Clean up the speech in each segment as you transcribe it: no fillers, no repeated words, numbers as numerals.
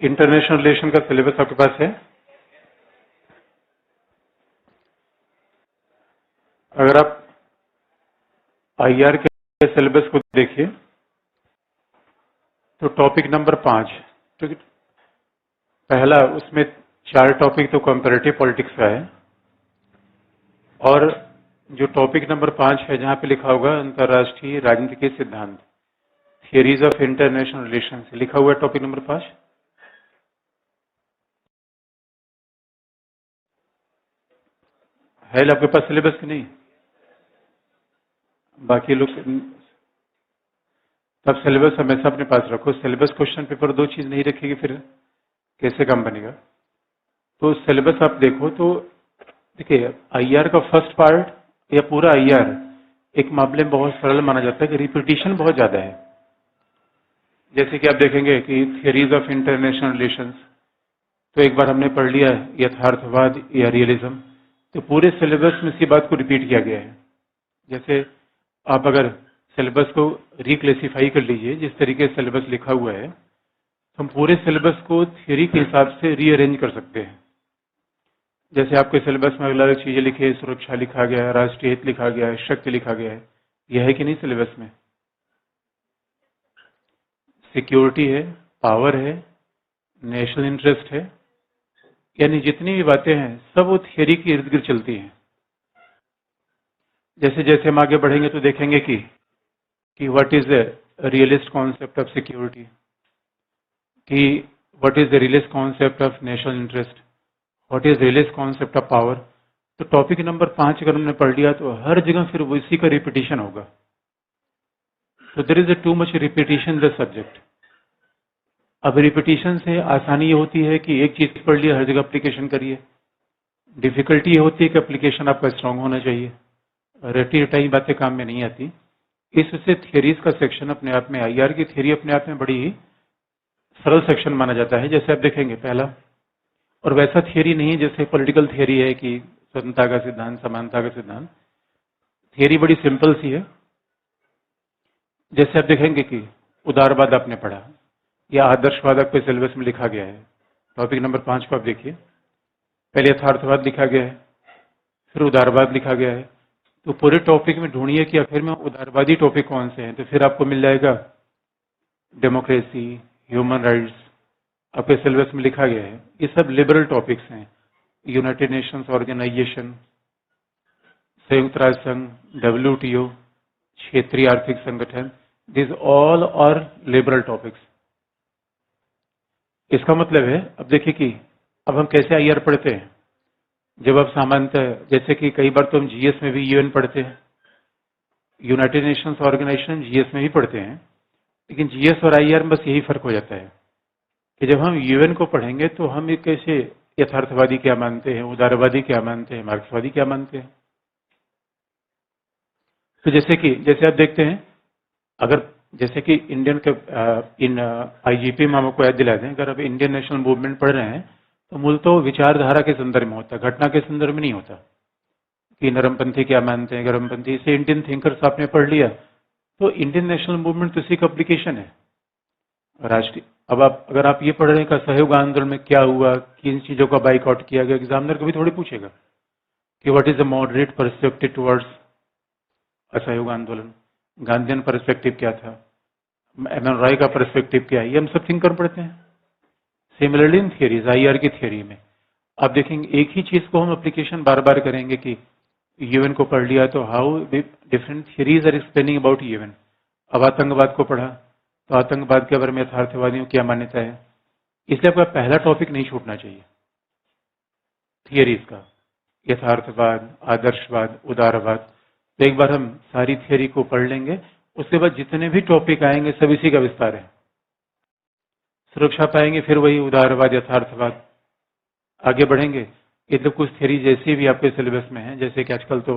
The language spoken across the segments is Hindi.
इंटरनेशनल रिलेशन का सिलेबस आपके पास है? अगर आप आईआर के सिलेबस को देखिए तो टॉपिक नंबर 5, ठीक है, पहला उसमें 4 टॉपिक तो कंपैरेटिव पॉलिटिक्स का है, और जो टॉपिक नंबर 5 है जहां पे लिखा होगा अंतर्राष्ट्रीय राजनीति के सिद्धांत, थियरीज ऑफ इंटरनेशनल रिलेशन, लिखा हुआ है टॉपिक नंबर 5। है आपके पास सिलेबस की नहीं? बाकी लोग तब सिलेबस हमेशा अपने पास रखो। सिलेबस क्वेश्चन पेपर 2 चीज नहीं रखेगी फिर कैसे काम बनेगा? तो सिलेबस आप देखो तो देखिए, आईआर का फर्स्ट पार्ट या पूरा आईआर एक मामले में बहुत सरल माना जाता है कि रिपीटिशन बहुत ज्यादा है। जैसे कि आप देखेंगे कि थियरीज ऑफ इंटरनेशनल रिलेशंस, तो एक बार हमने पढ़ लिया यथार्थवाद या रियलिज्म, तो पूरे सिलेबस में इसी बात को रिपीट किया गया है। जैसे आप अगर सिलेबस को रिक्लेसिफाई कर लीजिए, जिस तरीके से सिलेबस लिखा हुआ है, तो हम पूरे सिलेबस को थियरी के हिसाब से रीअरेंज कर सकते हैं। जैसे आपके सिलेबस में अलग अलग चीजें लिखी है, सुरक्षा लिखा गया है, राष्ट्रीय हित लिखा गया है, शक्ति लिखा गया है, यह है कि नहीं सिलेबस में? सिक्योरिटी है, पावर है, नेशनल इंटरेस्ट है, यानी जितनी भी बातें हैं सब वो थियरी के इर्द गिर्द चलती हैं। जैसे जैसे हम आगे बढ़ेंगे तो देखेंगे कि what is the realist concept of security, कि what is the realist concept of national interest, what is realist concept of power. तो टॉपिक नंबर 5 अगर हमने पढ़ लिया तो हर जगह फिर वो इसी का रिपीटिशन होगा। तो there is too much repetition the subject. अब रिपीटिशन से आसानी ये होती है कि एक चीज पढ़ लिया हर जगह एप्लीकेशन करिए। डिफिकल्टी ये होती है कि एप्लीकेशन आपका स्ट्रांग होना चाहिए, रटी रटाई बातें काम में नहीं आती। इससे थियरीज का सेक्शन अपने आप में, आईआर की थियरी अपने आप में बड़ी ही सरल सेक्शन माना जाता है। जैसे आप देखेंगे पहला, और वैसा थियरी नहीं जैसे पॉलिटिकल थियरी है कि स्वतंत्रता का सिद्धांत, समानता का सिद्धांत। थियरी बड़ी सिंपल सी है। जैसे आप देखेंगे कि उदारवाद आपने पढ़ा या आदर्शवाद आपके सिलेबस में लिखा गया है, टॉपिक नंबर 5 को आप देखिए, पहले यथार्थवाद लिखा गया है, फिर उदारवाद लिखा गया है। तो पूरे टॉपिक में ढूंढिए कि आखिर में उदारवादी टॉपिक कौन से हैं, तो फिर आपको मिल जाएगा डेमोक्रेसी, ह्यूमन राइट्स, आपके सिलेबस में लिखा गया है। ये सब लिबरल टॉपिक्स हैं। यूनाइटेड नेशंस ऑर्गेनाइजेशन, संयुक्त राष्ट्र संघ, WTO, क्षेत्रीय आर्थिक संगठन, this all are liberal topics. इसका मतलब है, अब देखिए कि अब हम कैसे आईआर पढ़ते हैं। जब आप सामान्यतः, जैसे कि कई बार तो हम जीएस में भी यूएन पढ़ते हैं, यूनाइटेड नेशंस ऑर्गेनाइजेशन जीएस में भी पढ़ते हैं, लेकिन जीएस और आईआर में बस यही फर्क हो जाता है कि जब हम यूएन को पढ़ेंगे तो हम एक कैसे यथार्थवादी क्या मानते हैं, उदारवादी क्या मानते हैं, मार्क्सवादी क्या मानते हैं। तो जैसे आप देखते हैं, अगर जैसे कि इंडियन के इन आईजीपी में हमको याद दिला दें, अगर अब इंडियन नेशनल मूवमेंट पढ़ रहे हैं तो मूल तो विचारधारा के संदर्भ में होता है, घटना के संदर्भ में नहीं होता कि नरमपंथी क्या मानते हैं, गरमपंथी। से इंडियन थिंकर्स आपने पढ़ लिया तो इंडियन नेशनल मूवमेंट तो इसी का एप्लीकेशन है, राष्ट्रीय। अब आप अगर आप ये पढ़ रहे हैं कि असहयोग आंदोलन में क्या हुआ, किन चीजों का बाइकआउट किया गया, एग्जामिनर कभी थोड़ी पूछेगा कि what is the moderate perspective towards असहयोग आंदोलन, गांधीयन पर्सपेक्टिव क्या था, एमएन रॉय का पर्सपेक्टिव क्या है, ये हम सब थिंकर पढ़ते हैं। सिमिलरली इन थियरीज, आईआर की थियरी में आप देखेंगे एक ही चीज को हम एप्लीकेशन बार बार करेंगे कि यूएन को पढ़ लिया तो how different theories are explaining about UN. अब आतंकवाद को पढ़ा तो आतंकवाद के बारे में यथार्थवादियों क्या मान्यता है। इसलिए आपका पहला टॉपिक नहीं छूटना चाहिए थियरीज का, यथार्थवाद, आदर्शवाद, उदारवाद। तो एक बार हम सारी थियरी को पढ़ लेंगे, उसके बाद जितने भी टॉपिक आएंगे सब इसी का विस्तार है। सुरक्षा पाएंगे, फिर वही उदारवाद, यथार्थवाद। आगे बढ़ेंगे, ये तो कुछ थियरी जैसी भी आपके सिलेबस में है, जैसे कि आजकल तो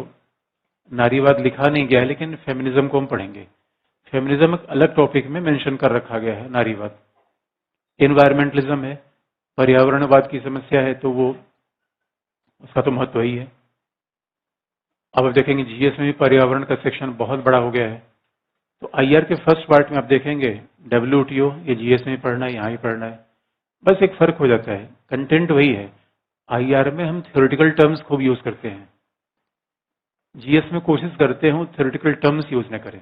नारीवाद लिखा नहीं गया है, लेकिन फेमिनिज्म को हम पढ़ेंगे। फेमिनिज्म एक अलग टॉपिक में मेंशन कर रखा गया है, नारीवाद। एनवायरमेंटलिज्म है, पर्यावरणवाद की समस्या है, तो वो उसका तो महत्व ही है। अब आप देखेंगे जीएस में भी पर्यावरण का सेक्शन बहुत बड़ा हो गया है। तो आईआर के फर्स्ट पार्ट में आप देखेंगे WTO, ये जीएस में ही पढ़ना है, यहाँ ही पढ़ना है। बस एक फर्क हो जाता है, कंटेंट वही है। आईआर में हम थ्योरेटिकल टर्म्स खूब यूज करते हैं, जीएस में कोशिश करते हैं थ्योरेटिकल टर्म्स यूज न करें।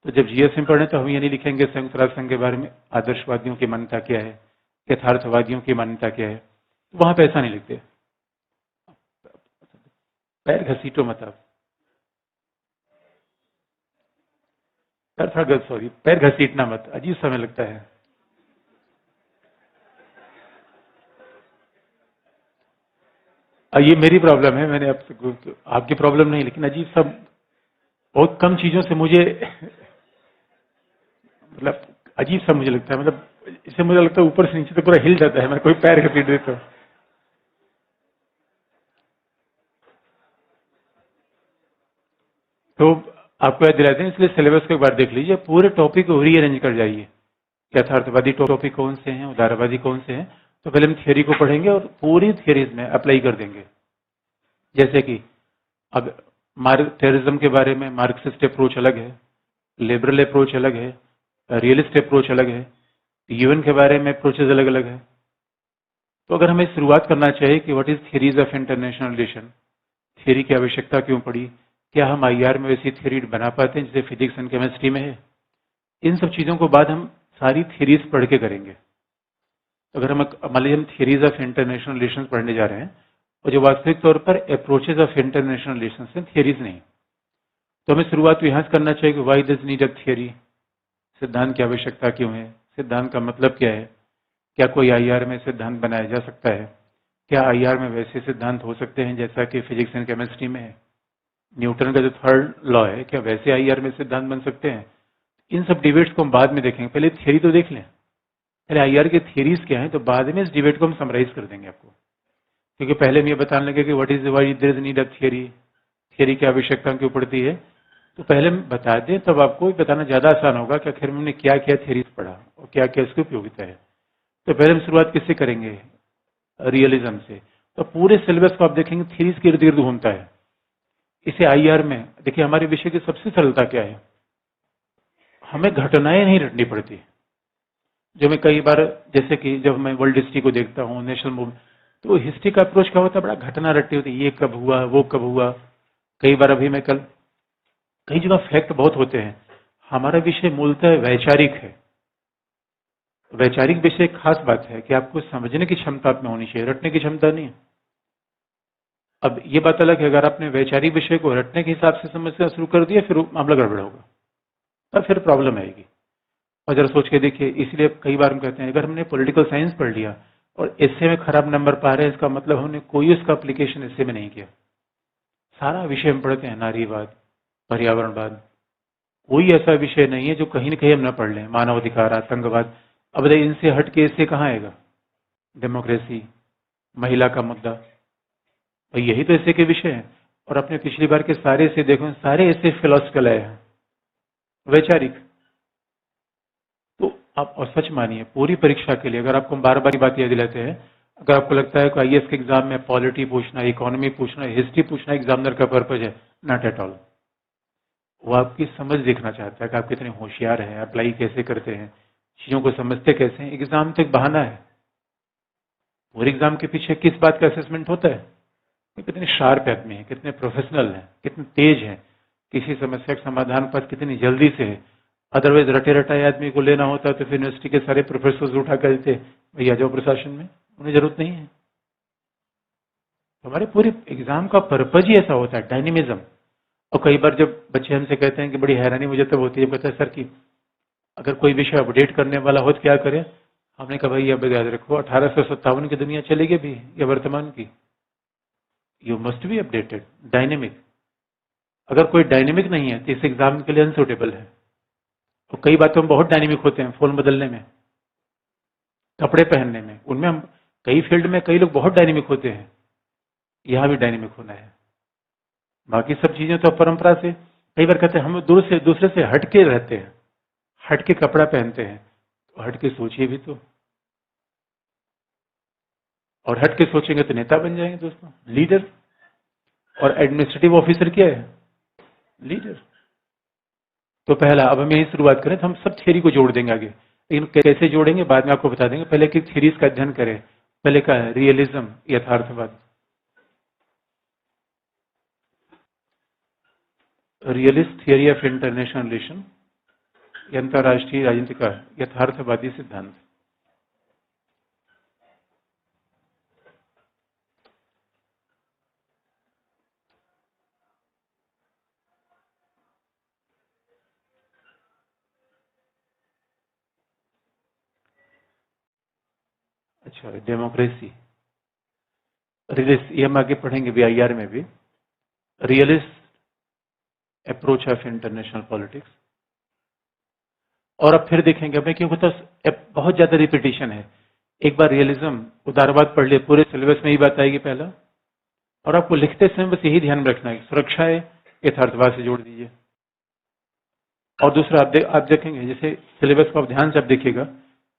तो जब जीएस में पढ़ें तो हम ये नहीं लिखेंगे संयुक्त राष्ट्र संघ के बारे में आदर्शवादियों की मान्यता क्या है, यथार्थवादियों की मान्यता क्या है, तो वहां पे ऐसा नहीं लिखते। पैर घसीटो मत आप, सॉरी, पैर घसीटना मत, अजीब समय लगता है। ये मेरी प्रॉब्लम है, मैंने आपसे, आपकी प्रॉब्लम नहीं, लेकिन अजीब सा बहुत कम चीजों से मुझे मतलब अजीब सा मुझे लगता है, मतलब इससे मुझे लगता है ऊपर से नीचे तो पूरा हिल जाता है, मैं कोई पैर घसीट देता हूँ। तो आपको याद दिलाते हैं, इसलिए सिलेबस को एक बार देख लीजिए, पूरे टॉपिक को रीअरेंज कर जाइए। यथार्थवादी टॉपिक कौन से हैं, उदारवादी कौन से हैं, तो पहले हम थियोरी को पढ़ेंगे और पूरी थियोरीज में अप्लाई कर देंगे। जैसे कि अगर टेररिज्म के बारे में मार्क्सिस्ट अप्रोच अलग है, लिबरल अप्रोच अलग है, रियलिस्ट अप्रोच अलग है, यूएन के बारे में अप्रोचेज अलग अलग है। तो अगर हमें शुरुआत करना चाहिए कि what is theories of international relation, theory की आवश्यकता क्यों पड़ी, क्या हम आईआर में वैसी थियरी बना पाते हैं जैसे फिजिक्स एंड केमिस्ट्री में है, इन सब चीजों को बाद हम सारी थियरीज पढ़ के करेंगे। अगर हम मान लीजिए हम थियरीज ऑफ इंटरनेशनल रिलेशन पढ़ने जा रहे हैं और जो वास्तविक तौर पर अप्रोचेज ऑफ इंटरनेशनल रिलेशन है, थियरीज नहीं, तो हमें शुरुआत तो यहाँ से करना चाहिए कि why does need a theory, सिद्धांत की आवश्यकता क्यों है, सिद्धांत का मतलब क्या है, क्या कोई आईआर में सिद्धांत बनाया जा सकता है, क्या आईआर में वैसे सिद्धांत हो सकते हैं जैसा कि फिजिक्स एंड केमिस्ट्री में है, न्यूटन का जो थर्ड लॉ है क्या वैसे आईआर में सिद्धांत बन सकते हैं। इन सब डिबेट्स को हम बाद में देखेंगे, पहले थियरी तो देख लें, पहले आईआर के थियरीज क्या है, तो बाद में इस डिबेट को हम समराइज कर देंगे आपको। क्योंकि पहले हम ये बताने लगे कि what is why there is need of theory, theory की आवश्यकता क्यों पड़ती है, तो पहले हम बता दें तब आपको बताना ज्यादा आसान होगा कि आखिर हमने क्या क्या थियरीज पढ़ा और क्या क्या इसकी उपयोगिता है। तो पहले हम शुरुआत किससे करेंगे, रियलिज्म से। तो पूरे सिलेबस को आप देखेंगे थियरीज के इर्द गिर्द घूमता है। इसे आईआर में देखिए, हमारे विषय की सबसे सरलता क्या है, हमें घटनाएं नहीं रटनी पड़ती। जो मैं कई बार, जैसे कि जब मैं वर्ल्ड हिस्ट्री को देखता हूँ, नेशनल मूवमेंट, तो हिस्ट्री का अप्रोच क्या होता है, बड़ा घटना रटती होती है, ये कब हुआ वो कब हुआ। कई बार अभी मैं कल, कई जगह फैक्ट बहुत होते हैं। हमारा विषय मूलतः वैचारिक है। वैचारिक विषय एक खास बात है कि आपको समझने की क्षमता आप में होनी चाहिए, रटने की क्षमता नहीं। अब ये बात अलग है, अगर आपने वैचारिक विषय को रटने के हिसाब से समझना शुरू कर दिया, फिर मामला गड़बड़ होगा, तब फिर प्रॉब्लम आएगी। और जरा सोच के देखिए, इसलिए कई बार हम कहते हैं अगर हमने पॉलिटिकल साइंस पढ़ लिया और एसए में खराब नंबर पा रहे हैं, इसका मतलब हमने कोई उसका एप्लीकेशन एसए में नहीं किया। सारा विषय हम पढ़ते हैं, नारीवाद, पर्यावरणवाद, कोई ऐसा विषय नहीं है जो कहीं न कहीं हम ना पढ़ लें, मानवाधिकार, आतंकवाद। अब बताइए इनसे हट के इससे कहाँ आएगा, डेमोक्रेसी, महिला का मुद्दा, तो यही तो ऐसे के विषय हैं। और अपने पिछली बार के सारे ऐसे देखो, सारे ऐसे फिलोसफिकल आए हैं, वैचारिक। तो आप और सच मानिए, पूरी परीक्षा के लिए अगर आपको बार बार बात याद दिलाते हैं, अगर आपको लगता है कि आईएएस के एग्जाम में पॉलिटी पूछना, इकोनॉमी पूछना, हिस्ट्री पूछना एग्जामिनर का पर्पज है, नॉट एट ऑल। वो आपकी समझ देखना चाहता है कि आप कितने होशियार हैं, अप्लाई कैसे करते हैं, चीजों को समझते कैसे हैं। एग्जाम तो एक बहाना है, पूरे एग्जाम के पीछे किस बात का असेसमेंट होता है कि कितने शार्प आदमी है, कितने प्रोफेशनल हैं, कितने तेज हैं, किसी समस्या का समाधान पर कितनी जल्दी से है। अदरवाइज रटे रटाए आदमी को लेना होता है तो फिर यूनिवर्सिटी के सारे प्रोफेसर उठा कर देते, भैया जाओ प्रशासन में, उन्हें जरूरत नहीं है। हमारे पूरे एग्जाम का पर्पज ही ऐसा होता है, डायनेमिज्म। और कई बार जब बच्चे हमसे कहते हैं कि बड़ी हैरानी मुझे तब होती है, कहते हैं सर कि अगर कोई विषय अपडेट करने वाला हो तो क्या करें। हमने कहा भाई अब याद रखो, 1857 की दुनिया चलेगी भी या वर्तमान की, you must be updated, dynamic. अगर कोई डायनेमिक नहीं है तो इस एग्जाम के लिए अनसुटेबल है। तो कई बातों में बहुत डायनेमिक होते हैं, फोन बदलने में, कपड़े पहनने में, उनमें हम कई फील्ड में कई लोग बहुत डायनेमिक होते हैं, यहां भी डायनेमिक होना है। बाकी सब चीजें तो परंपरा से, कई बार कहते हैं हम दूसरे से हट के रहते हैं, हट के कपड़ा पहनते हैं, तो हट के सोचिए भी तो, और हट के सोचेंगे तो नेता बन जाएंगे दोस्तों, लीडर। और एडमिनिस्ट्रेटिव ऑफिसर क्या है, लीडर। तो पहला, अब हम यही शुरुआत करें तो हम सब थियरी को जोड़ देंगे आगे। इन कैसे जोड़ेंगे बाद में आपको बता देंगे, पहले की थ्योरीज का अध्ययन करें। पहले का है रियलिज्म, यथार्थवाद। Realist theory of international relation, अंतर्राष्ट्रीय राजनीति का यथार्थवादी सिद्धांत। अच्छा, डेमोक्रेसी, रियलिस्ट, ये हम आगे पढ़ेंगे बीआईआर में भी। Realist approach of international politics. और अब फिर देखेंगे हमें क्यों होता है, बहुत ज्यादा रिपीटिशन है। एक बार रियलिज्म उदारवाद पढ़ लिया, पूरे सिलेबस में ही बात आएगी पहला। और आपको लिखते समय बस यही ध्यान में रखना है, सुरक्षा है यथार्थवाद से जोड़ दीजिए। और दूसरा आप देखेंगे जैसे सिलेबस को आप ध्यान से आप देखिएगा,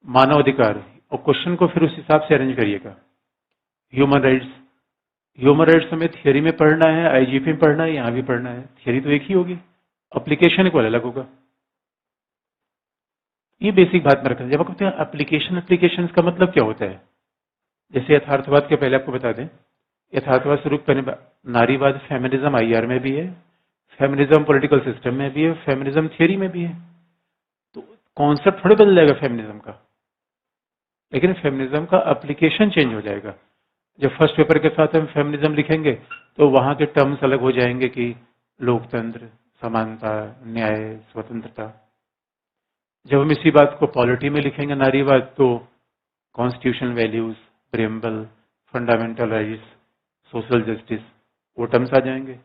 मानव अधिकार, और क्वेश्चन को फिर उस हिसाब से अरेंज करिएगा। ह्यूमन राइट्स, ह्यूमन राइट्स हमें थियरी में पढ़ना है, आईजीपी में पढ़ना है, यहाँ भी पढ़ना है। थियरी तो एक ही होगी, एप्लीकेशन को अलग होगा। ये बेसिक बात में रखना। जब आप कहते हैं एप्लीकेशन का मतलब क्या होता है, जैसे यथार्थवाद के पहले आपको बता दें, यथार्थवाद स्वरूप करने नारीवाद फेमिनिज्म आईआर में भी है, फेमिनिज्म पॉलिटिकल सिस्टम में भी है, फेमिनिज्म थियरी में भी है। तो कॉन्सेप्ट थोड़े बदल जाएगा फेमिनिज्म का, लेकिन फेमिनिज्म का एप्लीकेशन चेंज हो जाएगा। जब फर्स्ट पेपर के साथ हम फेमिनिज्म लिखेंगे तो वहां के टर्म्स अलग हो जाएंगे कि लोकतंत्र, समानता, न्याय, स्वतंत्रता। जब हम इसी बात को पॉलिटी में लिखेंगे नारीवाद, तो constitutional values, preamble, fundamental rights, social justice, वो टर्म्स आ जाएंगे।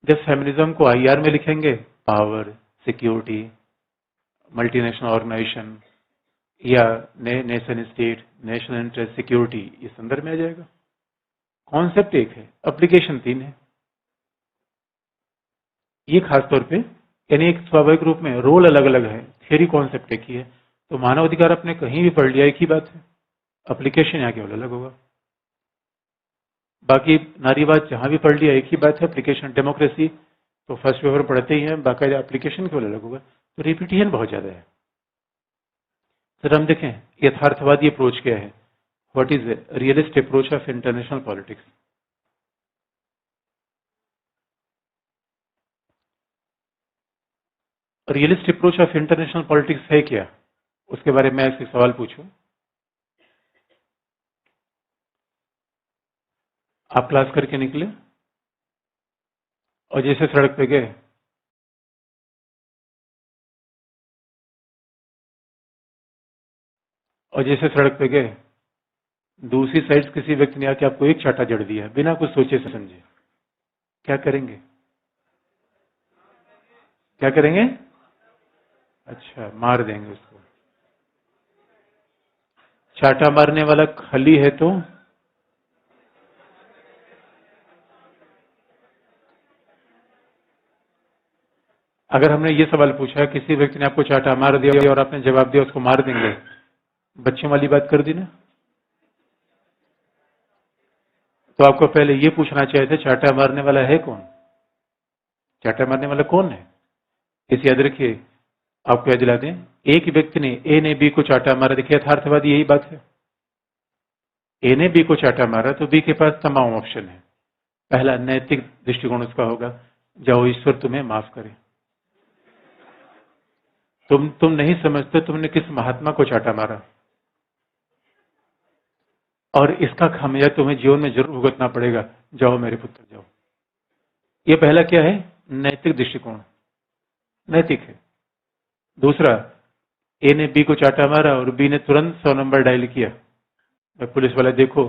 जब फेमिनिज्म को आईआर में लिखेंगे, पावर, सिक्योरिटी, मल्टीनेशनल ऑर्गेनाइजेशन या nation state, national interest, security, ये संदर्भ में आ जाएगा। कॉन्सेप्ट एक है, एप्लीकेशन तीन है। ये खासतौर पे यानी एक स्वाभाविक रूप में रोल अलग अलग है, थियरी कॉन्सेप्ट एक ही है। तो मानव अधिकार अपने कहीं भी पढ़ लिया एक ही बात है, एप्लीकेशन यहाँ केवल अलग होगा। बाकी नारीवाद जहां भी पढ़ लिया एक ही बात है, एप्लीकेशन। डेमोक्रेसी तो फर्स्ट पेपर पढ़ते ही हैं, बाकायदा एप्लीकेशन केवल अलग होगा। तो रिपीटिशन बहुत ज्यादा है। सर हम देखें यथार्थवादी अप्रोच क्या है, what is realist approach of international politics. Realist approach of international politics है क्या, उसके बारे में एक सवाल पूछूं। आप क्लास करके निकले और जैसे सड़क पे गए, दूसरी साइड किसी व्यक्ति ने आके आपको एक चाटा जड़ दिया बिना कुछ सोचे समझे, क्या करेंगे? क्या करेंगे? अच्छा, मार देंगे उसको। चाटा मारने वाला खली है तो अगर हमने ये सवाल पूछा, किसी व्यक्ति ने आपको चाटा मार दिया और आपने जवाब दिया उसको मार देंगे, बच्चों वाली बात कर दी ना। तो आपको पहले ये पूछना चाहिए था, चाटा मारने वाला है कौन? चाटा मारने वाला कौन है? इसे याद रखिए। आपको याद दिला दें, एक व्यक्ति ने, ए ने बी को चाटा मारा। देखिए यथार्थवादी यही बात है। ए ने बी को चाटा मारा तो बी के पास तमाम ऑप्शन है। पहला नैतिक दृष्टिकोण उसका होगा, जाओ ईश्वर तुम्हें माफ करे। तुम नहीं समझते तुमने किस महात्मा को चाटा मारा, और इसका खामियाजा तुम्हें जीवन में जरूर भुगतना पड़ेगा। जाओ मेरे पुत्र जाओ। ये पहला क्या है? नैतिक दृष्टिकोण, नैतिक है। दूसरा, ए ने बी को चाटा मारा और बी ने तुरंत 100 नंबर डायल किया, पुलिस वाला देखो,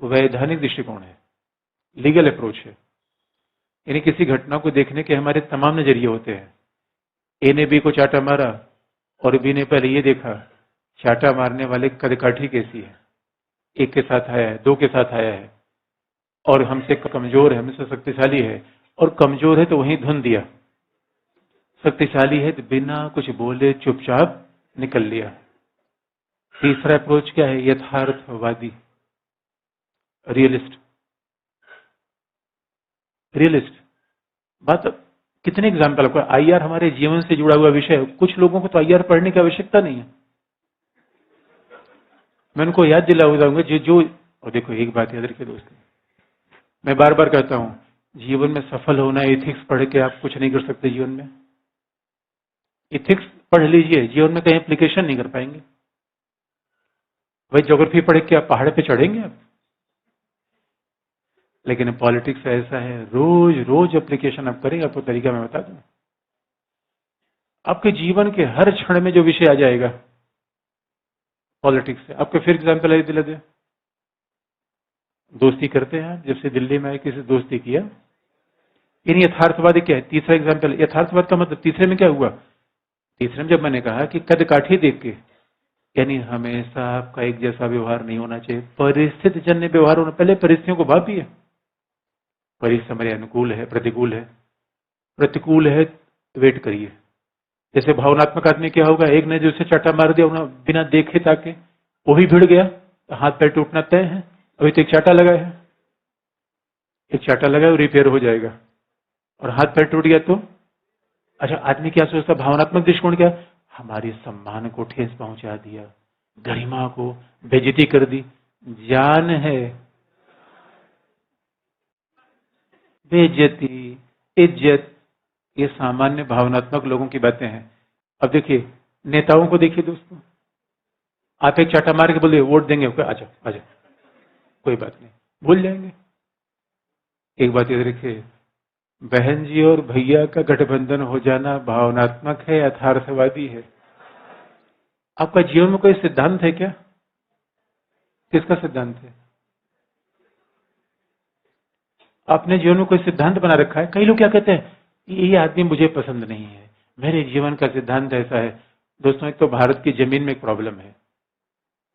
वैधानिक दृष्टिकोण है, लीगल अप्रोच है। यानी किसी घटना को देखने के हमारे तमाम नजरिए होते हैं। ए ने बी को चाटा मारा और बी ने पहले ये देखा चाटा मारने वाले कदकाठी कैसी है, एक के साथ आया है, दो के साथ आया है, और हमसे कमजोर है, हमसे शक्तिशाली है, और कमजोर है तो वहीं धुन दिया, शक्तिशाली है तो बिना कुछ बोले चुपचाप निकल लिया। तीसरा अप्रोच क्या है? यथार्थवादी, रियलिस्ट। बात कितने एग्जाम्पल आपको, आईआर हमारे जीवन से जुड़ा हुआ विषय है। कुछ लोगों को तो आईआर पढ़ने की आवश्यकता नहीं है, मैं उनको याद दिलाऊंगा जो और देखो एक बात याद रखिए दोस्तों, मैं बार बार कहता हूं, जीवन में सफल होना एथिक्स पढ़ के आप कुछ नहीं कर सकते जीवन में। एथिक्स पढ़ लीजिए, जीवन में कहीं एप्लीकेशन नहीं कर पाएंगे। भाई ज्योग्राफी पढ़ के आप पहाड़ पे चढ़ेंगे आप, लेकिन पॉलिटिक्स ऐसा है, रोज रोज एप्लीकेशन आप करेंगे। आपको तरीका मैं बता दूं, आपके जीवन के हर क्षण में जो विषय आ जाएगा पॉलिटिक्स से। आपको फिर एग्जाम्पल दिला दे, दोस्ती करते हैं, जब से दिल्ली में आए किसी दोस्ती किया, इन यथार्थवादी क्या है। तीसरा एग्जाम्पल, यथार्थवाद का मतलब तीसरे में क्या हुआ, तीसरे में जब मैंने कहा कि कद काठी देख के, यानी हमेशा आपका एक जैसा व्यवहार नहीं होना चाहिए, परिस्थिति जन्य व्यवहार होना। पहले परिस्थितियों को भापिए, परिस्थिति हमारे अनुकूल है, प्रतिकूल है। प्रतिकूल है वेट करिए। जैसे भावनात्मक आदमी क्या होगा, एक ने जो उसे चाटा मार दिया बिना देखे ताके, वो भी भिड़ गया, हाथ पैर टूटना तय है। अभी तो एक चाटा लगा है, एक चाटा लगा है, रिपेयर हो जाएगा। और हाथ पैर टूट गया तो अच्छा, आदमी क्या सोचता, भावनात्मक दृष्टिकोण क्या, हमारे सम्मान को ठेस पहुंचा दिया, गरिमा को बेइज्जती कर दी। जान है बेइज्जती, इज्जत, ये सामान्य भावनात्मक लोगों की बातें हैं। अब देखिए नेताओं को देखिए दोस्तों, आप एक चाटा मार के बोलिए वोट देंगे, आजा आजा, कोई बात नहीं, भूल जाएंगे। एक बात याद रखिए, बहन जी और भैया का गठबंधन हो जाना भावनात्मक है, यथार्थवादी है। आपका जीवन में कोई सिद्धांत है क्या, किसका सिद्धांत है? आपने जीवन में कोई सिद्धांत बना रखा है? कई लोग क्या कहते हैं, ये आदमी मुझे पसंद नहीं है, मेरे जीवन का सिद्धांत ऐसा है। दोस्तों, एक तो भारत की जमीन में एक प्रॉब्लम है,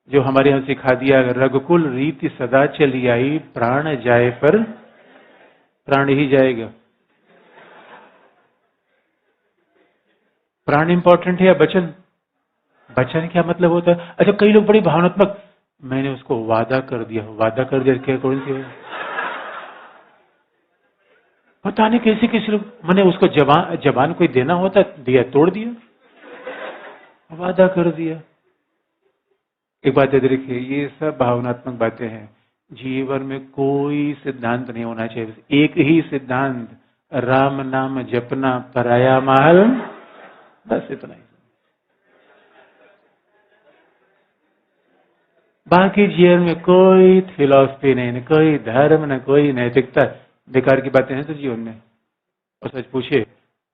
जो हमारे यहां सिखा दिया, रघुकुल रीति सदा चली आई, प्राण जाए पर प्राण ही जाएगा। प्राण इंपॉर्टेंट है या वचन? वचन क्या मतलब होता है? अच्छा, कई लोग बड़ी भावनात्मक, मैंने उसको वादा कर दिया, वादा कर दिया, क्या कौन सी, पता नहीं कैसे कैसे लोग, मैंने उसको जबान कोई देना होता, दिया तोड़ दिया, वादा कर दिया। एक बात याद रखिए, ये सब भावनात्मक बातें हैं। जीवन में कोई सिद्धांत नहीं होना चाहिए, एक ही सिद्धांत, राम नाम जपना, पराया महल, बस इतना ही। बाकी जीवन में कोई फिलॉसफी नहीं, न कोई धर्म, न कोई नैतिकता, बेकार की बातें हैं तो जीवन में। और सच पूछिए,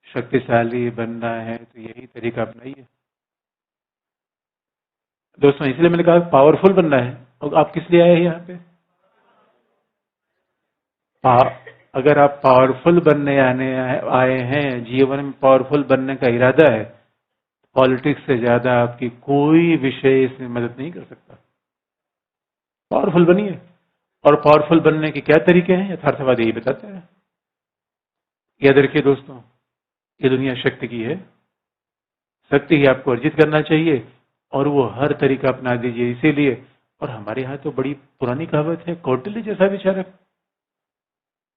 शक्तिशाली बनना है तो यही तरीका अपनाइए दोस्तों। इसलिए मैंने कहा पावरफुल बनना है। और आप किस लिए आए हैं यहाँ पे? अगर आप पावरफुल बनने आए हैं, जीवन में पावरफुल बनने का इरादा है, पॉलिटिक्स से ज्यादा आपकी कोई विषय इसमें मदद नहीं कर सकता। पावरफुल बनिए। और पावरफुल बनने के क्या तरीके हैं, यथार्थवाद यही बताते हैं। याद रखिए दोस्तों, ये दुनिया शक्ति की है, शक्ति ही आपको अर्जित करना चाहिए, और वो हर तरीका अपना दीजिए। इसीलिए, और हमारे यहाँ तो बड़ी पुरानी कहावत है, कौटिल्य जैसा विचारक,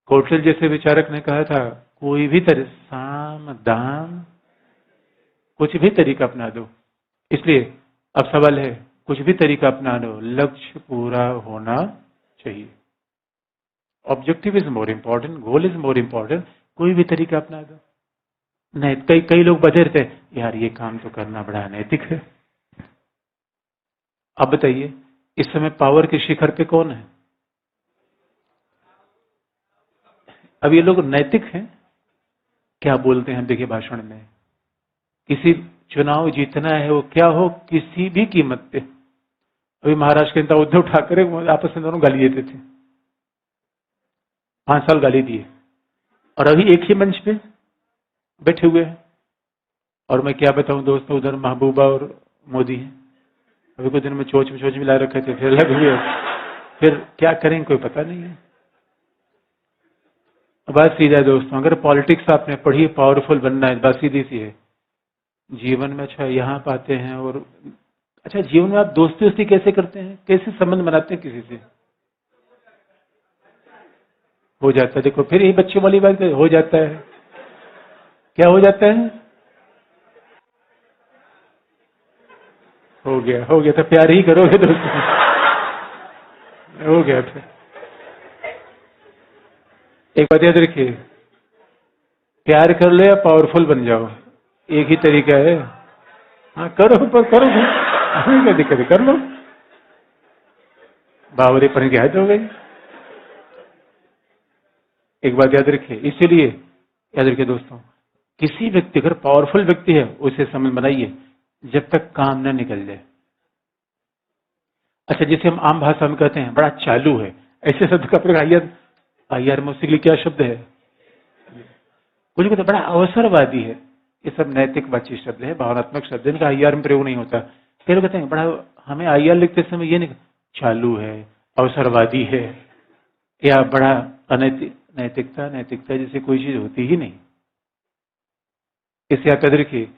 कौटिल्य जैसे विचारक ने कहा था, कोई भी तरह साम दाम, कुछ भी तरीका अपना दो। इसलिए अब सवाल है, कुछ भी तरीका अपना लो, लक्ष्य पूरा होना चाहिए। Objective is more important, goal is more important. कोई भी तरीका अपना दो। नहीं, कई लोग बधे रहते हैं, यार ये काम तो करना बड़ा अनैतिक है। अब बताइए, इस समय पावर के शिखर पे कौन है? अब ये लोग नैतिक हैं? क्या बोलते हैं देखिए भाषण में, किसी चुनाव जीतना है वो क्या हो, किसी भी कीमत पे। अभी महाराष्ट्र के नेता उद्धव ठाकरे आपस में दोनों गाली देते थे, 5 साल गाली दिए, और अभी एक ही मंच पे बैठे हुए हैं। और मैं क्या बताऊं दोस्तों, उधर महबूबा और मोदी हैं। अभी कुछ दिन में चोच मिला रखे थे, फिर लग हुए, फिर क्या करेंगे कोई पता नहीं है। बात सीधा है दोस्तों, अगर पॉलिटिक्स आपने पढ़ी, पावरफुल बनना है, बात सीधी सी है। जीवन में अच्छा यहाँ पाते हैं, और अच्छा जीवन में आप दोस्ती कैसे करते हैं, कैसे संबंध बनाते हैं किसी से? हो जाता है, देखो फिर यही बच्चों वाली बात, हो जाता है। क्या हो जाता है? हो गया तो प्यार ही करोगे दोस्तों। हो गया फिर। एक बात याद रखिए, प्यार कर लो या पावरफुल बन जाओ, एक ही तरीका है। हाँ करो, पर करो, हमें क्या दिक्कत है, कर लो। बावरीपन की हद हो गई। एक बात याद रखिए, इसीलिए याद रखिए दोस्तों, किसी व्यक्ति अगर पावरफुल व्यक्ति है उसे संबंध बनाइए जब तक काम न निकल जाए। अच्छा, जिसे हम आम भाषा में कहते हैं बड़ा चालू है, ऐसे शब्द का प्रयोग आईआर में उसके लिए क्या शब्द है? कुछ कहते बड़ा अवसरवादी है। ये सब नैतिकवाची शब्द है, भावनात्मक शब्द है, इनका आईआर में प्रयोग नहीं होता। कई लोग कहते हैं बड़ा, हमें आईआर लिखते समय ये नहीं, चालू है, अवसरवादी है, या बड़ा अनैतिक। नैतिकता जैसे कोई चीज होती ही नहीं। इसे याद रखिए,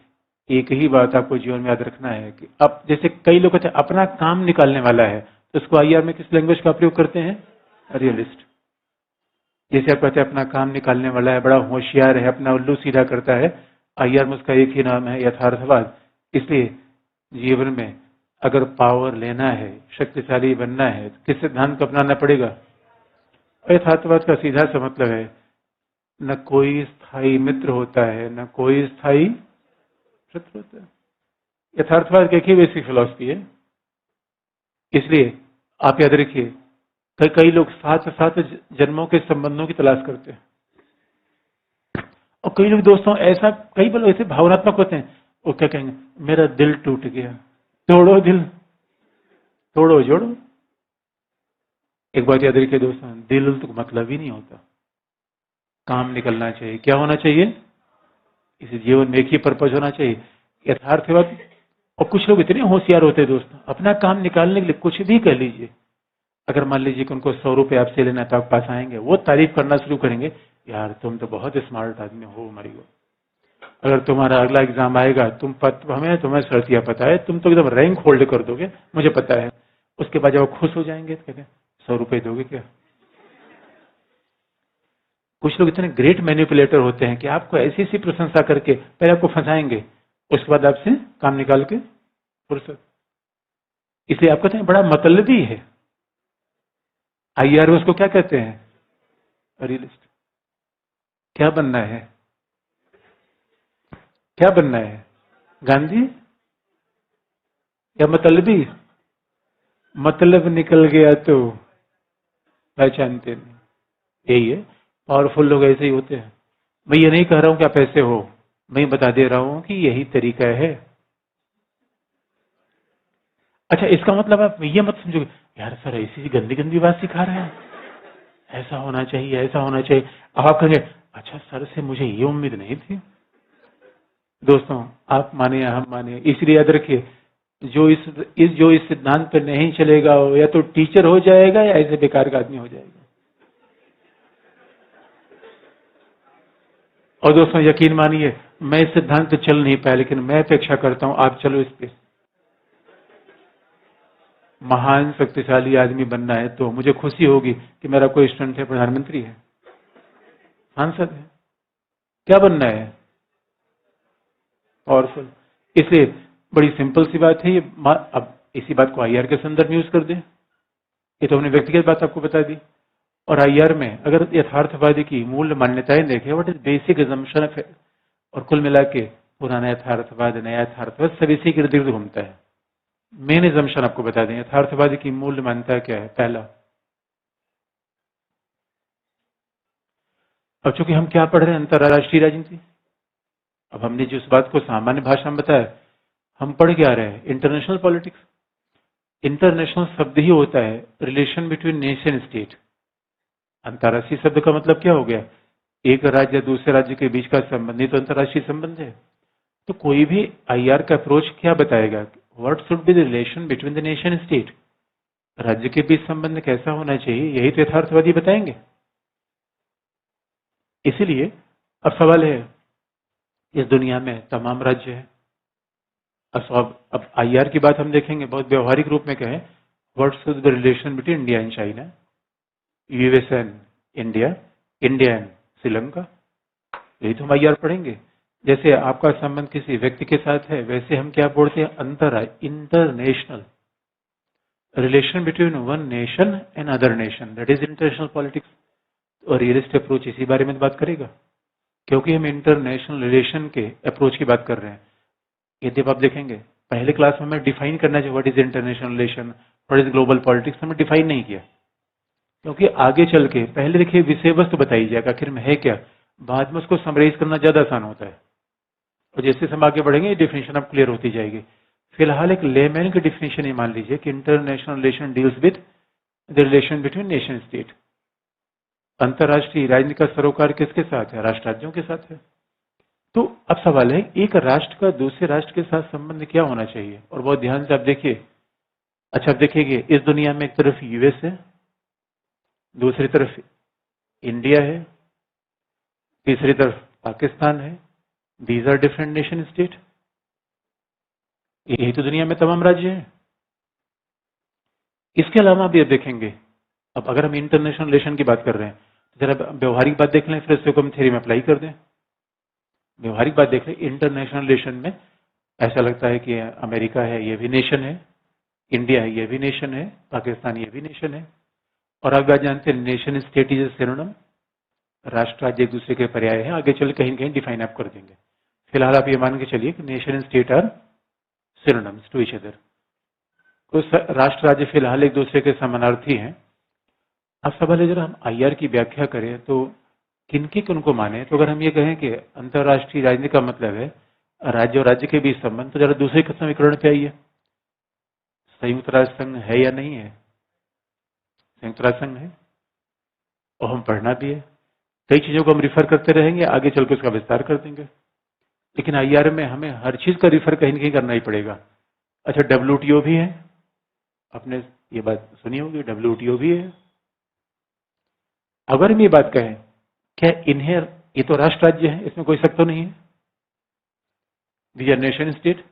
एक ही बात आपको जीवन में याद रखना है कि अब जैसे कई लोग कहते हैं अपना काम निकालने वाला है, तो उसको आईआर में किस लैंग्वेज का प्रयोग करते हैं? रियलिस्ट। जैसे आप कहते हैं अपना काम निकालने वाला है, बड़ा होशियार है, अपना उल्लू सीधा करता है, आईआर में उसका एक ही नाम है यथार्थवाद। इसलिए जीवन में अगर पावर लेना है, शक्तिशाली बनना है, तो किस सिद्धांत को अपनाना पड़ेगा? यथार्थवाद का सीधा सा मतलब है, न कोई स्थायी मित्र होता है, न कोई स्थायी शत्रु होता है। यथार्थवाद की एक ही बेसिक फिलॉसफी है। इसलिए आप याद रखिए, कई लोग साथ साथ जन्मों के संबंधों की तलाश करते हैं, और कई लोग दोस्तों ऐसा, कई लोग ऐसे भावनात्मक होते हैं, वो क्या कहेंगे, मेरा दिल टूट गया, तोड़ो दिल, तोड़ो जोड़ो। एक बात याद रखिए दोस्तों, दिल तो मतलब ही नहीं होता, काम निकलना चाहिए। क्या होना चाहिए? इस जीवन में एक ही पर्पज होना चाहिए, यथार्थवाद। और कुछ लोग इतने होशियार होते हैं दोस्तों, अपना काम निकालने के लिए कुछ भी कर लीजिए। अगर मान लीजिए कि उनको 100 रुपए आपसे लेना, तो आप पास आएंगे, वो तारीफ करना शुरू करेंगे, यार तुम तो बहुत स्मार्ट आदमी हो मरियो। अगर तुम्हारा अगला एग्जाम आएगा, हमें तुम्हें शर्तिया पता है, तुम तो एकदम रैंक होल्ड कर दोगे, मुझे पता है। उसके बाद जब वो खुश हो जाएंगे तो कहते हैं 100 रुपए दोगे क्या? कुछ लोग इतने ग्रेट मैनिपुलेटर होते हैं कि आपको ऐसी ऐसी प्रशंसा करके पहले आपको फंसाएंगे, उसके बाद आपसे काम निकाल के फुर्सत। इसलिए आप कहते हैं बड़ा मतलबी है। आईआर उसको क्या कहते हैं? रियलिस्ट। क्या बनना है? क्या बनना है? गांधी या मतलबी? मतलब निकल गया तो पहचानते नहीं। यही है, पावरफुल लोग ऐसे ही होते हैं। मैं ये नहीं कह रहा हूं कि आप ऐसे हो, मैं बता दे रहा हूं कि यही तरीका है। अच्छा, इसका मतलब आप ये मत समझो यार सर ऐसी गंदी गंदी बात सिखा रहे हैं, ऐसा होना चाहिए, ऐसा होना चाहिए। अब आप कहेंगे अच्छा सर से मुझे ये उम्मीद नहीं थी। दोस्तों आप माने या हम माने, इसलिए याद रखिए, जो इस सिद्धांत पर नहीं चलेगा वो या तो टीचर हो जाएगा या ऐसे बेकार का आदमी हो जाएगा। और दोस्तों यकीन मानिए, मैं इस सिद्धांत पे चल नहीं पाया, लेकिन मैं अपेक्षा करता हूं आप चलो इस पे। महान शक्तिशाली आदमी बनना है तो मुझे खुशी होगी कि मेरा कोई स्टूडेंट है, प्रधानमंत्री है, सांसद है। क्या बनना है? पावरफुल। इसलिए बड़ी सिंपल सी बात है ये। अब इसी बात को आईआर के संदर्भ में यूज कर दें। ये तो हमने व्यक्तिगत बात आपको बता दी। और आईआर में अगर यथार्थवादी की मूल मान्यताएं देखें, what is basic assumption of, और कुल मिला के पुराना यथार्थवाद, नया यथार्थवाद सब इसी के इर्द गिर्द घूमता है। मेन एजम्पशन आपको बता दें, यथार्थवादी की मूल मान्यता क्या है? पहला, अब चूंकि हम क्या पढ़ रहे हैं, अंतर्राष्ट्रीय राजनीति, अब हमने जिस बात को सामान्य भाषा में बताया, हम पढ़ क्या रहे हैं? International politics. इंटरनेशनल शब्द ही होता है रिलेशन बिटवीन नेशन स्टेट। अंतर्राष्ट्रीय शब्द का मतलब क्या हो गया? एक राज्य दूसरे राज्य के बीच का संबंध ही तो अंतर्राष्ट्रीय संबंध है। तो कोई भी आईआर का अप्रोच क्या बताएगा? What should be the relation between the nation state? राज्य के बीच संबंध कैसा होना चाहिए, यही तो यथार्थवादी बताएंगे। इसीलिए अब सवाल है, इस दुनिया में तमाम राज्य है। अब आईआर की बात हम देखेंगे बहुत व्यवहारिक रूप में कहें, what should the relation between India and China, US and India, India and Sri Lanka, यही तो हम आईआर पढ़ेंगे। जैसे आपका संबंध किसी व्यक्ति के साथ है, वैसे हम क्या बोलते हैं? International. Relation between one nation and other nation, that is international politics. और रियलिस्ट अप्रोच इसी बारे में बात करेगा, क्योंकि हम इंटरनेशनल रिलेशन के अप्रोच की बात कर रहे हैं। यदि आप देखेंगे पहले क्लास में हमें डिफाइन करना चाहिए what is international relation, what is global politics, हमें डिफाइन नहीं किया, क्योंकि आगे चल के पहले देखिए विषय वस्तु बताई जाएगा आखिर में है क्या, बाद में उसको समराइज करना ज्यादा आसान होता है। और जैसे हम आगे बढ़ेंगे डिफिनेशन अब क्लियर होती जाएगी। फिलहाल एक लेमैन की डिफिनेशन ये मान लीजिए कि international relation deals with the relation between nation state. अंतर्राष्ट्रीय राजनीति का सरोकार किसके साथ है? राष्ट्र राज्यों के साथ है। तो अब सवाल है एक राष्ट्र का दूसरे राष्ट्र के साथ संबंध क्या होना चाहिए? और बहुत ध्यान से आप देखिए। अच्छा आप देखिए इस दुनिया में एक तरफ यूएस है, दूसरी तरफ इंडिया है, तीसरी तरफ पाकिस्तान है। These are different nation state. यही तो दुनिया में तमाम राज्य हैं। इसके अलावा भी आप देखेंगे, अब अगर हम इंटरनेशनल रिलेशन की बात कर रहे हैं तो जरा व्यवहारिक बात देख लें, फिर इसको हम थ्योरी में अप्लाई कर दें। व्यवहारिक बात देख लें, इंटरनेशनल रिलेशन में ऐसा लगता है कि अमेरिका है ये भी नेशन है, इंडिया है ये भी नेशन है, पाकिस्तान ये भी नेशन है। और आप बात जानते हैं नेशन स्टेट इज सिनोनिम, राष्ट्र राज्य एक दूसरे के पर्याय है। आगे चल कहीं कहीं डिफाइन आप कर देंगे। फिलहाल आप ये मान के चलिए कि nation state are synonyms to each other. तो राष्ट्र राज्य फिलहाल एक दूसरे के समानार्थी हैं। अब सवाल है जरा हम आईआर की व्याख्या करें तो किनके किनको माने? तो अगर हम ये कहें कि अंतर्राष्ट्रीय राजनीति का मतलब है राज्य और राज्य के बीच संबंध, तो जरा दूसरे समीकरण पे आइए। संयुक्त राष्ट्र संघ है या नहीं है? संयुक्त राष्ट्र संघ है और हम पढ़ना भी है। कई चीजों को हम रिफर करते रहेंगे, आगे चल के उसका विस्तार कर देंगे। लेकिन आईआर में हमें हर चीज का रिफर कहीं न कहीं करना ही पड़ेगा। अच्छा डब्ल्यूटीओ भी है, आपने ये बात सुनी होगी, डब्ल्यूटीओ भी है। अगर हम ये बात कहें क्या इन्हें, ये तो राष्ट्र राज्य है, इसमें कोई शक तो नहीं है। We are nation state,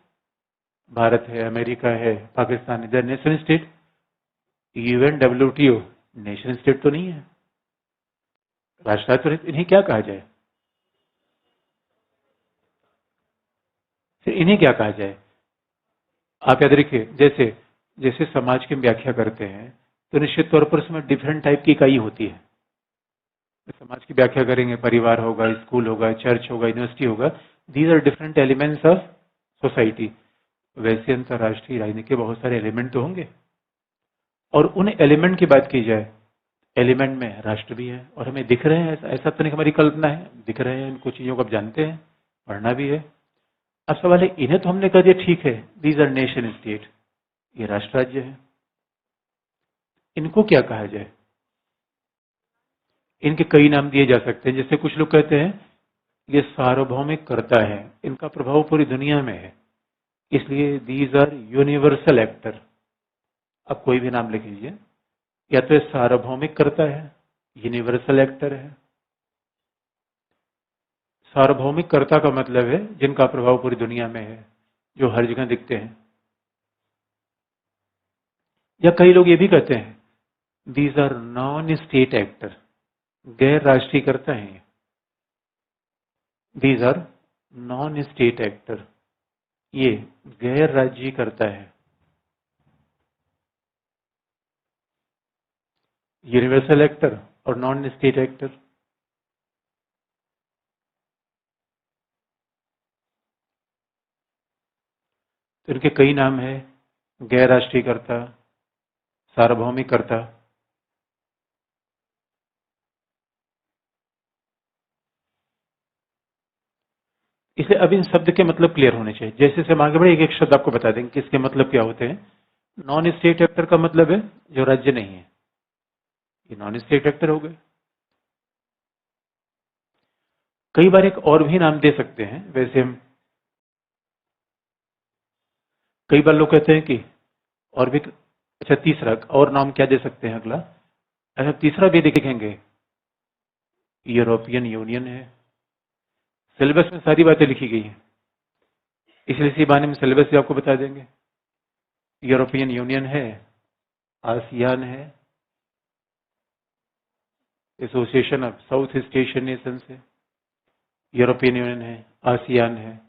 Bharat है, अमेरिका है, पाकिस्तान है, they are nation state. UN WTO nation state तो नहीं है, राष्ट्र राज्य। तो इन्हें क्या कहा जाए? फिर इन्हें क्या कहा जाए? आप याद रखिए, जैसे जैसे समाज की व्याख्या करते हैं तो निश्चित तौर पर उसमें डिफरेंट टाइप की इकाई होती है। समाज की व्याख्या करेंगे, परिवार होगा, स्कूल होगा, चर्च होगा, यूनिवर्सिटी होगा। These are different elements of society. वैसे अंतर्राष्ट्रीय राजनीति के बहुत सारे एलिमेंट तो होंगे, और उन एलिमेंट की बात की जाए, एलिमेंट में राष्ट्र भी है और हमें दिख रहे हैं। ऐसा तो नहीं हमारी कल्पना है, दिख रहे हैं, इन कुछ चीजों को आप जानते हैं, पढ़ना भी है। अब सवाल है इन्हें तो हमने कह दिया ठीक है, दीज आर नेशन स्टेट, ये राष्ट्र राज्य है। इनको क्या कहा जाए? इनके कई नाम दिए जा सकते हैं। जैसे कुछ लोग कहते हैं ये सार्वभौमिक करता है, इनका प्रभाव पूरी दुनिया में है, इसलिए दीज आर यूनिवर्सल एक्टर। अब कोई भी नाम लिख लीजिए, या तो ये सार्वभौमिक करता है, यूनिवर्सल एक्टर है। सार्वभौमिक कर्ता का मतलब है जिनका प्रभाव पूरी दुनिया में है, जो हर जगह दिखते हैं। या कई लोग ये भी कहते हैं these are non state actor, गैर राष्ट्रीय करता है। These are non state actor, ये गैर राज्य करता है। यूनिवर्सल एक्टर और नॉन स्टेट एक्टर। तो इनके कई नाम है, गैर राष्ट्रीय कर्ता, सार्वभौमिक कर्ता। इसलिए अब इन शब्द के मतलब क्लियर होने चाहिए। जैसे से हम आगे बढ़े एक एक शब्द आपको बता देंगे कि इसके मतलब क्या होते हैं। नॉन स्टेट एक्टर का मतलब है जो राज्य नहीं है, ये नॉन स्टेट एक्टर हो गए। कई बार एक और भी नाम दे सकते हैं, वैसे हम कई बार लोग कहते हैं कि और भी। अच्छा तीसरा और नाम क्या दे सकते हैं अगला? अच्छा तीसरा भी देखेंगे, यूरोपियन यूनियन है। सिलेबस में सारी बातें लिखी गई हैं, इसलिए इसी बहाने में सिलेबस भी आपको बता देंगे। यूरोपियन यूनियन है, आसियान है, association of south east Asian nation है, यूरोपियन यूनियन है, आसियान है।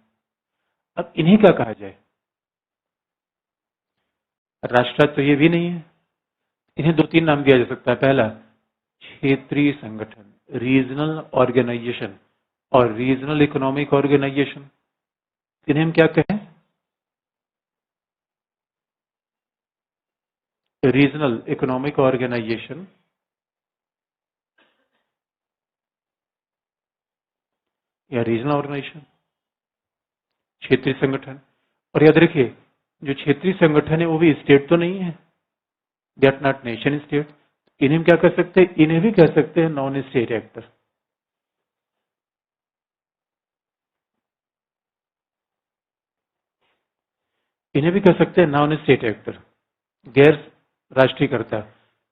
अब इन्हीं क्या कहा जाए? राष्ट्र तो ये भी नहीं है। इन्हें दो तीन नाम दिया जा सकता है। पहला, क्षेत्रीय संगठन, रीजनल ऑर्गेनाइजेशन, और रीजनल इकोनॉमिक ऑर्गेनाइजेशन। इन्हें हम क्या कहें? रीजनल इकोनॉमिक ऑर्गेनाइजेशन या रीजनल ऑर्गेनाइजेशन, क्षेत्रीय संगठन। और याद रखिए, जो क्षेत्रीय संगठन है वो भी स्टेट तो नहीं है, they are not nation state. इन्हें हम क्या कर सकते हैं? इन्हें भी कह सकते हैं नॉन स्टेट एक्टर। इन्हें भी कह सकते हैं नॉन स्टेट एक्टर, गैर राष्ट्रीयकर्ता।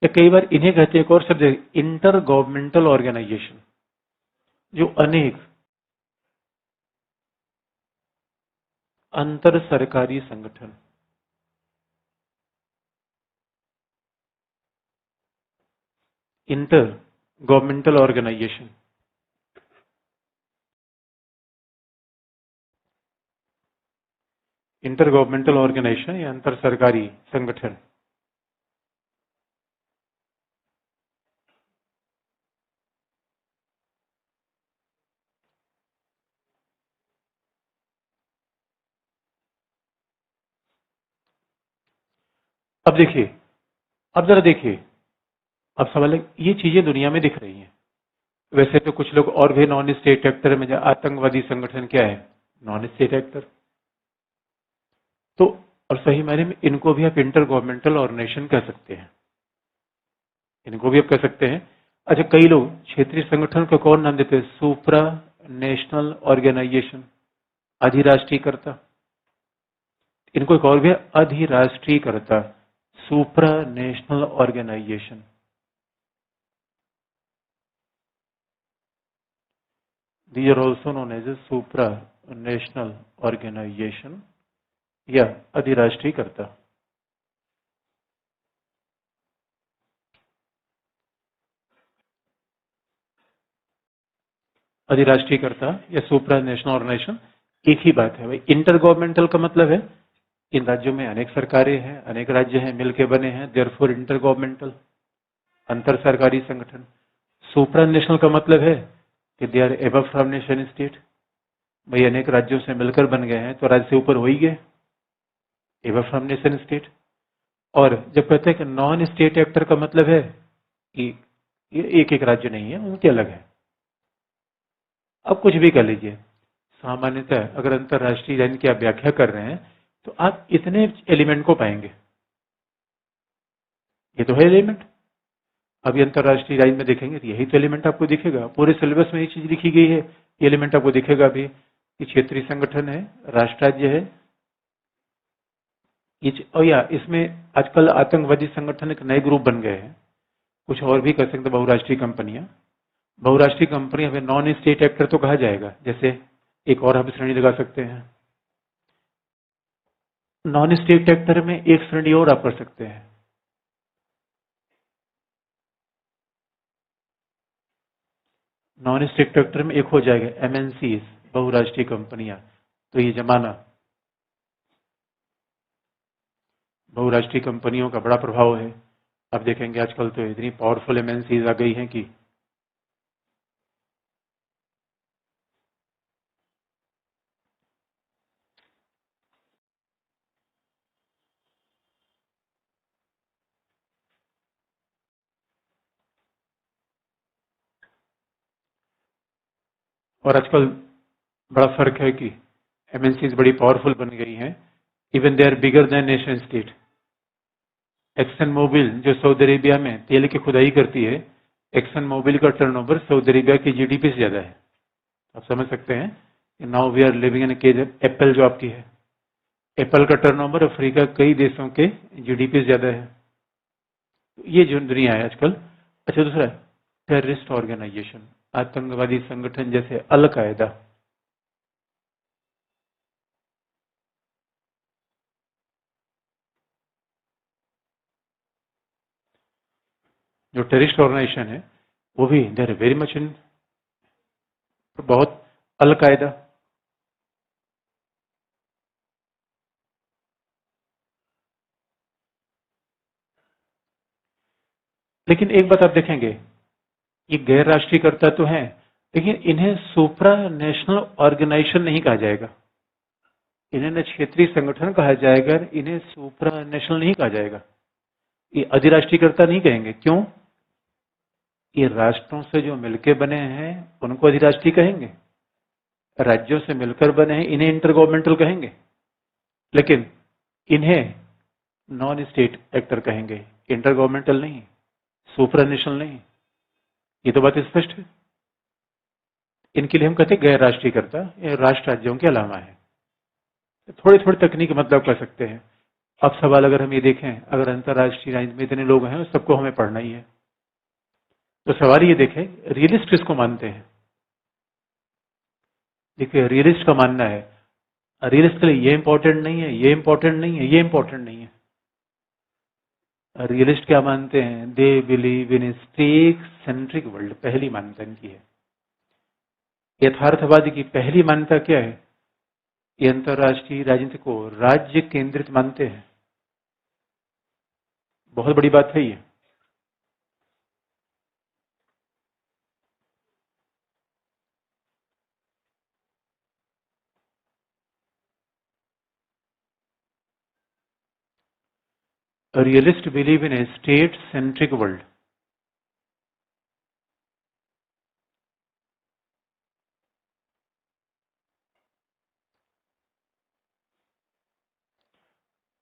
या कई बार इन्हें कहते हैं, एक और शब्द है इंटर गवर्नमेंटल ऑर्गेनाइजेशन, जो अनेक अंतर सरकारी संगठन। Intergovernmental organisation, intergovernmental organisation या अंतर सरकारी संगठन। अब देखिए, अब जरा देखिए, अब सवाल है, ये चीजें दुनिया में दिख रही हैं। वैसे तो कुछ लोग और भी नॉन स्टेट एक्टर में, आतंकवादी संगठन क्या है? Non state actor. तो और सही मायने में इनको भी आप इंटर गवर्नमेंटल ऑर्गेनाइजेशन कह सकते हैं, इनको भी आप कह सकते हैं। अच्छा, कई लोग क्षेत्रीय संगठन को कौन नाम देते हैं? सुप्रा नेशनल ऑर्गेनाइजेशन, अधिराष्ट्रीयकर्ता। इनको एक और भी है, अधिराष्ट्रीयकर्ता, supranational organisation. These are also known as a supranational organization या अधिराष्ट्रीयकर्ता। अधिराष्ट्रीयकर्ता या सुप्रा नेशनल ऑर्गेनाइजेशन एक ही बात है भाई। इंटर गवर्नमेंटल का मतलब है इन राज्यों में अनेक सरकारें हैं, अनेक राज्य हैं, मिलके बने हैं, देयरफॉर इंटर गवर्नमेंटल, अंतर सरकारी संगठन। सुप्रा नेशनल का मतलब है कि they are above from nation state. भाई अनेक राज्यों से मिलकर बन गए हैं तो राज्य से ऊपर हो ही गए, एबव फ्रॉम नेशन स्टेट। और जब कहते हैं कि नॉन स्टेट एक्टर का मतलब है कि ये एक एक राज्य नहीं है, उनके अलग है। अब कुछ भी कर लीजिए, सामान्यतः अगर अंतरराष्ट्रीय लाइन की आप व्याख्या कर रहे हैं तो आप इतने एलिमेंट को पाएंगे। ये तो है एलिमेंट। अभी अंतरराष्ट्रीय लाइन में देखेंगे तो यही तो एलिमेंट आपको दिखेगा। पूरे सिलेबस में ये चीज लिखी गई है, ये एलिमेंट आपको दिखेगा भी कि क्षेत्रीय संगठन है, राष्ट्र राज्य है। और या इसमें आजकल आतंकवादी संगठन एक नए ग्रुप बन गए हैं, कुछ और भी कर सकते हैं, बहुराष्ट्रीय कंपनियां। बहुराष्ट्रीय कंपनी हमें नॉन स्टेट एक्टर तो कहा जाएगा। जैसे एक और हम श्रेणी लगा सकते हैं, नॉन स्टेट एक्टर में एक श्रेणी और आप कर सकते हैं, नॉन स्टेट एक्टर में एक हो जाएगा एमएनसी, बहुराष्ट्रीय कंपनियां। तो ये जमाना बहुराष्ट्रीय कंपनियों का बड़ा प्रभाव है। अब देखेंगे आजकल तो इतनी पावरफुल एमएनसीज आ गई हैं कि और आजकल बड़ा फर्क है कि एमएनसीज बड़ी पावरफुल बन गई हैं, even they are bigger than nation state. Exxon Mobil जो सऊदी अरेबिया में तेल की खुदाई करती है, एक्सन मोबिल का टर्नओवर सऊदी अरेबिया की जीडीपी से ज्यादा है। आप समझ सकते हैं कि now we are living in cage. Apple जो आपकी है, एप्पल का टर्नओवर अफ्रीका कई देशों के जीडीपी से ज्यादा है। ये जो दुनिया है आजकल। अच्छा, दूसरा टेररिस्ट ऑर्गेनाइजेशन, आतंकवादी संगठन जैसे अल कायदा। जो टेररिस्ट ऑर्गेनाइजेशन है वो भी देर वेरी मच इन, बहुत। अल कायदा, लेकिन एक बात आप देखेंगे, ये गैर राष्ट्रीयकर्ता तो हैं, लेकिन इन्हें सुप्रा नेशनल ऑर्गेनाइजेशन नहीं कहा जाएगा, इन्हें न क्षेत्रीय संगठन कहा जाएगा, इन्हें सुप्रा नेशनल नहीं कहा जाएगा, ये अधिराष्ट्रीयकर्ता नहीं कहेंगे। क्यों? ये राष्ट्रों से जो मिलकर बने हैं उनको अधिराष्ट्रीय कहेंगे, राज्यों से मिलकर बने हैं इन्हें इंटर गवर्नमेंटल कहेंगे, लेकिन इन्हें नॉन स्टेट एक्टर कहेंगे, इंटर गवर्नमेंटल नहीं, सुप्रा नेशनल नहीं। ये तो बात स्पष्ट है। इनके लिए हम कहते हैं गैर राष्ट्रीयकर्ता, ये राष्ट्र राज्यों के अलावा है। थोड़ी थोड़ी तकनीक मतलब कर सकते हैं। अब सवाल अगर हम ये देखें, अगर अंतर्राष्ट्रीय राजनीति में इतने लोग हैं सबको हमें पढ़ना ही है, तो सवाल ये देखें रियलिस्ट किसको मानते हैं। देखिए रियलिस्ट का मानना है, रियलिस्ट के लिए ये इंपॉर्टेंट नहीं है, ये इंपॉर्टेंट नहीं है, ये इंपॉर्टेंट नहीं है। रियलिस्ट क्या मानते हैं? They believe in state centric world, पहली मान्यता इनकी है। यथार्थवादी की पहली मान्यता क्या है? ये अंतर्राष्ट्रीय राजनीति को राज्य केंद्रित मानते हैं। बहुत बड़ी बात है ये। A realist believe in a state-centric world.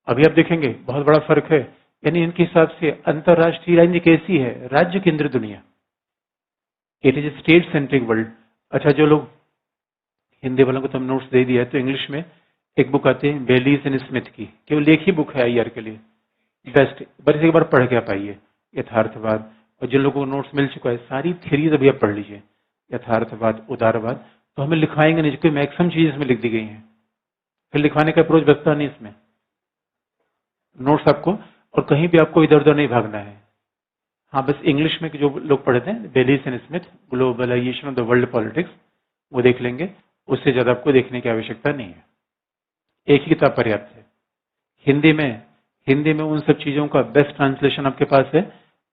अभी आप देखेंगे बहुत बड़ा फर्क है, यानी इनके हिसाब से अंतर्राष्ट्रीय राजनीति कैसी है? राज्य केंद्रित दुनिया, it is state centric world. अच्छा, जो लोग हिंदी वालों को तो हम नोट्स दे दिया है, तो इंग्लिश में एक बुक आती है बेलीज एंड स्मिथ की, केवल एक ही बुक है आईआर के लिए, बेस्ट, बस एक बार पढ़ के आप आइए। यथार्थवाद, और जिन लोगों को नोट्स मिल चुका है सारी थ्योरीज अभी आप पढ़ लीजिए, यथार्थवाद, उदारवाद, तो हमें लिखवाएंगे नहीं, क्योंकि मैक्सिमम चीजें इसमें लिख दी गई हैं, फिर लिखवाने का अप्रोच बचता नहीं इसमें। नोट्स आपको, और कहीं भी आपको इधर उधर नहीं भागना है। हाँ, बस इंग्लिश में जो लोग पढ़ते हैं Baylis and Smith, globalisation of the world politics, वो देख लेंगे, उससे ज्यादा आपको देखने की आवश्यकता नहीं है, एक ही किताब पर्याप्त है। हिंदी में उन सब चीजों का बेस्ट ट्रांसलेशन आपके पास है,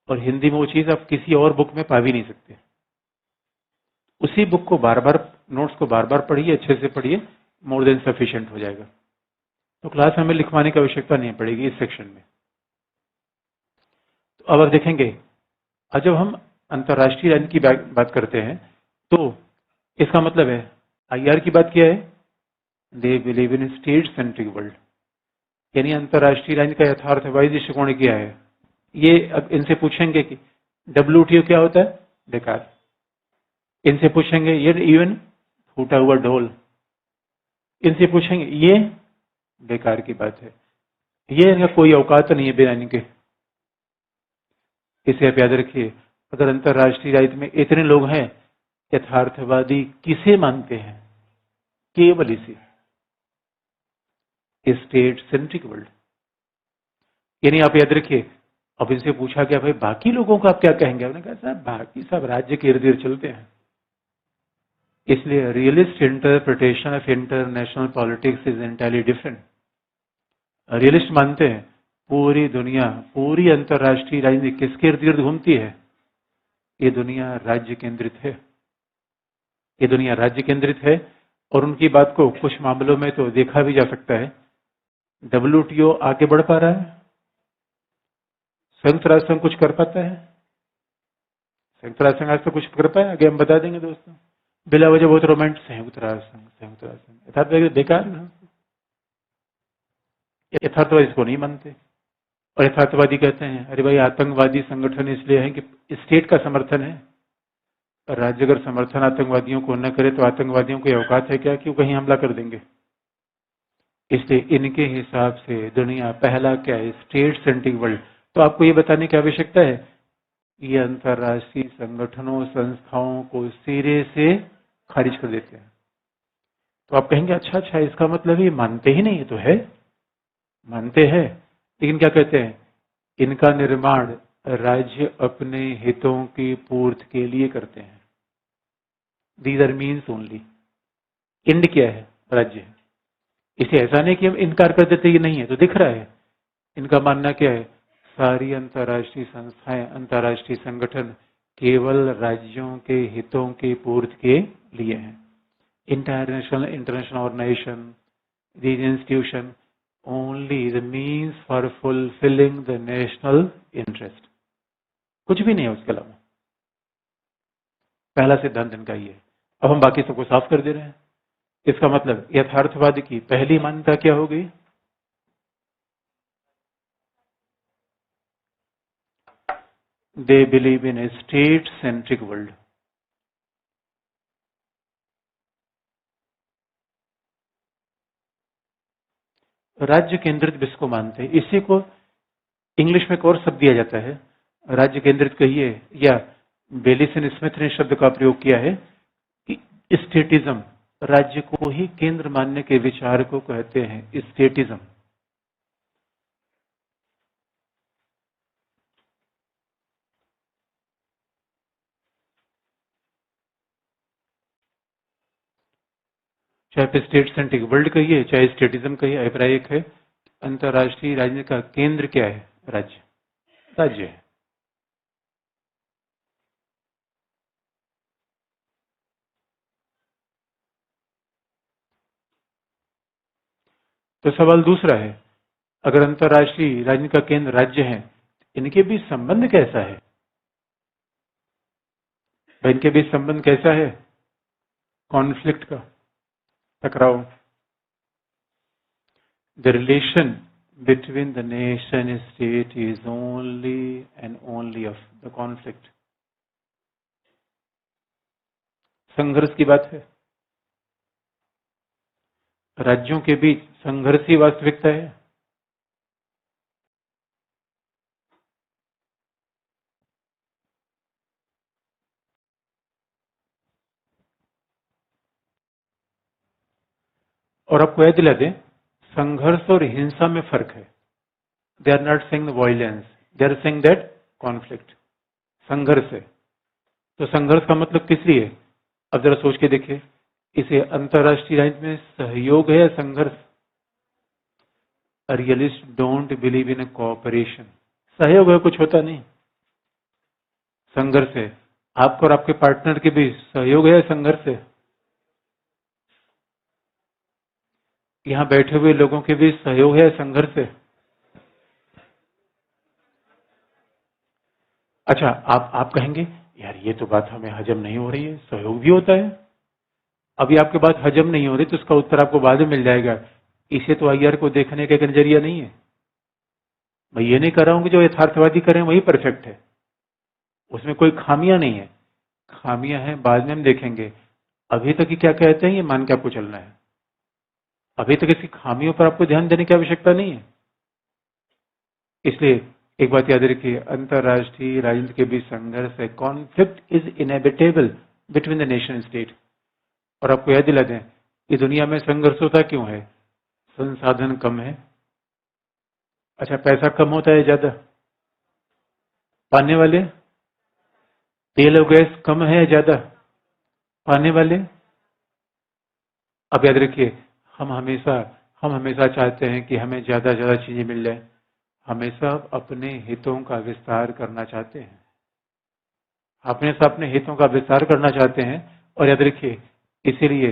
और हिंदी में वो चीज आप किसी और बुक में पा भी नहीं सकते। उसी बुक को बार बार, नोट्स को बार बार पढ़िए, अच्छे से पढ़िए, मोर देन सफिशिएंट हो जाएगा। तो क्लास में हमें लिखवाने की आवश्यकता नहीं पड़ेगी इस सेक्शन में। तो अब आप देखेंगे, और जब हम अंतर्राष्ट्रीय राजनीति की बात करते हैं तो इसका मतलब है, आईआर की बात क्या है? They believe in state centric world, यानी अंतर्राष्ट्रीय राजनीति का यथार्थवादी दृष्टिकोण क्या है? ये अब इनसे पूछेंगे कि डब्ल्यूटीओ क्या होता है? बेकार। इनसे पूछेंगे ये यूएन फूटा हुआ ढोल, इनसे पूछेंगे ये बेकार की बात है, ये इनका कोई औकात नहीं है बनाने के। इसे आप याद रखिए, अगर अंतर्राष्ट्रीय राजनीति में इतने लोग हैं, यथार्थवादी किसे मानते हैं? केवल इसे, स्टेट सेंट्रिक वर्ल्ड। यानी आप याद रखिए, अब इनसे पूछा गया भाई बाकी लोगों को आप क्या कहेंगे? आपने कहा साहब बाकी सब राज्य के इर्द गिर्द चलते हैं। इसलिए realist interpretation of international politics is entirely different. Realist मानते हैं पूरी दुनिया, पूरी अंतर्राष्ट्रीय राजनीति किसके इर्द गिर्द घूमती है? ये दुनिया राज्य केंद्रित है, ये दुनिया राज्य केंद्रित है। और उनकी बात को कुछ मामलों में तो देखा भी जा सकता है, डब्ल्यूटीओ आगे बढ़ पा रहा है, संयुक्त राष्ट्र संघ कुछ कर पाता है? संयुक्त राष्ट्र संघ आज तो कुछ कर पाया? आगे हम बता देंगे दोस्तों, बिला वजह बहुत रोमांटिक, संयुक्त राष्ट्र संघ यथार्थ बेकार है। यथार्थवादी इसको नहीं मानते, और यथार्थवादी कहते हैं अरे भाई आतंकवादी संगठन इसलिए है कि स्टेट का समर्थन है, राज्य अगर समर्थन आतंकवादियों को न करे तो आतंकवादियों की औकात है क्या कि वो कहीं हमला कर देंगे। इसलिए इनके हिसाब से दुनिया पहला क्या है? State centric world. तो आपको ये बताने की आवश्यकता है, ये अंतर्राष्ट्रीय संगठनों, संस्थाओं को सिरे से खारिज कर देते हैं। तो आप कहेंगे अच्छा, इसका मतलब ये मानते ही नहीं? तो है, मानते हैं, लेकिन क्या कहते हैं? इनका निर्माण राज्य अपने हितों की पूर्ति के लिए करते हैं। These are means only. End क्या है? राज्य है। इसे ऐसा नहीं कि हम इनकार कर देते ये नहीं है, तो दिख रहा है इनका मानना क्या है? सारी अंतर्राष्ट्रीय संस्थाएं, अंतर्राष्ट्रीय संगठन केवल राज्यों के हितों की पूर्ति के लिए हैं. International organisation, these institution only the means for fulfilling the national interest. कुछ भी नहीं है उसके अलावा. पहला सिद्धांत इनका ये है. अब हम बाकी सबको साफ कर दे रहे हैं. इसका मतलब यथार्थवाद की पहली मान्यता क्या हो गई? They believe in a state-centric world. राज्य केंद्रित विश्व को मानते हैं. इसी को इंग्लिश में एक और शब्द दिया जाता है, राज्य केंद्रित कहिए, या बेलिसन स्मिथ ने शब्द का प्रयोग किया है कि स्टेटिज्म. राज्य को ही केंद्र मानने के विचार को कहते हैं स्टेटिज्म. चाहे स्टेट सेंट्रिक वर्ल्ड कहिए, चाहे स्टेटिज्म कहिए, अभिप्राय एक है. अंतर्राष्ट्रीय राजनीति का केंद्र क्या है? राज्य. राज्य है. तो सवाल दूसरा है, अगर अंतर्राष्ट्रीय राजनीति का केंद्र राज्य है, इनके बीच संबंध कैसा है? इनके बीच संबंध कैसा है? कॉन्फ्लिक्ट का, टकराव. The relation between the nation and state is only and only of the conflict. संघर्ष की बात है. राज्यों के बीच संघर्ष ही वास्तविकता है. और आपको याद दिला दें, संघर्ष और हिंसा में फर्क है. They are not saying violence, they are saying that conflict. संघर्ष है. तो संघर्ष का मतलब किस लिए? अब जरा सोच के देखिए, इसे अंतर्राष्ट्रीय राजनीति में सहयोग है या संघर्ष? Realist don't believe in cooperation. सहयोग है, कुछ होता नहीं. संघर्ष है. आपको और आपके पार्टनर के बीच सहयोग है या संघर्ष है? यहां बैठे हुए लोगों के बीच सहयोग है या संघर्ष है? अच्छा, आप कहेंगे यार ये तो बात हमें हजम नहीं हो रही है, सहयोग भी होता है. अभी आपके बात हजम नहीं हो रही तो उसका उत्तर आपको बाद में मिल जाएगा. इसे तो आईआर को देखने का एक नजरिया नहीं है. मैं ये नहीं कर रहा हूं कि जो यथार्थवादी करें वही परफेक्ट है. उसमें कोई खामियां नहीं है. खामियां हैं बाद में हम देखेंगे. अभी तक ही क्या कहते हैं ये मान के आपको चलना है. अभी तक इसकी खामियों पर आपको ध्यान देने की आवश्यकता नहीं है. इसलिए एक बात याद रखिए, अंतर्राष्ट्रीय राजनीति के बीच संघर्ष है. Conflict is inevitable between the nation state. और आपको याद दिला दें, ये दुनिया में संघर्ष होता क्यों है? संसाधन कम है. अच्छा, पैसा कम होता है ज्यादा? पाने वाले? तेल और गैस कम है या ज्यादा? पाने वाले? अब याद रखिए, हम हमेशा चाहते हैं कि हमें ज्यादा चीजें मिल जाए. हमेशा अपने हितों का विस्तार करना चाहते हैं. हमेशा अपने हितों का विस्तार करना चाहते हैं. और याद रखिए, इसीलिए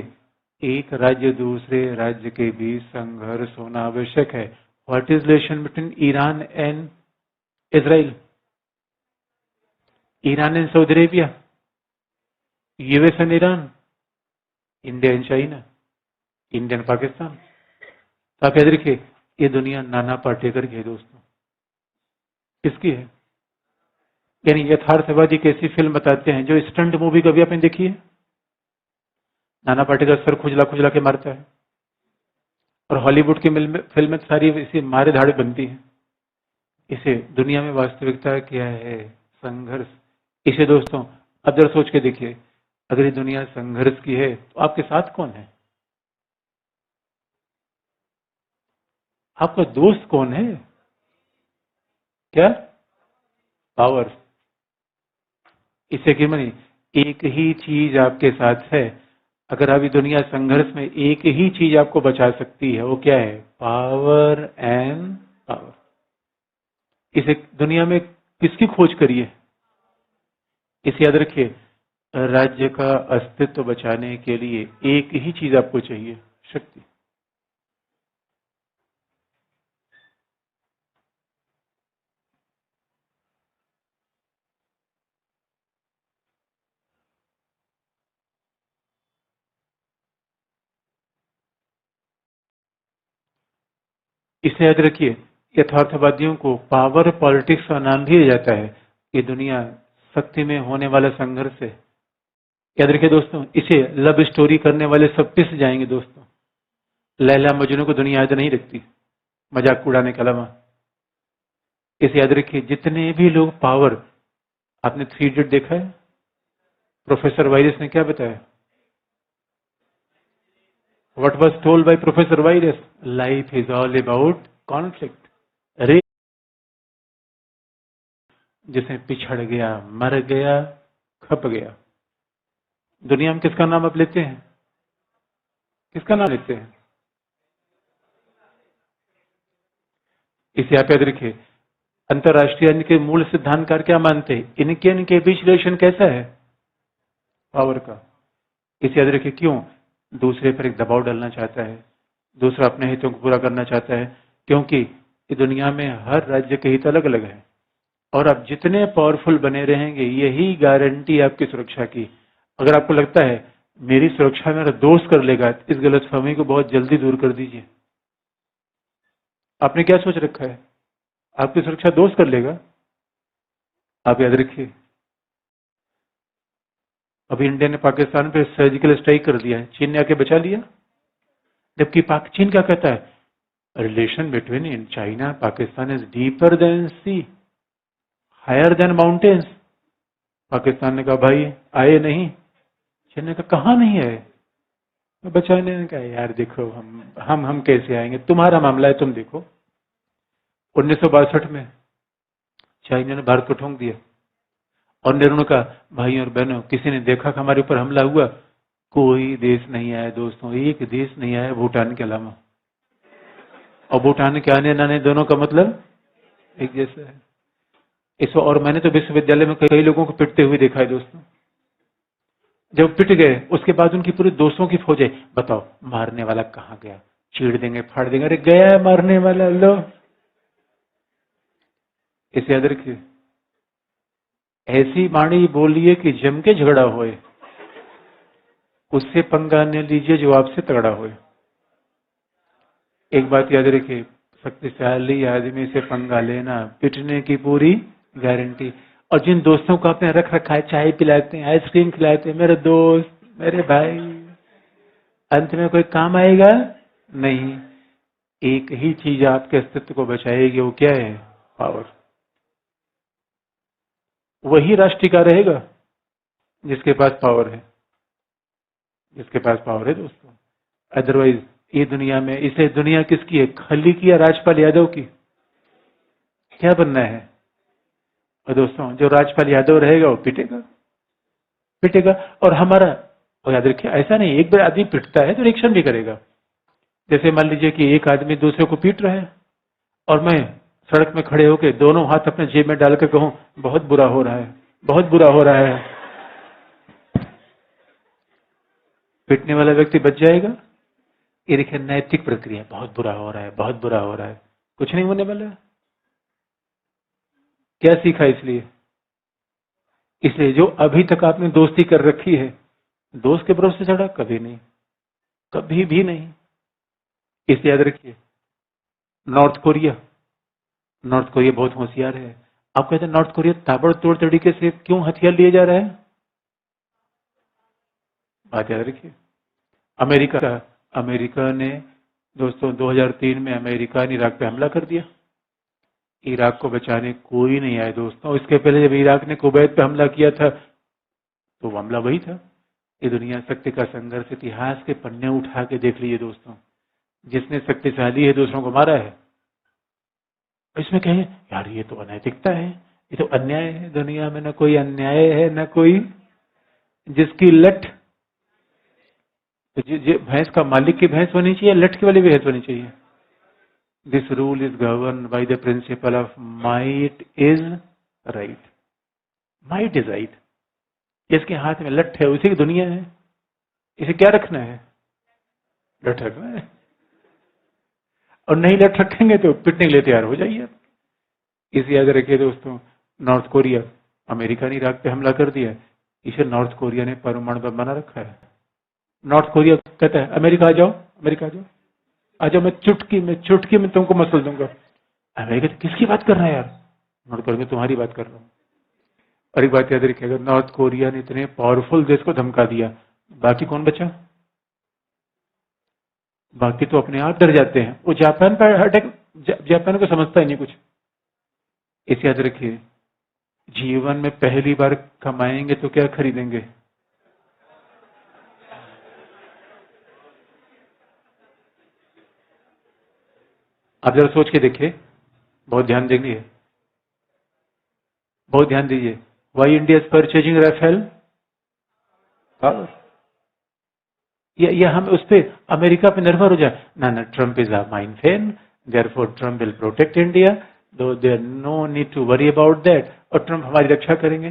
एक राज्य दूसरे राज्य के बीच संघर्ष होना आवश्यक है. What is relation between Iran and Israel? Iran and Saudi Arabia? US and Iran? India and China? India and Pakistan? तो आप याद रखिए, ये दुनिया नाना पाटेकर की है दोस्तों. किसकी है? यानी यथार्थवादी कैसी फिल्म बताते हैं? जो स्टंट मूवी कभी आपने देखी है? नाना पाटेकर सर खुजला खुजला के मारता है. और हॉलीवुड की फिल्में सारी इसी मारे धाड़े बनती हैं. इसे दुनिया में वास्तविकता क्या है? संघर्ष. इसे दोस्तों अब जरा सोच के देखिए, अगर ये दुनिया संघर्ष की है तो आपके साथ कौन है? आपका दोस्त कौन है? क्या? पावर. इसे कि मानी एक ही चीज आपके साथ है. अगर अभी दुनिया संघर्ष में एक ही चीज आपको बचा सकती है, वो क्या है? Power and power. इसे दुनिया में किसकी खोज करी है? इसे याद रखिए, राज्य का अस्तित्व बचाने के लिए एक ही चीज आपको चाहिए, शक्ति। इसे याद रखिए, यथार्थवादियों को पावर पॉलिटिक्स का नाम भी दिया जाता है। ये दुनिया शक्ति में होने वाला संघर्ष है। याद रखिए दोस्तों, इसे लव स्टोरी करने वाले सब पिस जाएंगे दोस्तों। लैला मजनू को दुनिया याद नहीं रखती, मजाक उड़ाने के अलावा। इसे याद रखिए, जितने भी लोग पावर, आपने 3 इडियट देखा है? प्रोफेसर वायरस ने क्या बताया? What was told by professor virus? Life is all about conflict. अरे जिसे पिछड़ गया, मर गया, खप गया। दुनिया में किसका नाम आप लेते हैं? किसका नाम लेते हैं? इसे आप याद रखिए, अंतरराष्ट्रीय अन्य के मूल सिद्धांतकार क्या मानते हैं? इनके बीच रिलेशन कैसा है? पावर का। इसे याद रखिए, क्यों? दूसरे पर एक दबाव डालना चाहता है, दूसरा अपने हितों को पूरा करना चाहता है, क्योंकि इस दुनिया में हर राज्य के हित अलग अलग है। और आप जितने पावरफुल बने रहेंगे, यही गारंटी आपकी सुरक्षा की। अगर आपको लगता है मेरी सुरक्षा मेरा दोस्त कर लेगा, इस गलतफहमी को बहुत जल्दी दूर कर दीजिए। आपने क्या सोच रखा है? आपकी सुरक्षा दोस्त कर लेगा? आप याद रखिए, अभी इंडिया ने पाकिस्तान पे सर्जिकल स्ट्राइक कर दिया है, चीन ने आके बचा लिया। जबकि चीन क्या कहता है? Relation between in China Pakistan is deeper than sea, higher than mountains. Pakistan ने कहा भाई आए नहीं, चीन ने कहा कहां नहीं आए। बचाने ने कहा यार देखो, हम कैसे आएंगे, तुम्हारा मामला है, तुम देखो। 1962 में चाइना ने भारत को ठोंक दिया, और नेहरू का भाई और बहनों, किसी ने देखा कि हमारे ऊपर हमला हुआ? कोई देश नहीं आया दोस्तों, एक देश नहीं आया भूटान के अलावा। और भूटान के आने नाने दोनों का मतलब एक जैसा है। इस और मैंने तो विश्वविद्यालय में कई लोगों को पिटते हुए देखा है दोस्तों। जब पिट गए उसके बाद उनकी पूरे दोस्तों की फौज है, बताओ मारने वाला कहाँ गया? चीड़ देंगे, फाड़ देंगे, अरे गया है मारने वाला, लो। इसे याद रखिए, ऐसी वाणी बोलिए कि जम के झगड़ा होए, उससे पंगा न लीजिए जो आपसे तगड़ा होए। एक बात याद रखिए, शक्तिशाली आदमी से पंगा लेना, पिटने की पूरी गारंटी। और जिन दोस्तों को आपने रख रखा है, चाय पिलाते हैं, आइसक्रीम खिलाते हैं, मेरे दोस्त, मेरे भाई, अंत में कोई काम आएगा नहीं। एक ही चीज आपके अस्तित्व को बचाएगी, वो क्या है? पावर। वही राष्ट्रीय रहेगा जिसके पास पावर है, जिसके पास पावर है दोस्तों। अदरवाइज ये दुनिया में, इसे दुनिया किसकी है? खली की या राजपाल यादव की? क्या बनना है? और दोस्तों जो राजपाल यादव रहेगा वो पिटेगा, पिटेगा। और हमारा, और याद रखिए, ऐसा नहीं एक बार आदमी पिटता है तो रिएक्शन भी करेगा। जैसे मान लीजिए कि एक आदमी दूसरे को पीट रहा है, और मैं सड़क में खड़े होकर दोनों हाथ अपने जेब में डालकर कहूं बहुत बुरा हो रहा है, बहुत बुरा हो रहा है, पिटने वाला व्यक्ति बच जाएगा? ये देखिए नैतिक प्रक्रिया, बहुत बुरा हो रहा है, बहुत बुरा हो रहा है, कुछ नहीं होने वाला है। क्या सीखा? इसलिए जो अभी तक आपने दोस्ती कर रखी है, दोस्त के भरोसे चढ़ा कभी नहीं, कभी भी नहीं। इसलिए याद रखिए, नॉर्थ कोरिया, नॉर्थ कोरिया बहुत होशियार है। आप कहते हैं नॉर्थ कोरिया ताबड़तोड़ तरीके से क्यों हथियार लिए जा रहा है? बात याद रखिए, अमेरिका, अमेरिका ने दोस्तों 2003 में अमेरिका ने इराक पे हमला कर दिया। इराक को बचाने कोई नहीं आया दोस्तों। इसके पहले जब इराक ने कुवैत पे हमला किया था तो वो हमला वही था। ये दुनिया शक्ति का संघर्ष, इतिहास के पन्ने उठा के देख लीजिए दोस्तों, जिसने शक्तिशाली है दूसरों को मारा है। इसमें कहें यार ये तो अनैतिकता है, ये तो अन्याय है। दुनिया में न कोई अन्याय है न कोई, जिसकी लठ, तो भैंस का मालिक की भैंस होनी चाहिए, लठ की वाली भैंस होनी चाहिए? This rule is governed by the principle of might is right. Might is right. इसके हाथ में लठ है, उसी की दुनिया है, इसे क्या रखना है? लठ रखना है। और नहीं लठ रखेंगे तो पिटने के लिए तैयार हो जाइए। इसे याद रखिए दोस्तों, नॉर्थ कोरिया, अमेरिका ने इराक पे हमला कर दिया, इसे नॉर्थ कोरिया ने परमाणु बम बना रखा है। नॉर्थ कोरिया कहता है अमेरिका आ जाओ, अमेरिका आ जाओ, मैं चुटकी में तुमको मसल दूंगा। अमेरिका तो किसकी बात कर रहा है यार? नॉर्थ कोरिया में तुम्हारी बात कर रहा हूं। और एक बात याद रखिए, अगर नॉर्थ कोरिया ने इतने पावरफुल देश को धमका दिया, बाकी कौन बचा? बाकी तो अपने आप डर जाते हैं। वो जापान पर अटैक, जापान को समझता ही नहीं कुछ। इसे याद रखिए, जीवन में पहली बार कमाएंगे तो क्या खरीदेंगे? आप जरा सोच के देखिए, बहुत ध्यान देंगे, बहुत ध्यान दीजिए। Why India is purchasing Rafale? या हम उस पर अमेरिका पे निर्भर हो जाए? ना, Trump is a mine fan, therefore Trump will protect India, though there no need to worry about that. और ट्रम्प हमारी रक्षा करेंगे,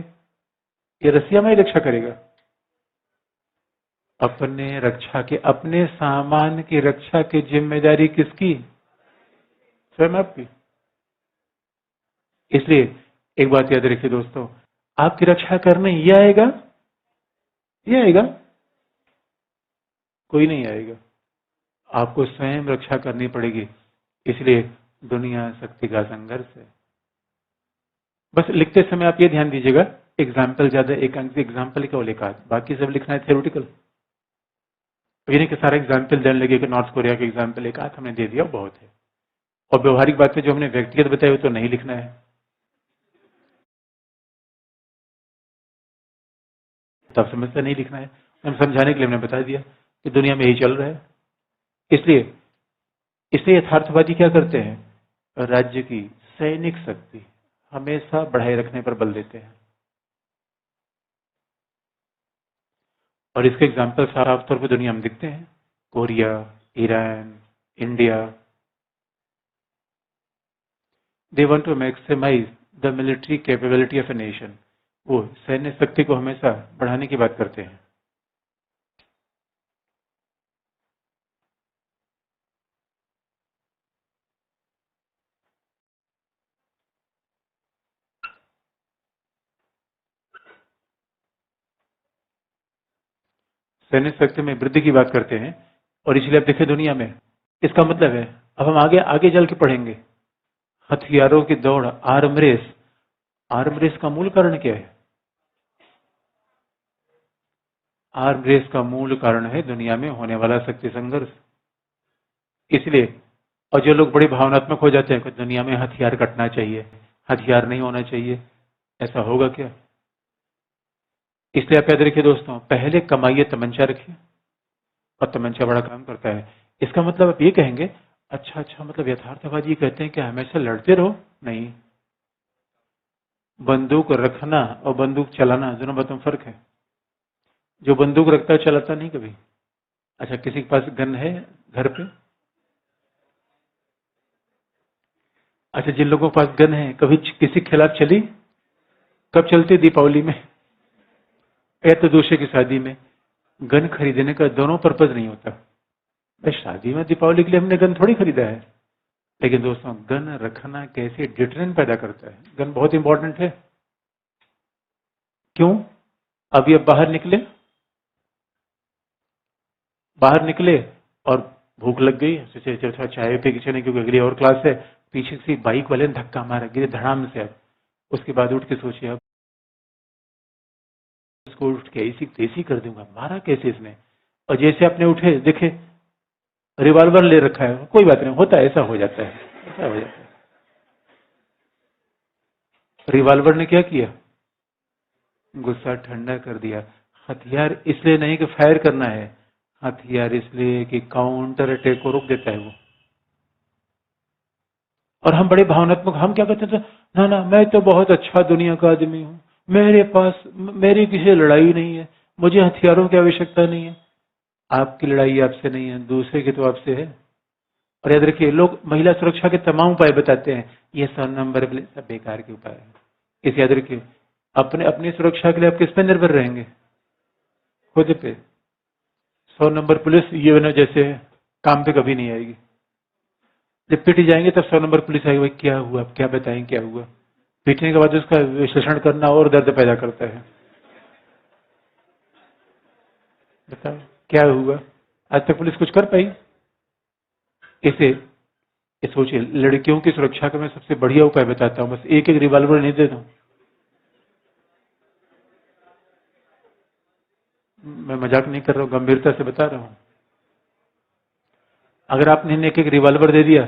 ये रसिया में ही रक्षा करेगा। अपने रक्षा के, अपने सामान की रक्षा की जिम्मेदारी किसकी? स्वयं आपकी। इसलिए एक बात याद रखिए दोस्तों, आपकी रक्षा करने ये आएगा, कोई नहीं आएगा, आपको स्वयं रक्षा करनी पड़ेगी। इसलिए दुनिया शक्ति का संघर्ष है। बस लिखते समय आप ये ध्यान दीजिएगा, एग्जाम्पल ज्यादा, एक एग्जाम्पल केवल एक आध, बाकी सब लिखना है थ्योरेटिकल। ये नहीं कि सारा एग्जाम्पल देने लगे कि नॉर्थ कोरिया का एग्जाम्पल एक आध हमने दे दिया बहुत है, और व्यवहारिक बातें जो हमने व्यक्तिगत बताई वो तो नहीं लिखना है। तब समझते नहीं लिखना है, हम समझाने के लिए हमने बता दिया कि दुनिया में यही चल रहा है। इसलिए यथार्थवादी क्या करते हैं? राज्य की सैनिक शक्ति हमेशा बढ़ाए रखने पर बल देते हैं। और इसके एग्जाम्पल साफ तौर पर दुनिया में दिखते हैं, Korea, Iran, India. They want to maximise the military capability of a nation. वो सैन्य शक्ति को हमेशा बढ़ाने की बात करते हैं। सैन्य शक्ति में वृद्धि की बात करते हैं। और इसलिए आप देखिए दुनिया में, इसका मतलब है, अब हम आगे चल के पढ़ेंगे, हथियारों की दौड़, आर्म रेस का मूल कारण क्या है? आर्म रेस का मूल कारण है दुनिया में होने वाला शक्ति संघर्ष। इसलिए, और जो लोग बड़े भावनात्मक हो जाते हैं कि दुनिया में हथियार कटना चाहिए, हथियार नहीं होना चाहिए, ऐसा होगा क्या? इसलिए आप याद रखिए दोस्तों, पहले कमाइए, तमंचा रखिए, और तमंचा बड़ा काम करता है। इसका मतलब आप ये कहेंगे, अच्छा, मतलब यथार्थवादी कहते हैं कि हमेशा लड़ते रहो? नहीं, बंदूक रखना और बंदूक चलाना दोनों बातों में फर्क है। जो बंदूक रखता है चलाता नहीं कभी। अच्छा, किसी के पास गन है घर पे? अच्छा, जिन लोगों के पास गन है, कभी किसी के खिलाफ चली? कब चलती? दीपावली में या तो दूसरे की शादी में। गन खरीदने का दोनों पर्पज नहीं होता। भाई शादी में, दीपावली के लिए हमने गन थोड़ी खरीदा है। लेकिन दोस्तों, गन रखना कैसे डिटरेंट पैदा करता है, गन बहुत इंपॉर्टेंट है। क्यों? अभी अब बाहर निकले और भूख लग गई, सोचे थोड़ा चाय पे चले क्योंकि अगली और क्लास है, पीछे से बाइक वाले ने धक्का मारा, गिरे धड़ाम से। अब उसके बाद उठ के सोचिए, अब उसको उठ के ऐसी तेजी कर दूंगा, मारा कैसे इसने? और जैसे अपने उठे देखे रिवॉल्वर ले रखा है, कोई बात नहीं, होता है, ऐसा हो जाता है। रिवॉल्वर ने क्या किया? गुस्सा ठंडा कर दिया। हथियार इसलिए नहीं कि फायर करना है, हथियार इसलिए कि काउंटर अटैक को रोक देता है वो। और हम बड़े भावनात्मक, हम क्या कहते थे, ना, मैं तो बहुत अच्छा दुनिया का आदमी हूं, मेरी किसी लड़ाई नहीं है, मुझे हथियारों की आवश्यकता नहीं है। आपकी लड़ाई आपसे नहीं है, दूसरे की तो आपसे है। और याद रखिए, लोग महिला सुरक्षा के तमाम उपाय बताते हैं, ये 100 नंबर के लिए सब बेकार के उपाय है। इसे याद रखिए, अपने अपनी सुरक्षा के लिए आप किस पे निर्भर रहेंगे? खुद पे। 100 नंबर पुलिस ये ना जैसे काम पे कभी नहीं आएगी। जब पिट जाएंगे तब 100 नंबर पुलिस आएगी, भाई क्या हुआ, अब क्या बताएं क्या हुआ। पीटने के बाद उसका विश्लेषण करना और दर्द पैदा करता है। बताओ क्या हुआ, आज तक पुलिस कुछ कर पाई? इसे ये सोचिए, लड़कियों की सुरक्षा का मैं सबसे बढ़िया उपाय बताता हूं, बस एक एक रिवॉल्वर नहीं देता हूं। मैं मजाक नहीं कर रहा हूं, गंभीरता से बता रहा हूं। अगर आपने इन्हें एक एक रिवॉल्वर दे दिया,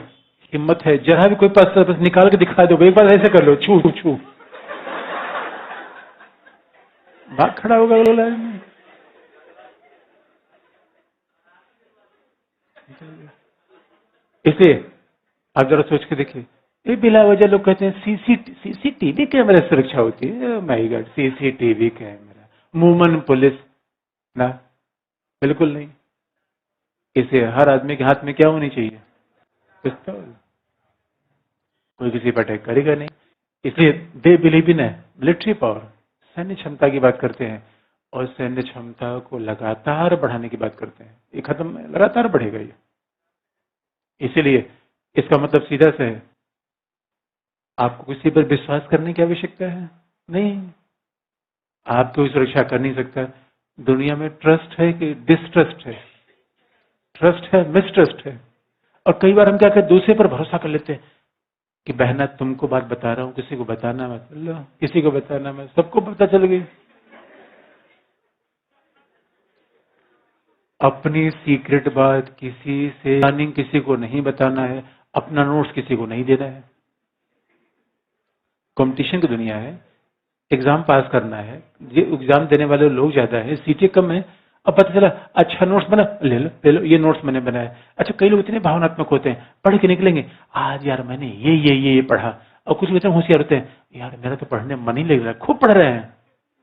हिम्मत है जरा भी कोई पास बस निकाल के दिखा दो, एक बार ऐसे कर लो, छू छू, भाग खड़ा होगा वो लाइन में। इसलिए आप जरा सोच के देखिए, ये बिला वजह लोग कहते हैं सीसीटीवी कैमरा सुरक्षा होती है। My God, CCTV camera, woman police ना, बिल्कुल नहीं। इसे हर आदमी के हाथ में क्या होनी चाहिए? पिस्तौल। कोई किसी पर अटैक करेगा नहीं। इसलिए they believe in military power, सैन्य क्षमता की बात करते हैं, और सैन्य क्षमता को लगातार बढ़ाने की बात करते हैं। ये खत्म, लगातार बढ़ेगा ये। इसीलिए इसका मतलब सीधा से है, आपको किसी पर विश्वास करने की आवश्यकता है नहीं। आप कोई सुरक्षा कर नहीं सकता। दुनिया में ट्रस्ट है कि डिसट्रस्ट है? ट्रस्ट है, मिसट्रस्ट है। और कई बार हम क्या करते, दूसरे पर भरोसा कर लेते हैं कि बहना तुमको बात बता रहा हूं, किसी को बताना मत, लो किसी को बताना मत, सबको पता चल गई। अपनी सीक्रेट बात किसी से, प्लानिंग किसी को नहीं बताना है, अपना नोट्स किसी को नहीं देना है। कंपटीशन की दुनिया है, एग्जाम पास करना है, ये एग्जाम देने वाले लोग ज्यादा है, सीटें कम है। अब पता चला अच्छा नोट्स बना, ले लो ये नोट्स मैंने बनाया। अच्छा, कई लोग इतने भावनात्मक होते हैं, पढ़ के निकलेंगे, आज यार मैंने ये पढ़ा। और कुछ लोग इतने होशियार होते हैं, यार मेरा तो पढ़ने मन ही लग रहा है, खूब पढ़ रहे हैं।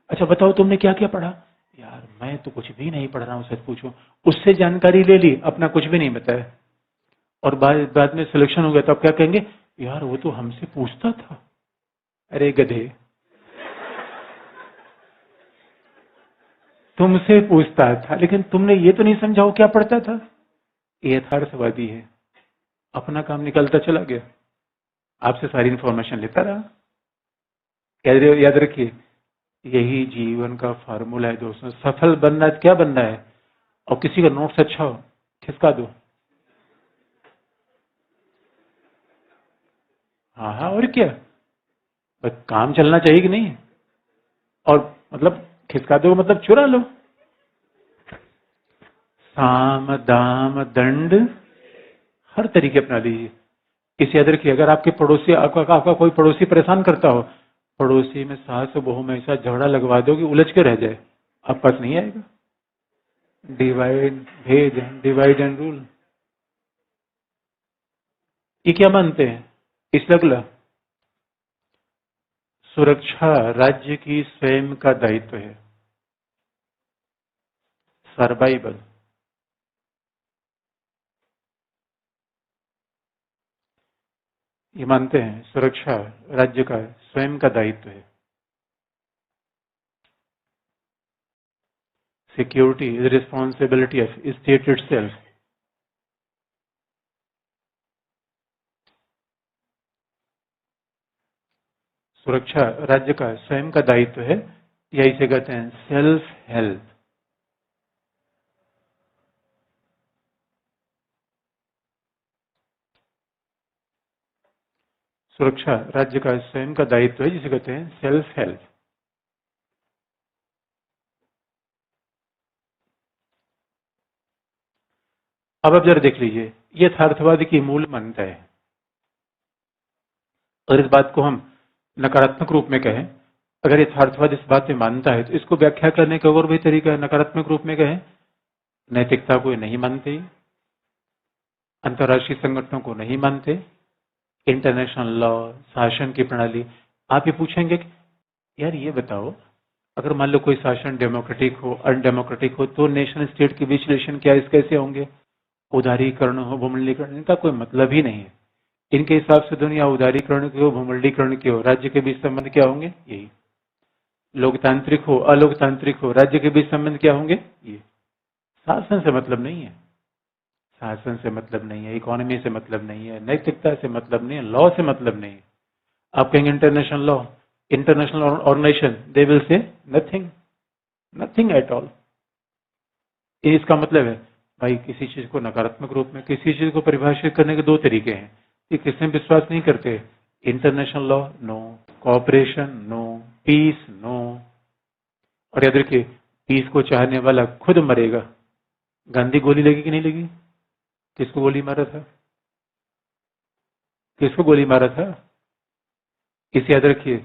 अच्छा बताओ तुमने क्या क्या पढ़ा? यार मैं तो कुछ भी नहीं पढ़ रहा हूँ, सच पूछो। उससे जानकारी ले ली, अपना कुछ भी नहीं बताया। और बाद में सिलेक्शन हो गया, तो आप क्या कहेंगे? यार वो तो हमसे पूछता था। अरे गधे, तुमसे पूछता था, लेकिन तुमने ये तो नहीं समझा वो क्या पढ़ता था। ये यथार्थवादी है, अपना काम निकलता चला गया, आपसे सारी इंफॉर्मेशन लेता रहा। याद रखिए, यही जीवन का फार्मूला है दोस्तों। सफल बनना क्या बनना है? और किसी का नोट्स अच्छा हो, खिसका दो। हाँ हाँ, और क्या, बस काम चलना चाहिए कि नहीं। और मतलब खिसका दो मतलब चुरा लो। साम दाम दंड हर तरीके अपना लीजिए। इसे याद रखिए, अगर आपके पड़ोसी, आपका कोई पड़ोसी परेशान करता हो, पड़ोसी में सास बहू में ऐसा झगड़ा लगवा दो कि उलझ के रह जाए, आप पास नहीं आएगा। डिवाइड भेद, डिवाइड एंड रूल, ये क्या मानते हैं? इसलिए अगला, सुरक्षा राज्य की स्वयं का दायित्व है। सर्वाइवल, ये मानते हैं सुरक्षा राज्य का स्वयं का दायित्व है। Security is responsibility of state itself. सुरक्षा राज्य का स्वयं का दायित्व है, या इसे कहते हैं सेल्फ हेल्प। सुरक्षा राज्य का स्वयं का दायित्व है, जिसे कहते हैं सेल्फ हेल्प। अब आप जरा देख लीजिए, ये यथार्थवाद की मूल मान्यता है। और इस बात को हम नकारात्मक रूप में कहें, अगर यथार्थवाद इस बात में मानता है, तो इसको व्याख्या करने का और भी तरीका है। नकारात्मक रूप में कहें, नैतिकता को नहीं मानते, अंतर्राष्ट्रीय संगठनों को नहीं मानते, इंटरनेशनल लॉ, शासन की प्रणाली। आप ये पूछेंगे कि यार ये बताओ, अगर मान लो कोई शासन डेमोक्रेटिक हो, अनडेमोक्रेटिक हो, तो नेशन स्टेट के बीच रिलेशन क्या इस कैसे होंगे? उदारीकरण हो, भूमंडलीकरण, इनका कोई मतलब ही नहीं है। इनके हिसाब से दुनिया उदारीकरण की हो, भूमंडलीकरण की हो, राज्य के बीच संबंध क्या होंगे? यही। लोकतांत्रिक हो, अलोकतांत्रिक हो, राज्य के बीच संबंध क्या होंगे? ये। शासन से मतलब नहीं है, शासन से मतलब नहीं है, इकोनॉमी से मतलब नहीं है, नैतिकता से मतलब नहीं है, लॉ से मतलब नहीं है। आप कहेंगे international law, international organisation, they will say nothing, nothing at all. इसका मतलब है भाई किसी चीज को नकारात्मक रूप में, किसी चीज को परिभाषित करने के दो तरीके हैं कि किसमें विश्वास नहीं करते। International law no, cooperation no, peace no. और याद रखिए, पीस को चाहने वाला खुद मरेगा। गांधी गोली लगी कि नहीं लगी? किसको गोली मारा था? किसको गोली मारा था? इसे याद रखिए,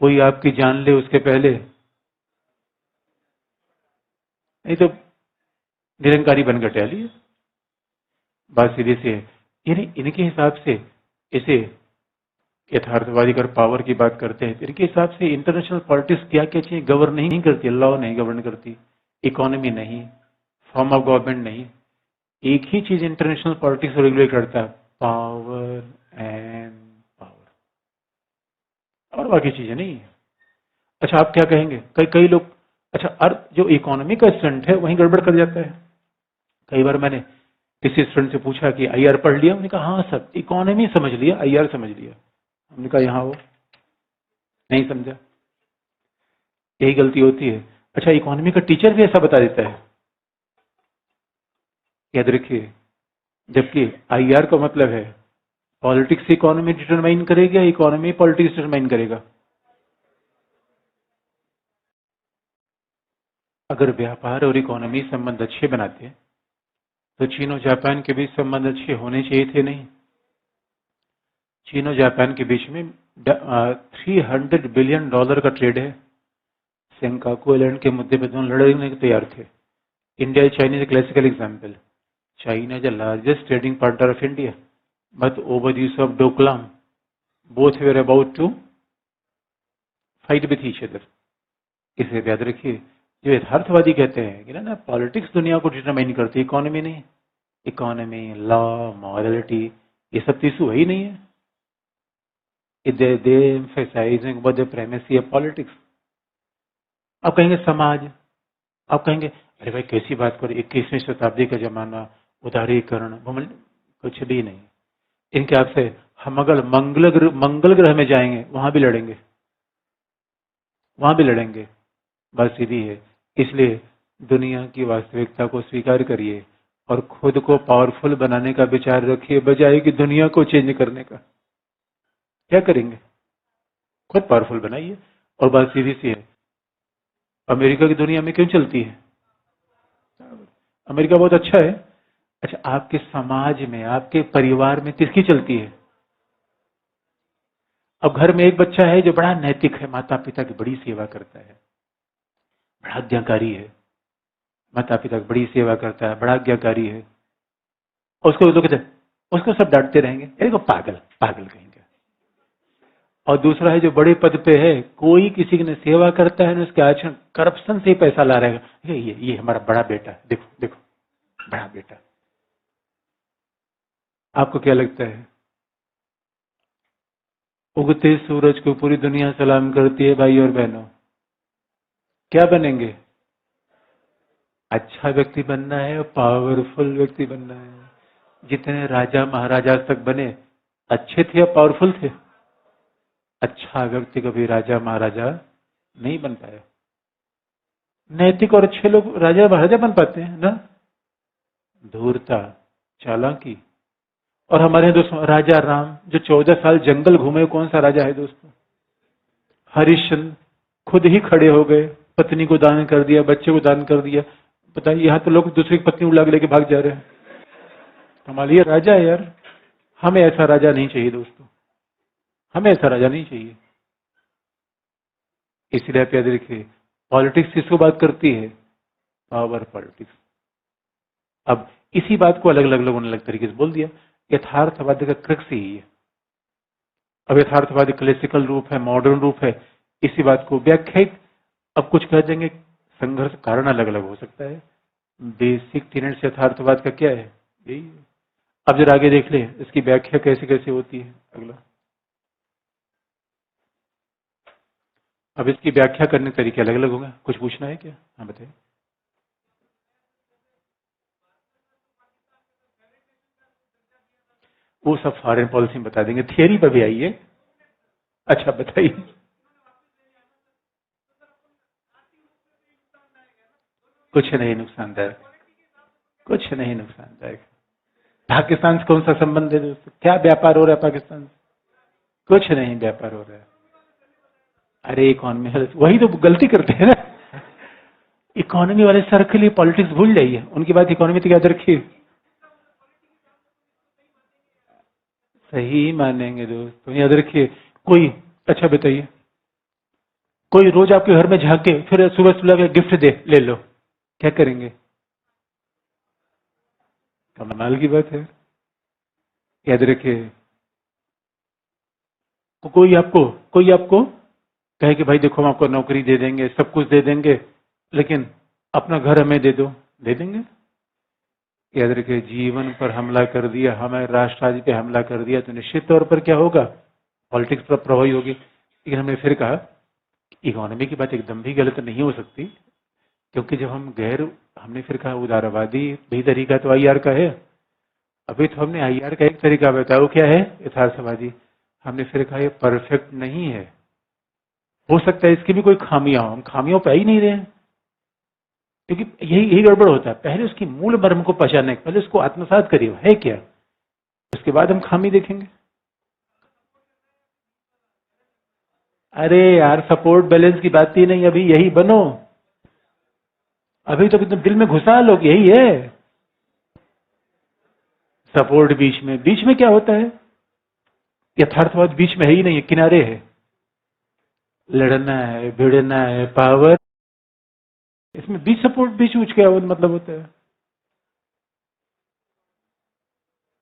कोई आपकी जान ले उसके पहले, नहीं तो निरंकारी बनकर टहलिए। बात सीधी सी है। यानी इनके हिसाब से इसे यथार्थवादी कर पावर की बात करते हैं, इनके हिसाब से इंटरनेशनल पॉलिटिक्स क्या क्या चीजें गवर्न नहीं करती, लॉ नहीं गवर्न करती, इकोनॉमी नहीं, फॉर्म ऑफ गवर्नमेंट नहीं। एक ही चीज इंटरनेशनल पॉलिटिक्स रेगुलेट करता है, पावर एंड पावर, और बाकी चीजें नहीं है। अच्छा, आप क्या कहेंगे? कई कई लोग, अच्छा अर्थ जो इकोनॉमी का स्टंट है वहीं गड़बड़ कर जाता है। कई बार मैंने किसी स्टूडेंट से पूछा कि आईआर पढ़ लिया? उन्होंने कहा हाँ सर, इकोनॉमी समझ लिया, आईआर समझ लिया। हमने कहा यहाँ वो नहीं समझा, यही गलती होती है। अच्छा, इकोनॉमी का टीचर भी ऐसा बता देता है, याद रखिए। जबकि आईआर का मतलब है पॉलिटिक्स इकोनॉमी डिटरमाइन करेगा, इकोनॉमी पॉलिटिक्स डिटरमाइन करेगा। अगर व्यापार और इकोनॉमी संबंध अच्छे बनाते तो चीन और जापान के बीच संबंध अच्छे होने चाहिए थे नहीं? चीन और जापान के बीच में $300 बिलियन का ट्रेड है। सेंकाकू आइलैंड के मुद्दे पर दोनों लड़ने को तैयार थे। India China is classical example. China is the largest trading partner of India, but over the use of Doklam, both were about to fight with each other. इसे याद रखिए। जो यथार्थवादी कहते हैं कि ना पॉलिटिक्स दुनिया को डिटरमाइन करती है, इकोनॉमी नहीं। इकोनॉमी, लॉ, मॉरलिटी, ये सब इशू है ही नहीं है। दे एम्फेसाइजिंग द प्रेमेसी ऑफ पॉलिटिक्स। आप कहेंगे समाज, आप कहेंगे अरे भाई कैसी बात करें, 21वीं शताब्दी का जमाना, उदारीकरण, कुछ भी नहीं। इनके आपसे हम अगर मंगल ग्रह में जाएंगे वहां भी लड़ेंगे, वहां भी लड़ेंगे। बात सीधी है। इसलिए दुनिया की वास्तविकता को स्वीकार करिए और खुद को पावरफुल बनाने का विचार रखिए, बजाय कि दुनिया को चेंज करने का। क्या करेंगे? खुद पावरफुल बनाइए। और बात सीधी सी है, अमेरिका की दुनिया में क्यों चलती है? अमेरिका बहुत अच्छा है। अच्छा, आपके समाज में, आपके परिवार में किसकी चलती है? अब घर में एक बच्चा है जो बड़ा नैतिक है, माता पिता की बड़ी सेवा करता है, बड़ा आज्ञाकारी है, माता पिता की बड़ी सेवा करता है, बड़ा आज्ञाकारी है। उसको लोग कहते, उसको सब डांटते रहेंगे, अरे को पागल पागल कहेंगे। और दूसरा है जो बड़े पद पे है, कोई किसी की सेवा करता है ना, उसके आचरण करप्शन से ही पैसा ला रहेगा, ये हमारा बड़ा बेटा, देखो देखो बड़ा बेटा। आपको क्या लगता है? उगते सूरज को पूरी दुनिया सलाम करती है भाई और बहनों। क्या बनेंगे? अच्छा व्यक्ति बनना है और पावरफुल व्यक्ति बनना है। जितने राजा महाराजा तक बने अच्छे थे या पावरफुल थे? अच्छा व्यक्ति कभी राजा महाराजा नहीं बन पाया। नैतिक और अच्छे लोग राजा महाराजा बन पाते हैं ना? धूर्ता, चालाकी। और हमारे दोस्तों राजा राम जो 14 साल जंगल घूमे, कौन सा राजा है दोस्तों? हरिश्चंद्र खुद ही खड़े हो गए, पत्नी को दान कर दिया, बच्चे को दान कर दिया। बताइए, यहाँ तो लोग दूसरी की पत्नी उड़ा के लेके भाग जा रहे हैं। हमारे लिए राजा है यार। हमें ऐसा राजा नहीं चाहिए दोस्तों, हमें ऐसा राजा नहीं चाहिए। इसलिए आप याद रखिए, पॉलिटिक्स किसको बात करती है? Power politics. अब इसी बात को अलग अलग लोगों ने अलग तरीके से बोल दिया। यथार्थवाद का क्रक्स ही है। अब यथार्थवादी क्लासिकल रूप है, मॉडर्न रूप है, इसी बात को व्याख्यायित अब कुछ कह देंगे। संघर्ष कारण अलग अलग हो सकता है। बेसिक टेनेट्स यथार्थवाद का क्या है? यही है। अब जरा आगे देख ले इसकी व्याख्या कैसे कैसे होती है। अगला, अब इसकी व्याख्या करने के तरीके अलग अलग होंगे। कुछ पूछना है क्या? हाँ बताइए। वो सब फॉरेन पॉलिसी में बता देंगे, थियरी पर भी आइए। अच्छा बताइए। कुछ नहीं नुकसानदायक, कुछ नहीं नुकसानदायक। पाकिस्तान से कौन सा संबंध है दोस्तों? क्या व्यापार हो रहा है पाकिस्तान से? कुछ नहीं व्यापार हो रहा है। अरे इकोनॉमी, वही तो गलती करते हैं ना। इकोनॉमी वाले सर के लिए पॉलिटिक्स भूल जाइए, उनकी बात इकोनॉमी तक याद रखिए। सही मानेंगे दोस्तों, याद रखिए। कोई, अच्छा बताइए, कोई रोज आपके घर में झांके फिर सुबह सुबह गिफ्ट दे, ले लो, क्या करेंगे? कमाल की बात है। याद रखिए, कोई आपको कहे कि भाई देखो हम आपको नौकरी दे देंगे, सब कुछ दे देंगे, लेकिन अपना घर हमें दे दो, दे देंगे? याद रखिए, जीवन पर हमला कर दिया, हमें राष्ट्रवादी पे हमला कर दिया, तो निश्चित तौर पर क्या होगा? पॉलिटिक्स पर प्रभावी होगी। लेकिन हमने फिर कहा इकोनॉमी की बात एकदम भी गलत नहीं हो सकती, क्योंकि जब हमने फिर कहा उदारवादी भी तरीका तो आईआर का है। अभी तो हमने आईआर का एक तरीका बताया, वो क्या है? यथार्थवादी। हमने फिर कहा ये परफेक्ट नहीं है, हो सकता है इसकी भी कोई खामियां हो, हम खामियों पे ही नहीं रहे हैं। क्योंकि यही गड़बड़ होता है, पहले उसकी मूल मर्म को पहचाने, पहले उसको आत्मसात करिए है क्या, उसके बाद हम खामी देखेंगे। अरे यार सपोर्ट बैलेंस की बात ही नहीं, अभी यही बनो, अभी तो एकदम दिल में घुसा लोग, यही है सपोर्ट। बीच में क्या होता है? यथार्थवाद बीच में है ही नहीं है, किनारे है। लड़ना है, भिड़ना है, पावर, इसमें बीच सपोर्ट बीच उच क्या मतलब होता है?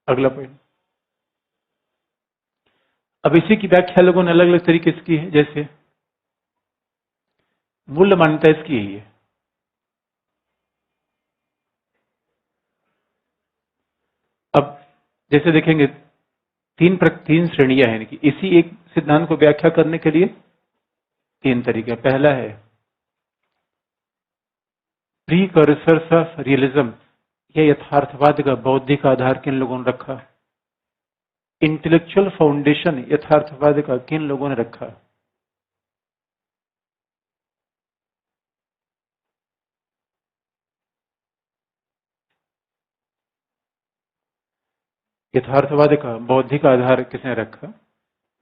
अगला पॉइंट, अब इसी की व्याख्या लोगों ने अलग अलग तरीके से की है। जैसे मूल्य मान्यता इसकी यही है। अब जैसे देखेंगे तीन श्रेणियां हैं कि इसी एक सिद्धांत को व्याख्या करने के लिए तीन तरीके। पहला है प्रीकर्सर्स ऑफ रियलिज्म, यह यथार्थवाद का बौद्धिक आधार किन लोगों ने रखा? इंटेलेक्चुअल फाउंडेशन यथार्थवाद का किन लोगों ने रखा? यथार्थवाद का बौद्धिक आधार किसने रखा?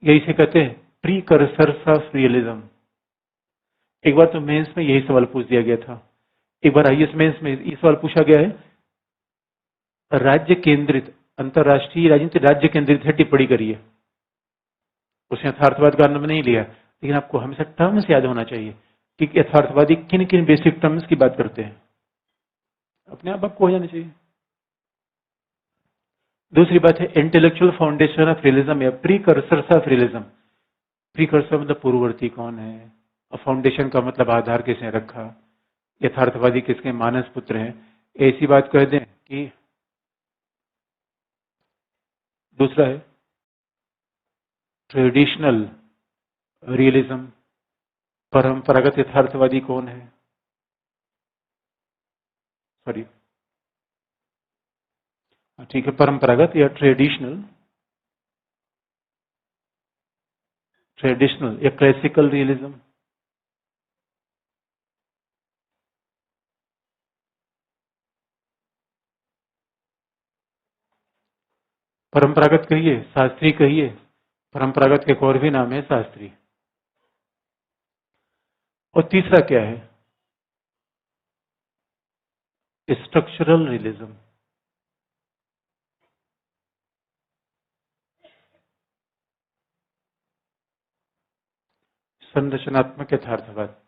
यही से कहते हैं प्रीकर्सर्स ऑफ रियलिज्म। एक बार तो मेंस में यही सवाल पूछ दिया गया था, एक बार आईएएस मेंस में ये सवाल पूछा गया है, राज्य केंद्रित अंतरराष्ट्रीय राजनीति राज्य केंद्रित है, टिप्पणी करिए। उसने यथार्थवाद का नाम नहीं लिया, लेकिन आपको हमेशा टर्म्स याद होना चाहिए कि यथार्थवादी किन किन बेसिक टर्म्स की बात करते हैं, अपने आप आपको हो जाना चाहिए। दूसरी बात है इंटेलेक्चुअल फाउंडेशन ऑफ रियलिज्म या प्रीकर्सर्स ऑफ रियलिज्म। प्रीकर्सर मतलब पूर्ववर्ती कौन है, और फाउंडेशन का मतलब आधार किसने रखा, यथार्थवादी किसके मानस पुत्र हैं, ऐसी बात कह दें कि। दूसरा है ट्रेडिशनल रियलिज्म, परंपरागत यथार्थवादी कौन है? सॉरी, ठीक है, परंपरागत या ट्रेडिशनल या क्लासिकल रियलिज्म। परंपरागत कहिए, शास्त्रीय कहिए, परंपरागत के एक और भी नाम है शास्त्रीय। और तीसरा क्या है? Structural realism. संरचनात्मक यथार्थवाद।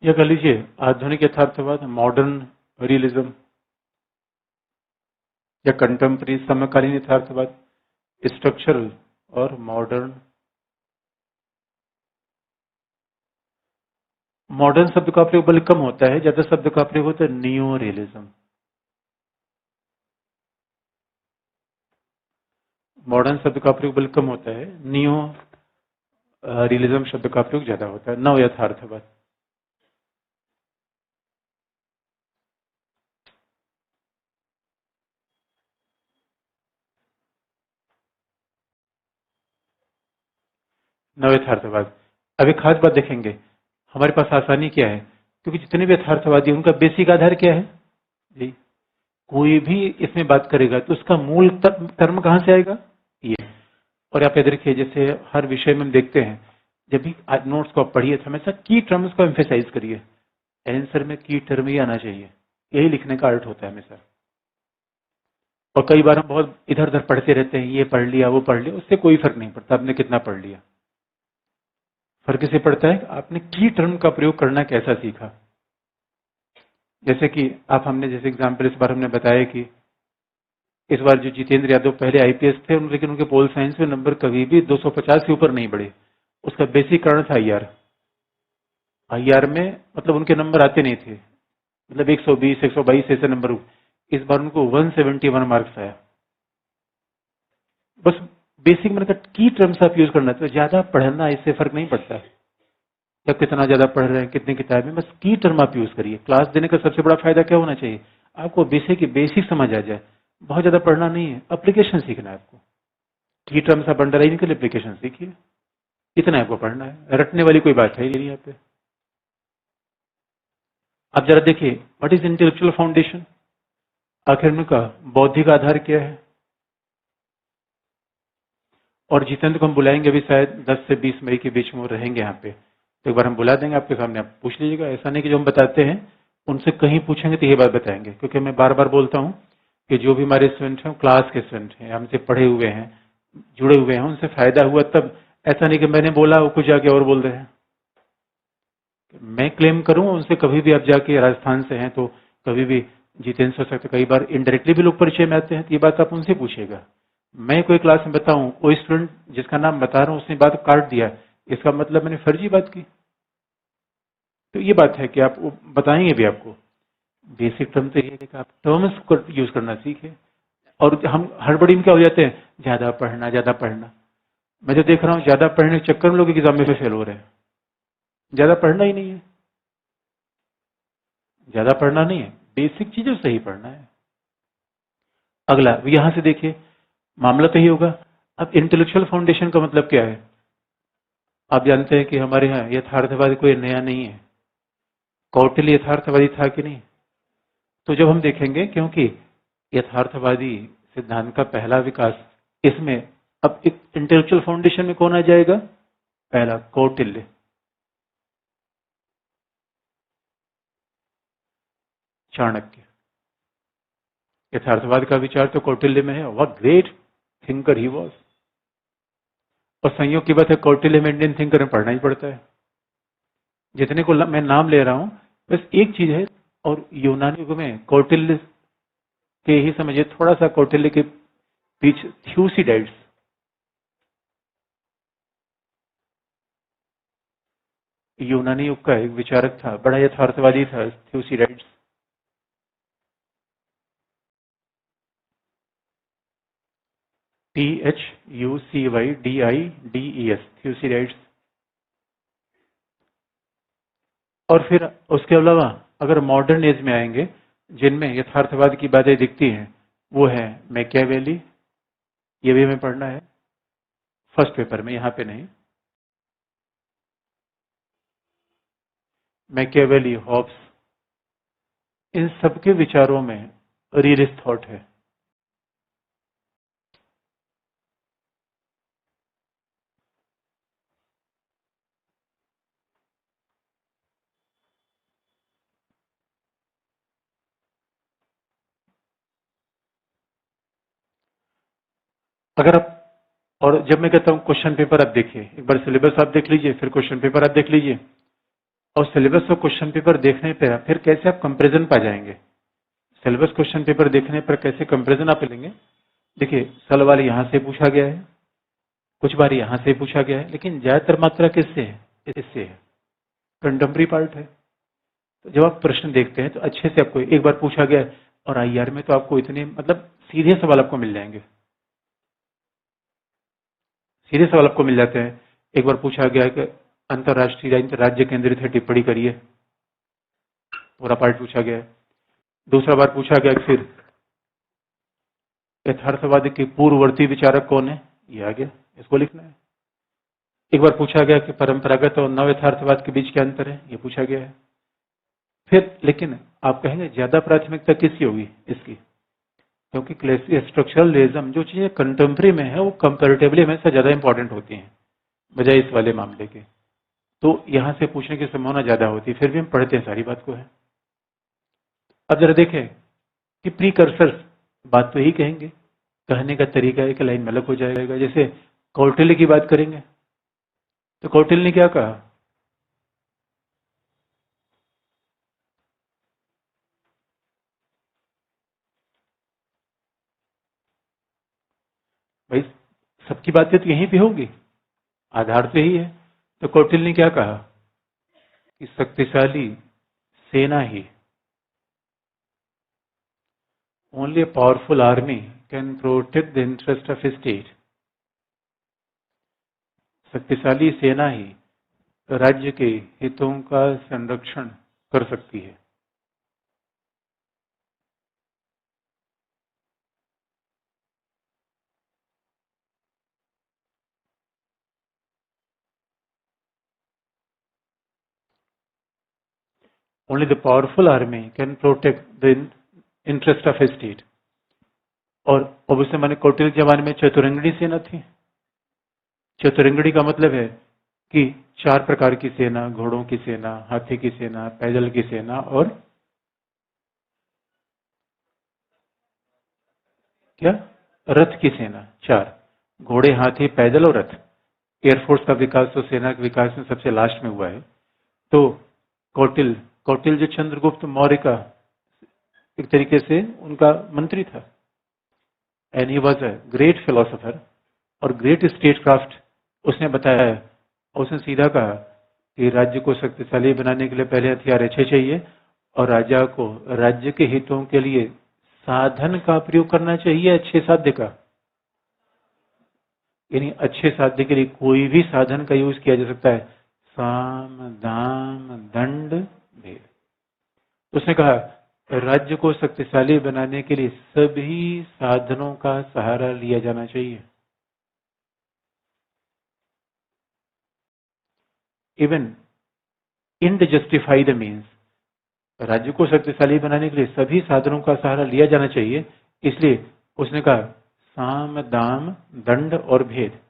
या कह लीजिए आधुनिक यथार्थवाद, मॉडर्न रियलिज्म, या कंटेम्पररी समकालीन यथार्थवाद, स्ट्रक्चरल और मॉडर्न मॉडर्न शब्द का प्रयोग बल्कि कम होता है, ज्यादा शब्द का प्रयोग होता है नियो रियलिज्म। मॉडर्न शब्द का प्रयोग बल्कि कम होता है, नियो रियलिज्म शब्द का प्रयोग ज्यादा होता है, नव यथार्थवाद। नव यथार्थवाद। अब एक खास बात देखेंगे, हमारे पास आसानी क्या है, क्योंकि जितने भी यथार्थवादी उनका बेसिक आधार क्या है जी, कोई भी इसमें बात करेगा तो उसका मूल टर्म कहां से आएगा, ये। और आप याद रखिए, जैसे हर विषय में हम देखते हैं, जब भी आज नोट्स को आप पढ़िए तो हमेशा की टर्म्स को एम्फेसाइज करिए, आंसर में की टर्म ही आना चाहिए, यही लिखने का अर्थ होता है हमेशा। और कई बार हम बहुत इधर उधर पढ़ते रहते हैं, ये पढ़ लिया वो पढ़ लिया, उससे कोई फर्क नहीं पड़ता आपने कितना पढ़ लिया। फर्क इससे पड़ता है आपने की टर्म का प्रयोग करना कैसा सीखा। जैसे कि आप हमने जैसे एग्जाम्पल इस बार हमने बताया कि इस बार जो जितेंद्र यादव पहले आईपीएस थे, लेकिन उनके पोल साइंस में नंबर कभी भी 250 से ऊपर नहीं बढ़े। उसका बेसिक कारण था आईआर। आईआर में मतलब उनके नंबर आते नहीं थे, मतलब 120 122 ऐसे नंबर। इस बार उनको 171 मार्क्स आया। बस बेसिक मतलब की टर्म्स आप यूज करना, तो ज्यादा पढ़ना इससे फर्क नहीं पड़ता है, या कितना ज्यादा पढ़ रहे हैं कितनी किताबें, बस की टर्म आप यूज करिए। क्लास देने का सबसे बड़ा फायदा क्या होना चाहिए, आपको बेसिक समझ आ जाए। बहुत ज्यादा पढ़ना नहीं है, एप्लीकेशन सीखना है आपको। की टर्म्स आप अंडरलाइन के लिए एप्लीकेशन सीखिए, इतना आपको पढ़ना है, रटने वाली कोई बात है ही नहीं यहाँ पे। आप जरा देखिए, व्हाट इज इंटेलेक्चुअल फाउंडेशन, आखिर उनका बौद्धिक आधार क्या है। और जितेंद्र को हम बुलाएंगे अभी शायद 10 से 20 मई के बीच में वो रहेंगे यहाँ पे, तो एक बार हम बुला देंगे आपके सामने, आप पूछ लीजिएगा। ऐसा नहीं कि जो हम बताते हैं उनसे कहीं पूछेंगे तो ये बात बताएंगे, क्योंकि मैं बार बार बोलता हूँ कि जो भी हमारे स्टूडेंट हैं क्लास के स्टूडेंट हैं, हमसे पढ़े हुए हैं, जुड़े हुए हैं, उनसे फायदा हुआ तब। ऐसा नहीं कि मैंने बोला वो कुछ जाके और बोल रहे हैं। मैं क्लेम करूं उनसे, कभी भी आप जाके राजस्थान से हैं तो कभी भी जितेंद्र हो सकते, कई बार इनडायरेक्टली भी लोग परिचय में आते हैं, तो ये बात आप उनसे पूछिएगा। मैं कोई क्लास में बताऊं, कोई स्टूडेंट जिसका नाम बता रहा हूं उसने बात काट दिया, इसका मतलब मैंने फर्जी बात की। तो ये बात है कि आप बताएंगे भी आपको। बेसिक टर्म तो ये है कि आप टर्म्स को यूज करना सीखे। और हम हड़बड़ी में क्या हो जाते हैं, ज्यादा पढ़ना ज्यादा पढ़ना। मैं जो देख रहा हूँ ज्यादा पढ़ने के चक्कर में लोग एग्जाम में फेल हो रहे हैं। ज्यादा पढ़ना ही नहीं है, ज्यादा पढ़ना नहीं है, बेसिक चीजें सही पढ़ना है। अगला यहां से देखिए, मामला तो ही होगा। अब इंटेलेक्चुअल फाउंडेशन का मतलब क्या है, आप जानते हैं कि हमारे यहाँ यथार्थवादी कोई नया नहीं है। कौटिल्य यथार्थवादी था कि नहीं। तो जब हम देखेंगे, क्योंकि यथार्थवादी सिद्धांत का पहला विकास, इसमें अब एक इंटेलेक्चुअल फाउंडेशन में कौन आ जाएगा, पहला कौटिल्य। चाणक्य। यथार्थवाद का विचार तो कौटिल्य में है, what great thinker he was. और संयोग की बात है, कौटिल्य में इंडियन थिंकर में पढ़ना ही पड़ता है। जितने को मैं नाम ले रहा हूं, बस एक चीज है, और यूनानी युग में कौटिल्य के ही समझिए, थोड़ा सा कौटिल्य के पीछे थ्यूसिडाइड्स, यूनानी युग का एक विचारक था, बड़ा यथार्थवादी था, थ्यूसिडाइड्स। THUCYDIDES, थ्यूसिडाइड्स। और फिर उसके अलावा अगर मॉडर्न एज में आएंगे, जिनमें यथार्थवाद की बातें दिखती हैं, वो है मैकियावेली। ये भी हमें पढ़ना है फर्स्ट पेपर में, यहाँ पे नहीं। मैकियावेली, हॉब्स, इन सबके विचारों में रियलिस्ट थॉट है। अगर आप, और जब मैं कहता हूं क्वेश्चन पेपर आप देखिए, एक बार सिलेबस आप देख लीजिए, फिर क्वेश्चन पेपर आप देख लीजिए। और सिलेबस और क्वेश्चन पेपर देखने पर फिर कैसे आप कंपैरिजन पा जाएंगे। सिलेबस क्वेश्चन पेपर देखने पर कैसे कंपैरिजन आप लेंगे। देखिए, सवाल यहां से पूछा गया है, कुछ बार यहां से पूछा गया है, लेकिन ज्यादातर मात्रा किससे है, इससे है। कंटेम्प्रेरी पार्ट है। तो जब आप प्रश्न देखते हैं तो अच्छे से आपको एक बार पूछा गया है, और आईआर में तो आपको इतने मतलब सीधे सवाल आपको मिल जाएंगे, सीधे सवाल आपको मिल जाते हैं। एक बार पूछा गया है कि अंतर्राष्ट्रीय राज्य केंद्रित है, टिप्पणी करिए, पूरा पार्ट पूछा गया है। दूसरा बार पूछा गया फिर यथार्थवादी के पूर्ववर्ती विचारक कौन है, ये आ गया, इसको लिखना है। एक बार पूछा गया कि परंपरागत और नव यथार्थवाद के बीच क्या अंतर है, ये पूछा गया है। फिर लेकिन आप कहेंगे ज्यादा प्राथमिकता किसकी होगी इसकी, क्योंकि स्ट्रक्चरल रियलिज्म जो चीजें कंटेम्प्रेरी में है वो कंपेरेटिवली हमेशा ज्यादा इंपॉर्टेंट होती हैं बजाय इस वाले मामले के। तो यहां से पूछने की संभावना ज्यादा होती है, फिर भी हम पढ़ते हैं सारी बात को है। अब जरा देखें कि प्रीकर्सर्स बात तो यही कहेंगे, कहने का तरीका एक लाइन में अलग हो जाएगा। जैसे कौटिल्य की बात करेंगे तो कौटिल्य ने क्या कहा, भाई सबकी बातें तो यहीं पे होगी, आधार तो यही है। तो कौटिल्य ने क्या कहा कि शक्तिशाली सेना ही, only a powerful army can protect the interest of a state, शक्तिशाली सेना ही राज्य के हितों का संरक्षण कर सकती है। Only the powerful army can protect the interest of a state। और अवश्य माने कौटिल्य के जमाने में चतुरंगड़ी सेना थी। चतुरंगड़ी का मतलब है कि 4 प्रकार की सेना, घोड़ों की सेना, हाथी की सेना, पैदल की सेना और क्या, रथ की सेना। 4, घोड़े, हाथी, पैदल और रथ। एयरफोर्स का विकास तो सेना के विकास में सबसे लास्ट में हुआ है। तो कौटिल्य जो चंद्रगुप्त मौर्य का एक तरीके से उनका मंत्री था, and he was a great philosopher और ग्रेट स्टेट क्राफ्ट उसने बताया है। उसने सीधा कहा कि राज्य को शक्तिशाली बनाने के लिए पहले हथियार अच्छे चाहिए और राजा को राज्य के हितों के लिए साधन का प्रयोग करना चाहिए, अच्छे साध्य का। यानी अच्छे साध्य के लिए कोई भी साधन का यूज किया जा सकता है, साम दाम दंड भेद। उसने कहा राज्य को शक्तिशाली बनाने के लिए सभी साधनों का सहारा लिया जाना चाहिए, even end justify the means. राज्य को शक्तिशाली बनाने के लिए सभी साधनों का सहारा लिया जाना चाहिए, इसलिए उसने कहा साम दाम दंड और भेद।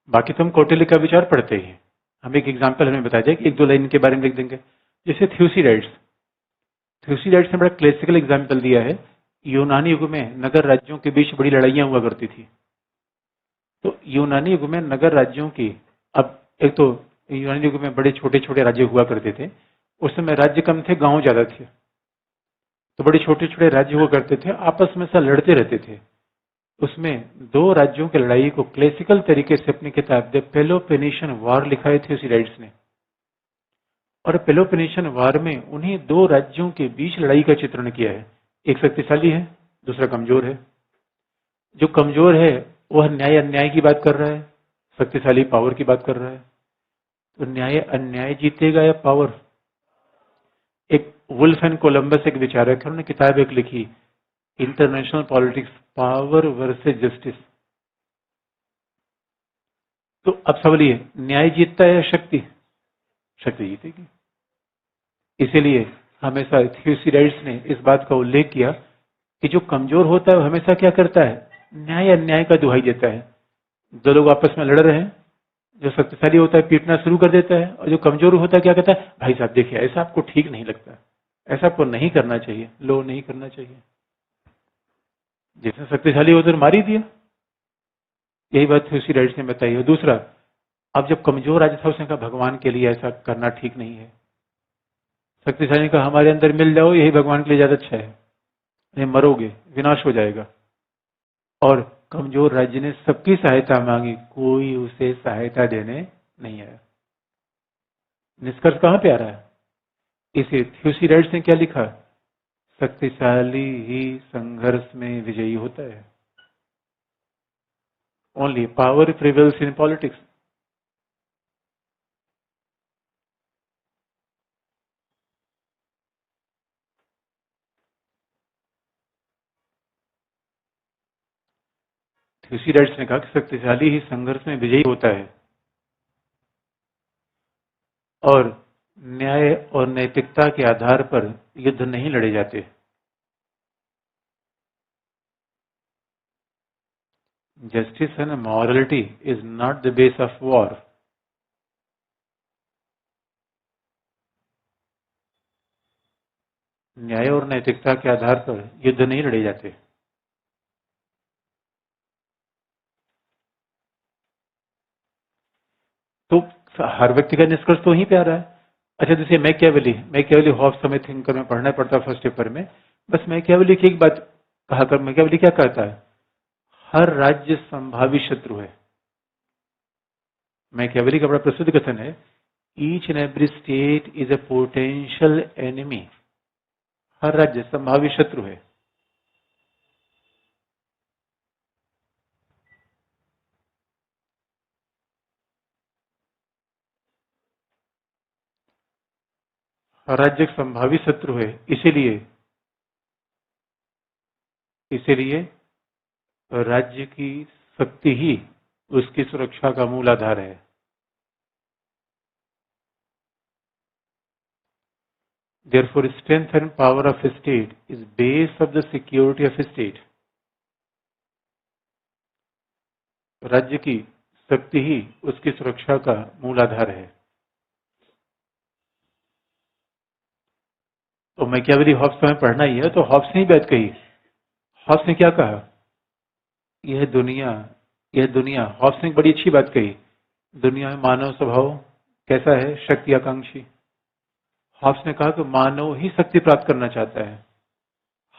बाकी तो हम कौटिल्य का विचार पढ़ते ही हैं। हम एक एग्जाम्पल हमें बताया जाए कि 1-2 लाइन के बारे में लिख देंगे। जैसे थ्यूसीडाइड्स, थ्यूसीडाइड्स ने बड़ा क्लासिकल एग्जाम्पल दिया है। यूनानी युग में नगर राज्यों के बीच बड़ी लड़ाइयां हुआ करती थी। तो यूनानी युग में नगर राज्यों की, अब एक तो यूनानी युग में बड़े छोटे छोटे राज्य हुआ करते थे, उस समय राज्य कम थे, गांव ज्यादा थे। तो बड़े छोटे छोटे राज्य हुआ करते थे, आपस में सा लड़ते रहते थे। उसमें 2 राज्यों की लड़ाई को क्लासिकल तरीके से अपनी किताब द पेलोपोनेशियन वॉर लिखा है थ्यूसीडाइड्स ने। और पेलोपोनेशियन वॉर में उन्हीं 2 राज्यों के बीच लड़ाई का चित्रण किया है। एक शक्तिशाली है, दूसरा कमजोर है। जो कमजोर है वह न्याय अन्याय की बात कर रहा है, शक्तिशाली पावर की बात कर रहा है। तो न्याय अन्याय जीतेगा या पावर? एक वुल्फ एंड कोलंबस एक विचारक है, उन्होंने किताब एक लिखी, international politics, power versus justice. तो अब सवाल ये, न्याय जीतता है या शक्ति? शक्ति जीतेगी। इसीलिए हमेशा थ्यूसीडाइड्स ने इस बात का उल्लेख किया कि जो कमजोर होता है वो हमेशा क्या करता है, न्याय अन्याय का दुहाई देता है। 2 लोग आपस में लड़ रहे हैं, जो शक्तिशाली होता है पीटना शुरू कर देता है, और जो कमजोर होता है क्या कहता है, भाई साहब देखिए ऐसा आपको ठीक नहीं लगता, ऐसा आपको नहीं करना चाहिए, लो नहीं करना चाहिए। जिसने शक्तिशाली होता है मार ही दिया। यही बात थ्यूसिडाइड्स ने बताई। और दूसरा, अब जब कमजोर राजा था उसने कहा भगवान के लिए ऐसा करना ठीक नहीं है। शक्तिशाली ने कहा हमारे अंदर मिल जाओ, यही भगवान के लिए ज्यादा अच्छा है, नहीं मरोगे, विनाश हो जाएगा। और कमजोर राज्य ने सबकी सहायता मांगी, कोई उसे सहायता देने नहीं आया। निष्कर्ष कहां पे आ रहा है? इसे थ्यूसिडाइड्स ने क्या लिखा? शक्तिशाली ही संघर्ष में विजयी होता है। Only power prevails in politics. Thucydides ने कहा कि शक्तिशाली ही संघर्ष में विजयी होता है और न्याय और नैतिकता के आधार पर युद्ध नहीं लड़े जाते। Justice and morality is not the base of war. न्याय और नैतिकता के आधार पर युद्ध नहीं लड़े जाते। तो हर व्यक्ति का निष्कर्ष तो वहीं पे आ रहा है। अच्छा, जैसे मैकियावेली हॉब्स हमें थिंकर में पढ़ना पड़ता है फर्स्ट पेपर में। बस मैकियावेली की एक बात कहा कर, मैकियावेली क्या कहता है? हर राज्य संभावी शत्रु है। मैकियावेली का बड़ा प्रसिद्ध कथन है, each and every state is a potential enemy. हर राज्य संभावी शत्रु है। हर राज्य एक संभावी शत्रु है, इसीलिए राज्य की शक्ति ही उसकी सुरक्षा का मूल आधार है। Therefore, strength and power of a state is base of the security of a state. राज्य की शक्ति ही उसकी सुरक्षा का मूल आधार है। तो मैकियावेली हॉब्स को हमें पढ़ना ही है, तो हॉब्स ने ही बात कही। हॉब्स ने क्या कहा? यह दुनिया हॉब्स ने एक बड़ी अच्छी बात कही, दुनिया में मानव स्वभाव कैसा है? शक्ति आकांक्षी। हॉब्स ने कहा कि मानव ही शक्ति प्राप्त करना चाहता है।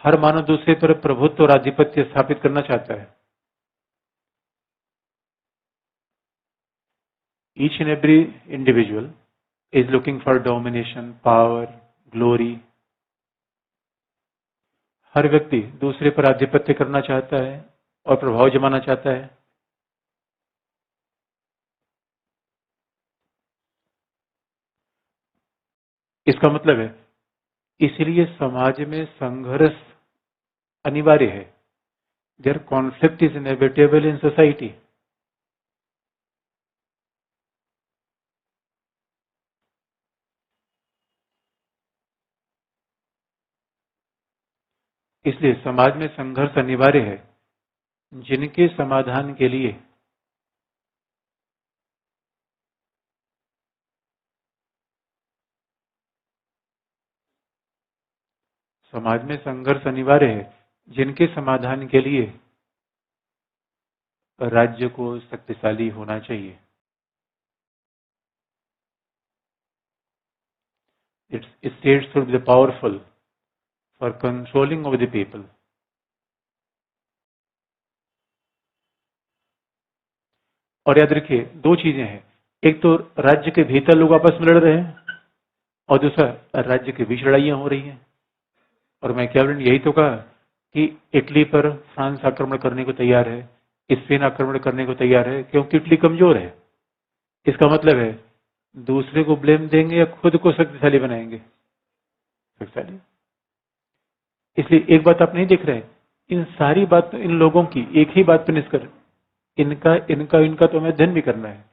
हर मानव दूसरे पर प्रभुत्व और आधिपत्य स्थापित करना चाहता है। Each and every individual is looking for domination, power, glory. हर व्यक्ति दूसरे पर आधिपत्य करना चाहता है और प्रभाव जमाना चाहता है। इसका मतलब है, इसलिए समाज में संघर्ष अनिवार्य है। There conflict is inevitable in society. इसलिए समाज में संघर्ष अनिवार्य है, जिनके समाधान के लिए समाज में संघर्ष अनिवार्य है, जिनके समाधान के लिए राज्य को शक्तिशाली होना चाहिए। Its states should be powerful for controlling over the people. और याद रखिए, दो चीजें हैं, एक तो राज्य के भीतर लोग आपस में लड़ रहे हैं और दूसरा राज्य के बीच लड़ाइयां हो रही हैं। और मैकियावेली ने यही तो कहा कि इटली पर फ्रांस आक्रमण करने को तैयार है, स्पेन आक्रमण करने को तैयार है, क्योंकि इटली कमजोर है। इसका मतलब है दूसरे को ब्लेम देंगे या खुद को शक्तिशाली बनाएंगे? शक्तिशाली। इसलिए एक बात आप नहीं देख रहे, इन सारी बात इन लोगों की एक ही बात पर निष्कर्ष, इनका तो हमें अध्ययन भी करना है।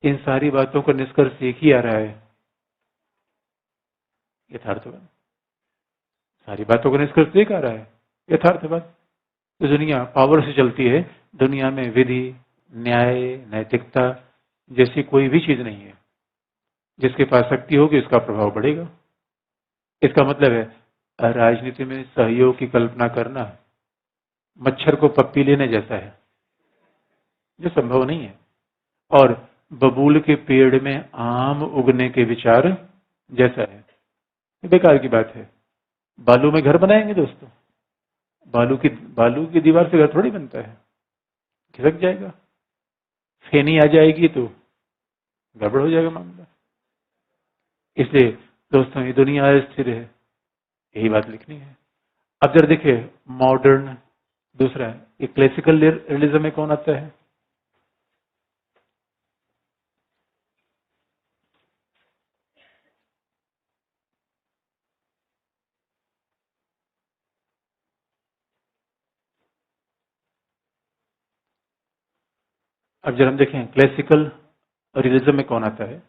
इन सारी बातों का निष्कर्ष एक ही आ रहा है, यथार्थवाद। सारी बातों का निष्कर्ष एक आ रहा है, यथार्थवाद। तो दुनिया पावर से चलती है, दुनिया में विधि, न्याय, नैतिकता जैसी कोई भी चीज नहीं है। जिसके पास शक्ति होगी उसका प्रभाव बढ़ेगा। इसका मतलब है राजनीति में सहयोग की कल्पना करना मच्छर को पप्पी लेने जैसा है। जो संभव नहीं है। और बबूल के पेड़ में आम उगने के विचार जैसा है, ये बेकार की बात है। बालू में घर बनाएंगे दोस्तों? बालू की दीवार से घर थोड़ी बनता है, खिसक जाएगा। फेनी आ जाएगी तो गड़बड़ हो जाएगा मामला। इसलिए दोस्तों ये दुनिया अस्थिर है, यही बात लिखनी है। अब जरा देखिए मॉडर्न, दूसरा ये क्लासिकल रियलिज्म में कौन आता है? अब जरा हम देखें क्लासिकल रियलिज्म में कौन आता है,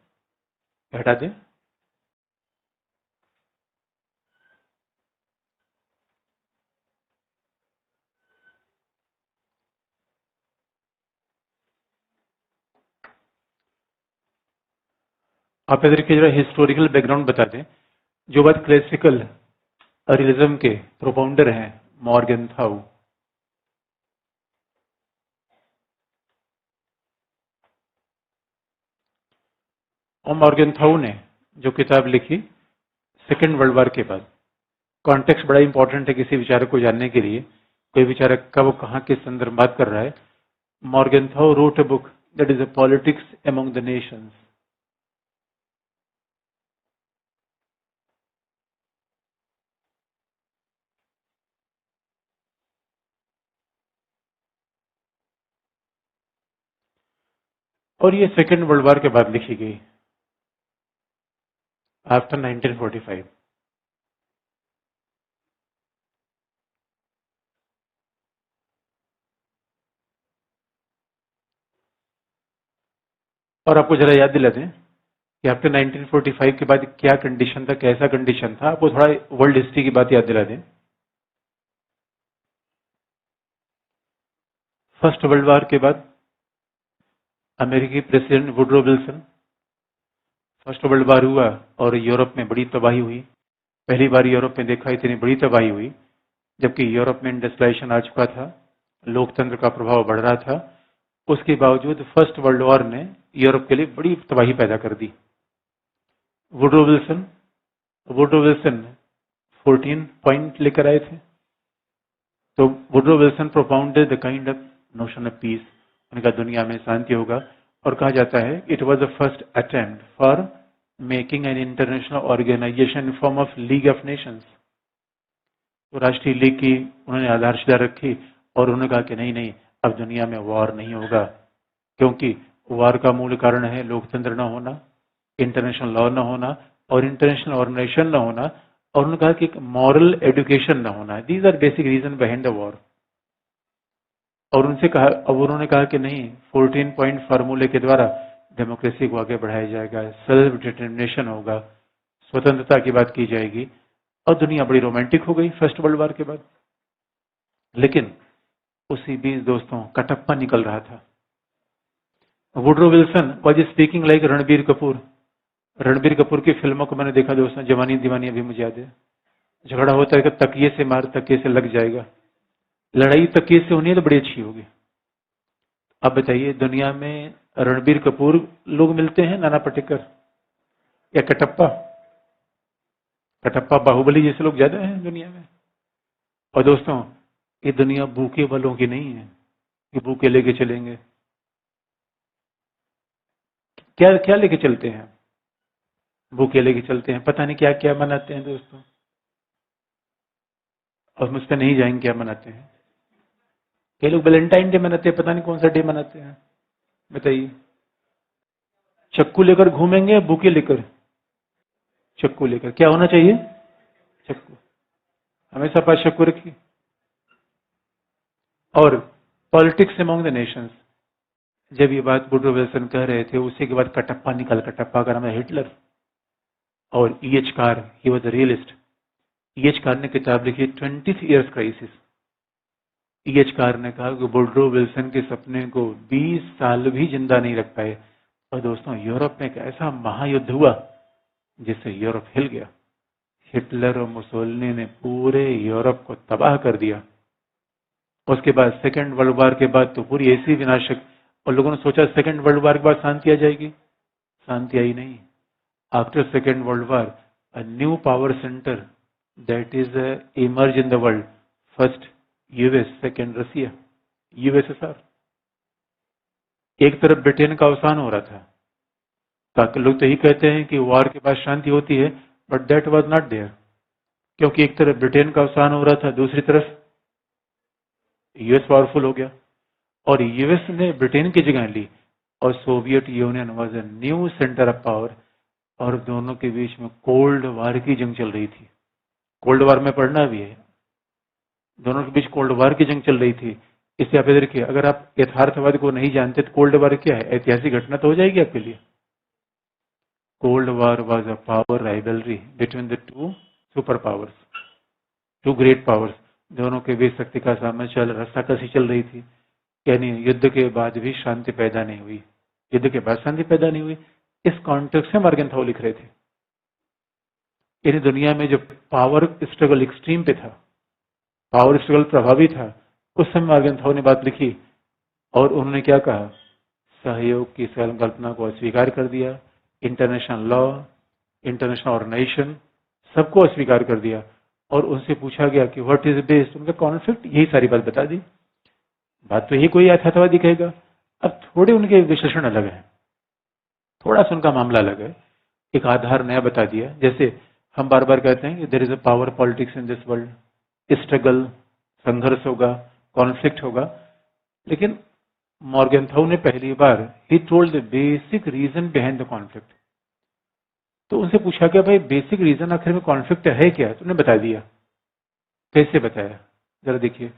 हटा दें। आप इधर के जरा हिस्टोरिकल बैकग्राउंड बता दें। जो बात क्लासिकल रियलिज्म के प्रोपाउंडर हैं मॉर्गेनथाउ, और मॉर्गेनथाउ ने जो किताब लिखी सेकेंड वर्ल्ड वॉर के बाद, कॉन्टेक्स्ट बड़ा इंपॉर्टेंट है किसी विचारक को जानने के लिए, कोई विचारक कब कहाँ किस संदर्भ बात कर रहा है। Morgenthau wrote a book that is a politics among the nations. और ये सेकेंड वर्ल्ड वॉर के बाद लिखी गई, आफ्टर 1945। और आपको जरा याद दिला दें कि आफ्टर 1945 के बाद क्या कंडीशन था, कैसा कंडीशन था, आपको थोड़ा वर्ल्ड हिस्ट्री की बात याद दिला दें। फर्स्ट वर्ल्ड वॉर के बाद अमेरिकी president Woodrow Wilson, first world war हुआ और यूरोप में बड़ी तबाही हुई। पहली बार यूरोप में देखा इतनी बड़ी तबाही हुई, जबकि यूरोप में इंडस्ट्रियलाइजेशन आ चुका था, लोकतंत्र का प्रभाव बढ़ रहा था। उसके बावजूद फर्स्ट वर्ल्ड वॉर ने यूरोप के लिए बड़ी तबाही पैदा कर दी। वुडरो विल्सन 14 पॉइंट लेकर आए थे। तो Woodrow Wilson propounded the kind of notion of peace, उनका दुनिया में शांति होगा। और कहा जाता है it was the first attempt for making an international organisation in form of League of Nations. तो राष्ट्रीय लीग की उन्होंने आधारशिला रखी और उन्होंने कहा कि नहीं नहीं, अब दुनिया में वॉर नहीं होगा, क्योंकि वॉर का मूल कारण है लोकतंत्र न होना, इंटरनेशनल लॉ न होना और इंटरनेशनल ऑर्गेनाइजेशन न होना, और उन्होंने कहा कि मॉरल एजुकेशन न होना। These are basic reason behind the war. और उनसे कहा, अब उन्होंने कहा कि नहीं, 14 पॉइंट फार्मूले के द्वारा डेमोक्रेसी को आगे बढ़ाया जाएगा, सेल्फ डिटर्मिनेशन होगा, स्वतंत्रता की बात की जाएगी, और दुनिया बड़ी रोमांटिक हो गई फर्स्ट वर्ल्ड वॉर के बाद। लेकिन उसी बीच दोस्तों कटप्पा निकल रहा था। Woodrow Wilson was speaking like Ranbir Kapoor. Ranbir Kapoor की फिल्मों को मैंने देखा दोस्तों, जवानी दीवानी अभी मुझे याद है। झगड़ा होता है कि तकिए से मार, तकिए से लग जाएगा। लड़ाई तकिए से होनी है तो बड़ी अच्छी होगी। अब बताइए दुनिया में रणबीर कपूर लोग मिलते हैं, नाना पाटेकर या कटप्पा? कटप्पा बाहुबली जैसे लोग ज्यादा हैं दुनिया में। और दोस्तों ये दुनिया भूखे वालों की नहीं है कि भूखे लेके चलेंगे। क्या क्या लेके चलते हैं? भूखे लेके चलते हैं, पता नहीं क्या क्या मनाते हैं दोस्तों, और मुझ पर नहीं जाएंगे क्या मनाते हैं। कई लोग वैलेंटाइन डे मनाते हैं, पता नहीं कौन सा डे मनाते हैं, बताइए। चक्कू लेकर घूमेंगे, बुके लेकर? चक्कू लेकर। क्या होना चाहिए? चक्कू, हमेशा पास चक्कू रखिए। और पॉलिटिक्स अमंग द नेशंस, जब ये बात वुडरो विल्सन कह रहे थे, उसी के बाद कटप्पा निकल, कटप्पा का नाम है हिटलर। और E.H. Car, he was a realist. E.H. Car ने किताब लिखी 20th years crisis. E.H. Car ने कहा कि वुडरो विल्सन के सपने को 20 साल भी जिंदा नहीं रख पाए। और दोस्तों यूरोप में एक ऐसा महायुद्ध हुआ जिससे यूरोप हिल गया। हिटलर और मुसोलिनी ने पूरे यूरोप को तबाह कर दिया। उसके बाद सेकेंड वर्ल्ड वॉर के बाद तो पूरी ऐसी विनाशक और लोगों ने सोचा सेकेंड वर्ल्ड वॉर के बाद शांति आ जाएगी, शांति आई नहीं। After second world war a new power center that is emerged in the world. First US, second Russia, USSR. एक तरफ ब्रिटेन का अवसान हो रहा था, ताकि लोग तो यही कहते हैं कि वॉर के बाद शांति होती है, but that was not there, क्योंकि एक तरफ ब्रिटेन का अवसान हो रहा था, दूसरी तरफ यूएस पावरफुल हो गया और यूएस ने ब्रिटेन की जगह ली और Soviet union was a new centre of power और दोनों के बीच में कोल्ड वार की जंग चल रही थी। कोल्ड वार में पढ़ना भी है, दोनों के बीच कोल्ड वार की जंग चल रही थी। इससे आप इधर देखिए, अगर आप यथार्थवाद को नहीं जानते तो कोल्ड वार क्या है, ऐतिहासिक घटना तो हो जाएगी आपके लिए। Cold war was a power rivalry between the two superpowers, two great powers. दोनों के बीच शक्ति का सामना चल रस्साकसी चल रही थी, यानी युद्ध के बाद भी शांति पैदा नहीं हुई, युद्ध के बाद शांति पैदा नहीं हुई। इस कॉन्टेक्स्ट में मॉर्गनथाउ लिख रहे थे। यानी दुनिया में जो पावर स्ट्रगल एक्सट्रीम पे था, पावर स्ट्रगल प्रभावी था, उस समय मॉर्गनथाउ ने बात लिखी और उन्होंने क्या कहा, सहयोग की संकल्पना को अस्वीकार कर दिया, इंटरनेशनल लॉ, इंटरनेशनल ऑर्गेनाइजेशन सबको अस्वीकार कर दिया और उनसे पूछा गया कि व्हाट इज बेस्ड उनका कॉन्फ्लिक्ट, यही सारी बात बता दी। बात तो यही कोई यथार्थवादी कहेगा। अब थोड़े उनके विश्लेषण अलग है, थोड़ा सा उनका मामला अलग है, एक आधार नया बता दिया। जैसे हम बार बार कहते हैं कि there is a power politics in this world, struggle, संघर्ष होगा, कॉन्फ्लिक्ट होगा, लेकिन मॉर्गनथाउ ने पहली बार ही told the basic reason behind the conflict. तो उनसे पूछा गया भाई बेसिक रीजन आखिर में कॉन्फ्लिक्ट है क्या, तो उन्होंने बता दिया। कैसे बताया जरा देखिए।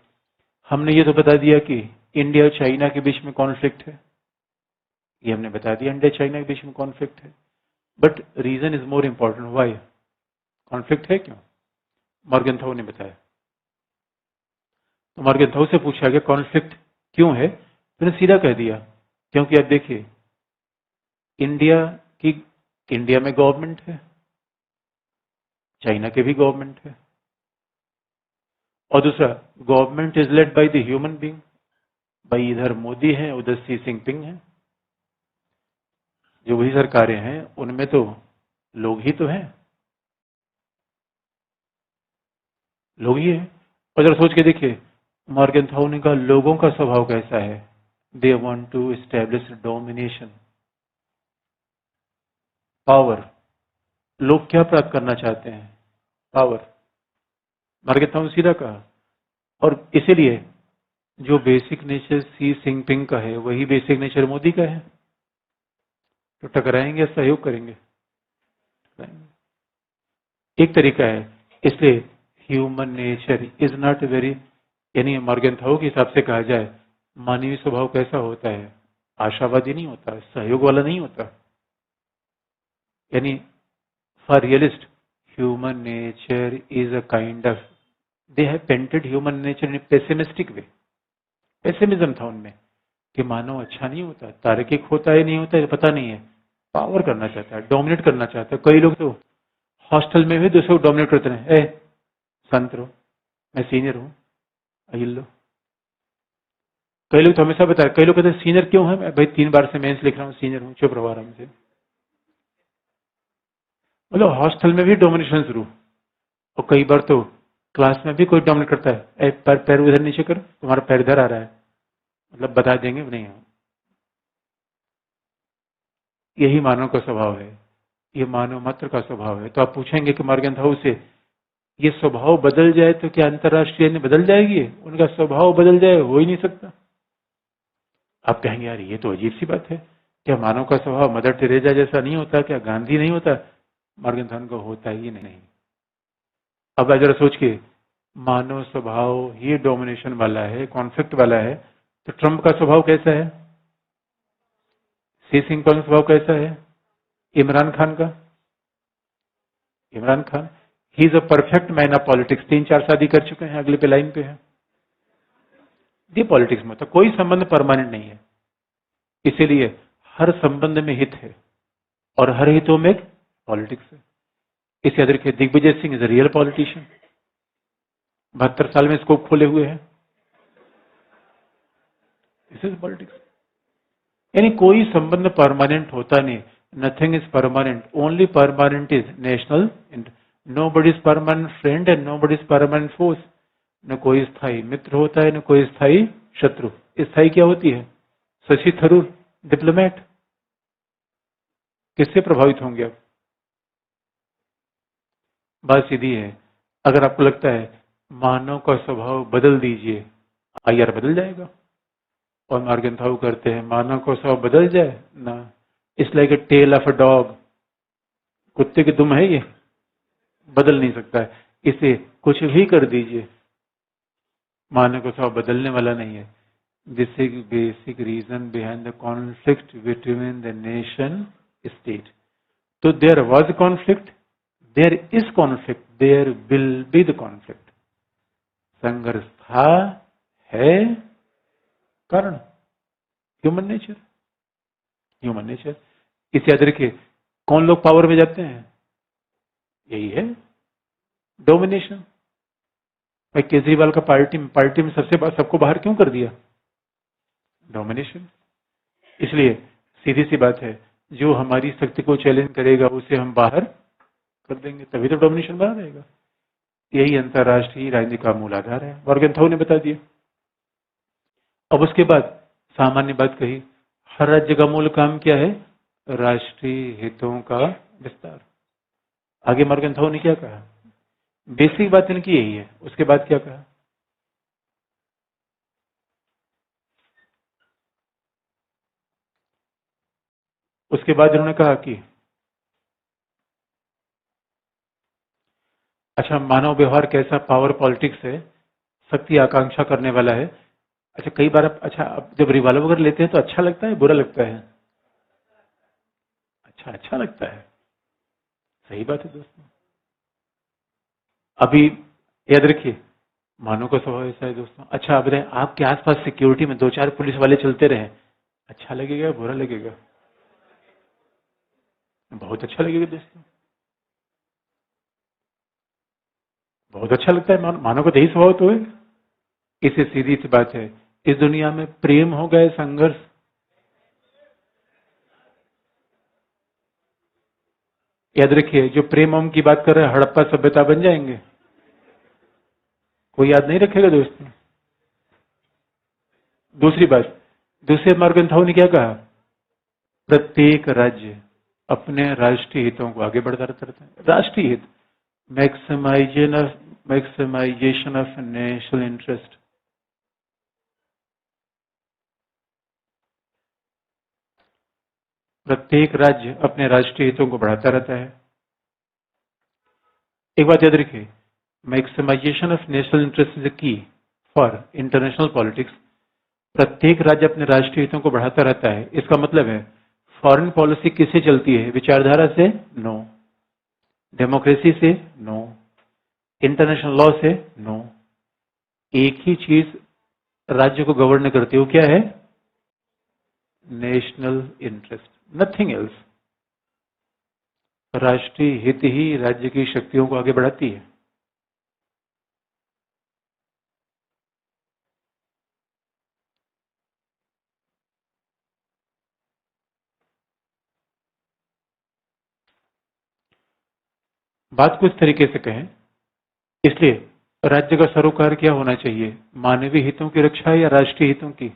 हमने ये तो बता दिया कि इंडिया और चाइना के बीच में कॉन्फ्लिक्ट है, ये हमने बता दिया इंडिया चाइना के बीच में कॉन्फ्लिक्ट है, but reason is more important, why conflict है क्यों, मॉर्गनथाउ ने बताया। तो मॉर्गनथाउ से पूछा गया कॉन्फ्लिक्ट क्यों है, तो उन्होंने सीधा कह दिया क्योंकि अब देखिए इंडिया में गवर्नमेंट है, चाइना के भी गवर्नमेंट है, और दूसरा government is led by the human being, भाई इधर मोदी है उधर शी जिनपिंग है, जो वही सरकारें हैं उनमें तो लोग ही तो हैं, लोग ही है। और जरा सोच के देखिए मॉर्गनथाउ ने कहा लोगों का स्वभाव कैसा है, they want to establish domination, power. लोग क्या प्राप्त करना चाहते हैं, पावर। मॉर्गनथाउ ने सीधा कहा, और इसीलिए जो बेसिक नेचर शी जिनपिंग का है वही बेसिक नेचर मोदी का है। तो टकराएंगे, सहयोग करेंगे, एक तरीका है। इसलिए human nature is not very, यानी मॉर्गनथाउ के हिसाब से कहा जाए मानवीय स्वभाव कैसा होता है, आशावादी नहीं होता, सहयोग वाला नहीं होता। यानी for realist human nature is a kind of, they have painted human nature in pessimistic way. Pessimism था उनमें कि मानव अच्छा नहीं होता, तार्किक होता है नहीं होता है पता नहीं है, पावर करना चाहता है, डोमिनेट करना चाहता है। कई लोग तो हॉस्टल में भी दूसरों को डोमिनेट करते हैं, ए शांत रहो, मैं सीनियर हूं, अहिल लो। कई लोग तो हमेशा बताए, कई लोग कहते हैं सीनियर क्यों है, मैं भाई 3 बार से मेंस लिख रहा हूँ, सीनियर हूँ, चुप रहो आराम से। मतलब हॉस्टल में भी डोमिनेशन शुरू, और कई बार तो क्लास में भी कोई डोमिनेट करता है, ए पैर उधर नीचे करो, तुम्हारा पैर इधर आ रहा है, मतलब बता देंगे नहीं। यही मानव का स्वभाव है, ये मानव मात्र का स्वभाव है। तो आप पूछेंगे कि मॉर्गनथाउ से ये स्वभाव बदल जाए तो क्या अंतरराष्ट्रीय ने बदल जाएगी, उनका स्वभाव बदल जाए, हो ही नहीं सकता। आप कहेंगे यार ये तो अजीब सी बात है, क्या मानव का स्वभाव मदर टेरेसा जैसा नहीं होता, क्या गांधी नहीं होता, मॉर्गनथाउ को होता ही नहीं। अब जरा सोच के मानव स्वभाव ही डोमिनेशन वाला है, कॉन्फ्लिक्ट वाला है, तो ट्रंप का स्वभाव कैसा है, शी जिनपिंग का स्वभाव कैसा है, इमरान खान का, Imran Khan he is a perfect man of politics, 3-4 शादी कर चुके हैं, अगले पे लाइन पे है। ये पॉलिटिक्स में तो कोई संबंध परमानेंट नहीं है, इसीलिए हर संबंध में हित है और हर हितों में पॉलिटिक्स है। इस याद रखिए Digvijay Singh is a real politician, 72 साल में स्कोप खोले हुए हैं, दिस इज पॉलिटिक्स। यानी कोई संबंध परमानेंट होता नहीं, nothing is permanent, only permanent is national interest. Nobody is permanent friend and nobody is permanent force. न कोई स्थायी मित्र होता है न कोई स्थायी शत्रु। स्थायी क्या होती है? शशि थरूर डिप्लोमेट। किससे प्रभावित होंगे आप? बात सीधी है। अगर आपको लगता है मानव का स्वभाव बदल दीजिए, आईआर बदल जाएगा। और मार्गेंथाउ करते हैं मानव का स्वभाव बदल जाए ना, it's like a tale of a dog. कुत्ते की दुम है ये, बदल नहीं सकता है। इसे कुछ भी कर दीजिए, मानव का स्वभाव बदलने वाला नहीं है। This is basic reason behind the conflict between the nation state. तो there was conflict, there is conflict, there will be the conflict. संघर्ष था, है, कारण ह्यूमन नेचर। ह्यूमन नेचर इसे याद रखिए। कौन लोग पावर में जाते हैं? यही है डोमिनेशन। भाई केजरीवाल का पार्टी में सबको बाहर क्यों कर दिया? डोमिनेशन। इसलिए सीधी सी बात है, जो हमारी शक्ति को चैलेंज करेगा उसे हम बाहर कर देंगे, तभी तो डोमिनेशन बना रहेगा। यही अंतर्राष्ट्रीय राजनीति का मूल आधार है, मॉर्गेनथाउ ने बता दिया। अब उसके बाद सामान्य बात कही, हर राज्य का मूल काम क्या है? राष्ट्रीय हितों का विस्तार। आगे मॉर्गेनथाउ ने क्या कहा? बेसिक बात इनकी यही है। उसके बाद क्या कहा? उसके बाद इन्होंने कहा कि अच्छा, मानव व्यवहार कैसा? पावर पॉलिटिक्स है, शक्ति आकांक्षा करने वाला है। अच्छा, कई बार अच्छा, अब जब रिवॉल्वर लेते हैं तो अच्छा लगता है बुरा लगता है? अच्छा लगता है। सही बात है दोस्तों। अभी याद रखिए, मानव का स्वभाव ऐसा है दोस्तों। अच्छा, अब आपके आसपास सिक्योरिटी में 2-4 पुलिस वाले चलते रहे, अच्छा लगेगा बुरा लगेगा? बहुत अच्छा लगेगा दोस्तों, बहुत अच्छा लगता है। मानव का यही स्वभाव तो है। इसे सीधी सी बात है, इस दुनिया में प्रेम हो गए संघर्ष, याद रखिए जो प्रेम हम की बात कर रहे हैं हड़प्पा सभ्यता बन जाएंगे। कोई याद नहीं रखेगा दोस्तों। दूसरी बात, दूसरे मॉर्गेनथाउ ने क्या कहा? प्रत्येक राज्य अपने राष्ट्रीय हितों को आगे बढ़ाता रहता है। राष्ट्रीय हित, मैक्सिमाइजेशन ऑफ नेशनल इंटरेस्ट। प्रत्येक राज्य अपने राष्ट्रीय हितों को बढ़ाता रहता है। एक बात याद रखिए, maximisation of national interest is key for international politics. प्रत्येक राज्य अपने राष्ट्रीय हितों को बढ़ाता रहता है, इसका मतलब है फॉरेन पॉलिसी किससे चलती है? विचारधारा से? नो। डेमोक्रेसी से? नो। इंटरनेशनल लॉ से? नो। एक ही चीज राज्य को गवर्न करती है, वो क्या है? National interest, nothing else. राष्ट्रीय हित ही राज्य की शक्तियों को आगे बढ़ाती है। बात कुछ तरीके से कहें, इसलिए राज्य का सरोकार क्या होना चाहिए? मानवीय हितों की रक्षा या राष्ट्रीय हितों की?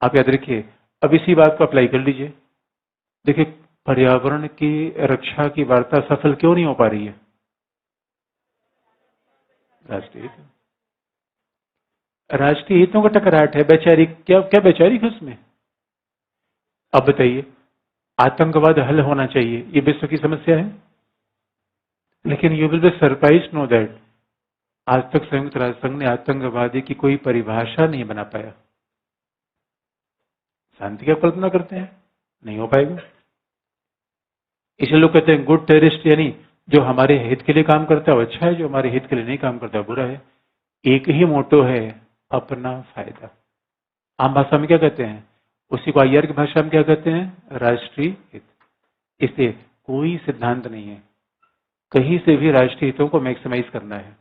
आप याद रखिए, अब इसी बात को अप्लाई कर लीजिए। देखिए, पर्यावरण की रक्षा की वार्ता सफल क्यों नहीं हो पा रही है? राष्ट्रीय हित, राष्ट्रीय हितों का टकराट है। वैचारिक क्या क्या वैचारिक है उसमें? अब बताइए, आतंकवाद हल होना चाहिए, ये विश्व की समस्या है, लेकिन you will be surprise know that आज तक संयुक्त राष्ट्र संघ ने आतंकवादी की कोई परिभाषा नहीं बना पाया। शांति की कल्पना करते हैं, नहीं हो पाएगा। इसलिए लोग कहते हैं गुड टेररिस्ट, यानी जो हमारे हित के लिए काम करता है वो अच्छा है, जो हमारे हित के लिए नहीं काम करता है बुरा है। एक ही मोटो है, अपना फायदा। आम भाषा में क्या कहते हैं? उसी को आईआर की भाषा में क्या कहते हैं? राष्ट्रीय हित। इससे कोई सिद्धांत नहीं है, कहीं से भी राष्ट्रीय हितों को मैक्सिमाइज करना है।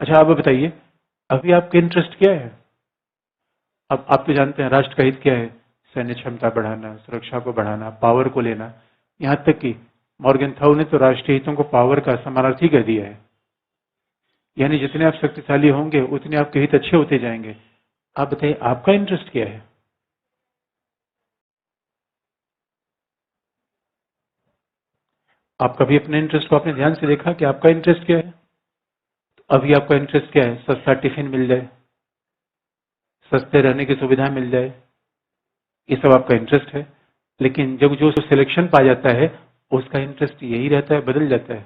अच्छा, आप बताइए, अभी आपका इंटरेस्ट क्या है? अब आप तो जानते हैं राष्ट्र का हित क्या है, सैन्य क्षमता बढ़ाना, सुरक्षा को बढ़ाना, पावर को लेना। यहाँ तक कि मॉर्गेनथाउ ने तो राष्ट्रीय हितों को पावर का समानार्थी कर दिया है। यानी जितने आप शक्तिशाली होंगे उतने आपके हित अच्छे होते जाएंगे। आप बताइए आपका इंटरेस्ट क्या है? आप कभी अपने इंटरेस्ट को आपने ध्यान से देखा कि आपका इंटरेस्ट क्या है? अभी आपका इंटरेस्ट क्या है? सस्ता टिफिन मिल जाए, सस्ते रहने की सुविधा मिल जाए, ये सब आपका इंटरेस्ट है। लेकिन जब जो सिलेक्शन पा जाता है उसका इंटरेस्ट यही रहता है, बदल जाता है।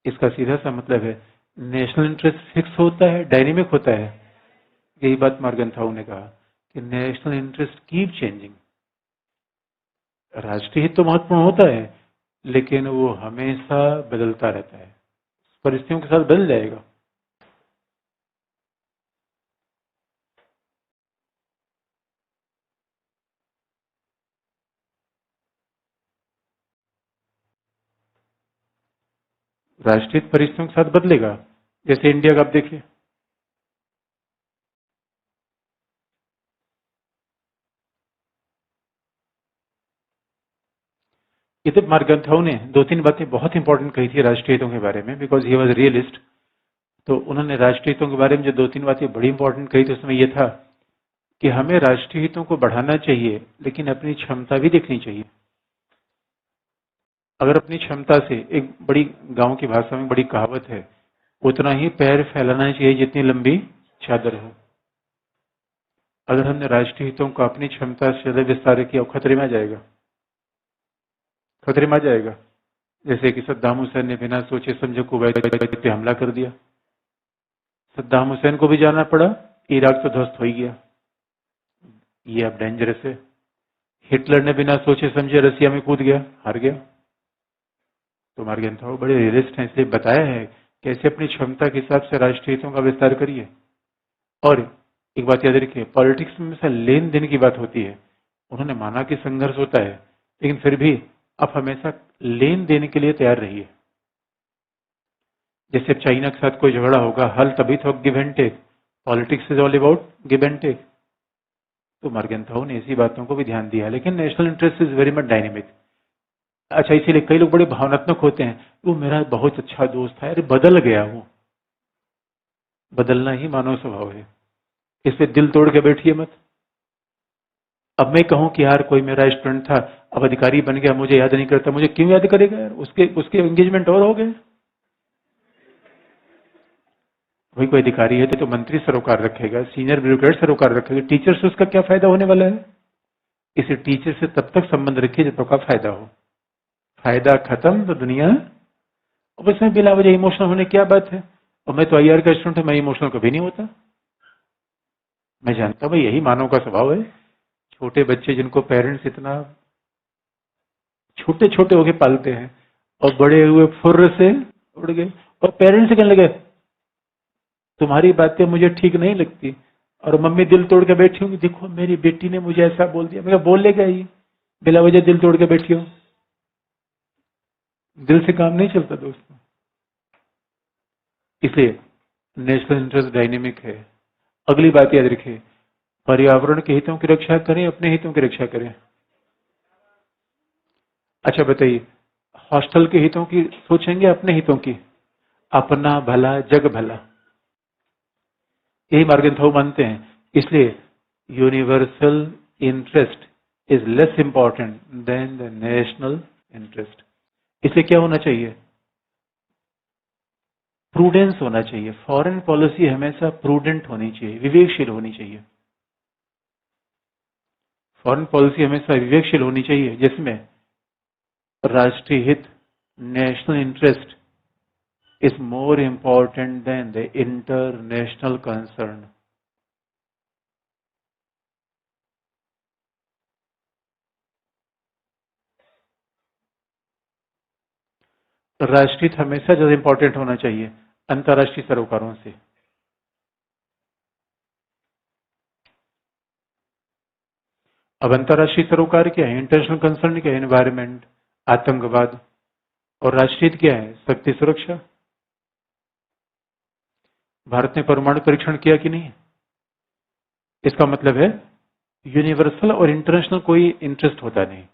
इसका सीधा सा मतलब है नेशनल इंटरेस्ट फिक्स होता है, डायनेमिक होता है। यही बात मॉर्गेनथाउ ने कहा कि नेशनल इंटरेस्ट कीप चेंजिंग। राष्ट्रीय हित तो महत्वपूर्ण होता है लेकिन वो हमेशा बदलता रहता है, परिस्थितियों के साथ बदल जाएगा। राष्ट्रीय हित परिस्थितियों के साथ बदलेगा। जैसे इंडिया का आप देखिए, ये तो मॉर्गेनथाउ ने दो तीन बातें बहुत इंपॉर्टेंट कही थी राष्ट्रीय हितों के बारे में, बिकॉज ही वॉज रियलिस्ट। तो उन्होंने राष्ट्रीय हितों के बारे में जो दो तीन बातें बड़ी इंपॉर्टेंट कही थी उसमें यह था कि हमें राष्ट्रीय हितों को बढ़ाना चाहिए लेकिन अपनी क्षमता भी देखनी चाहिए। अगर अपनी क्षमता से, एक बड़ी गांव की भाषा में बड़ी कहावत है, उतना ही पैर फैलाना चाहिए जितनी लंबी चादर हो। अगर हमने राष्ट्रीय हितों को अपनी क्षमता से ज्यादा विस्तार किया खतरे में आ जाएगा, खतरे में आ जाएगा। जैसे कि सद्दाम हुसैन ने बिना सोचे समझे कुवैत पे हमला कर दिया। सद्दाम हुसैन को भी जाना पड़ा, इराक तो ध्वस्त हो ही गया। ये अब डेंजरस है। हिटलर ने बिना सोचे समझे रसिया में कूद गया, हार गया। तो मॉर्गेनथाउ बड़े रियलिस्ट हैं, इसलिए बताया है कैसे अपनी क्षमता के हिसाब से राष्ट्रीय हितों का विस्तार करिए। और एक बात याद रखिए, पॉलिटिक्स में हमेशा लेन देन की बात होती है। उन्होंने माना कि संघर्ष होता है लेकिन फिर भी आप हमेशा लेन देने के लिए तैयार रहिए। जैसे अब चाइना के साथ कोई झगड़ा होगा, हल तभी तो give and take. Politics is all about give and take. तो मॉर्गेनथाउ ने ऐसी बातों को भी ध्यान दिया, लेकिन national interest is very much dynamic. अच्छा, इसीलिए कई लोग बड़े भावनात्मक होते हैं, वो मेरा बहुत अच्छा दोस्त है, अरे बदल गया वो। बदलना ही मानव स्वभाव है, इससे दिल तोड़ के बैठिए मत। अब मैं कहूं कि यार कोई मेरा स्टूडेंट था, अब अधिकारी बन गया, मुझे याद नहीं करता, मुझे क्यों याद करेगा यार? उसके उसके एंगेजमेंट और हो गए। वही कोई अधिकारी है तो मंत्री सरोकार रखेगा, सीनियर ब्यूरोक्रेट सरोकार रखेगा, टीचर से उसका क्या फायदा होने वाला है? इसे टीचर से तब तक संबंध रखिए जब तक का फायदा हो। फायदा खत्म तो दुनिया। अब इसमें बिला वजह इमोशनल होने क्या बात है? और मैं तो आईआर का स्टूडेंट हूं, मैं इमोशनल कभी नहीं होता। मैं जानता भाई यही मानव का स्वभाव है। छोटे बच्चे जिनको पेरेंट्स इतना छोटे छोटे होके पालते हैं और बड़े हुए फुर्र से उड़ गए, और पेरेंट्स से कहने लगे तुम्हारी बातें मुझे ठीक नहीं लगती, और मम्मी दिल तोड़ के बैठी होंगी, देखो मेरी बेटी ने मुझे ऐसा बोल दिया। मैं बोलेगा ही, बिला वजह दिल तोड़ के बैठी हो। दिल से काम नहीं चलता दोस्तों। इसलिए नेशनल इंटरेस्ट डायनेमिक है। अगली बात याद रखिए, पर्यावरण के हितों की रक्षा करें, अपने हितों की रक्षा करें। अच्छा बताइए, हॉस्टल के हितों की सोचेंगे अपने हितों की? अपना भला जग भला, यही मॉर्गेनथाउ मानते हैं। इसलिए universal interest is less important than the national interest. इसलिए क्या होना चाहिए? प्रूडेंस होना चाहिए। फॉरेन पॉलिसी हमेशा प्रूडेंट होनी चाहिए, विवेकशील होनी चाहिए। फॉरेन पॉलिसी हमेशा विवेकशील होनी चाहिए जिसमें राष्ट्रीय हित, national interest is more important than the international concern. राष्ट्रीय हित हमेशा ज्यादा इंपॉर्टेंट होना चाहिए अंतर्राष्ट्रीय सरोकारों से। अब अंतर्राष्ट्रीय सरोकार क्या है? इंटरनेशनल कंसर्न क्या है? एनवायरमेंट, आतंकवाद। और राष्ट्रीय हित क्या है? शक्ति सुरक्षा। भारत ने परमाणु परीक्षण किया कि नहीं? इसका मतलब है यूनिवर्सल और इंटरनेशनल कोई इंटरेस्ट होता नहीं।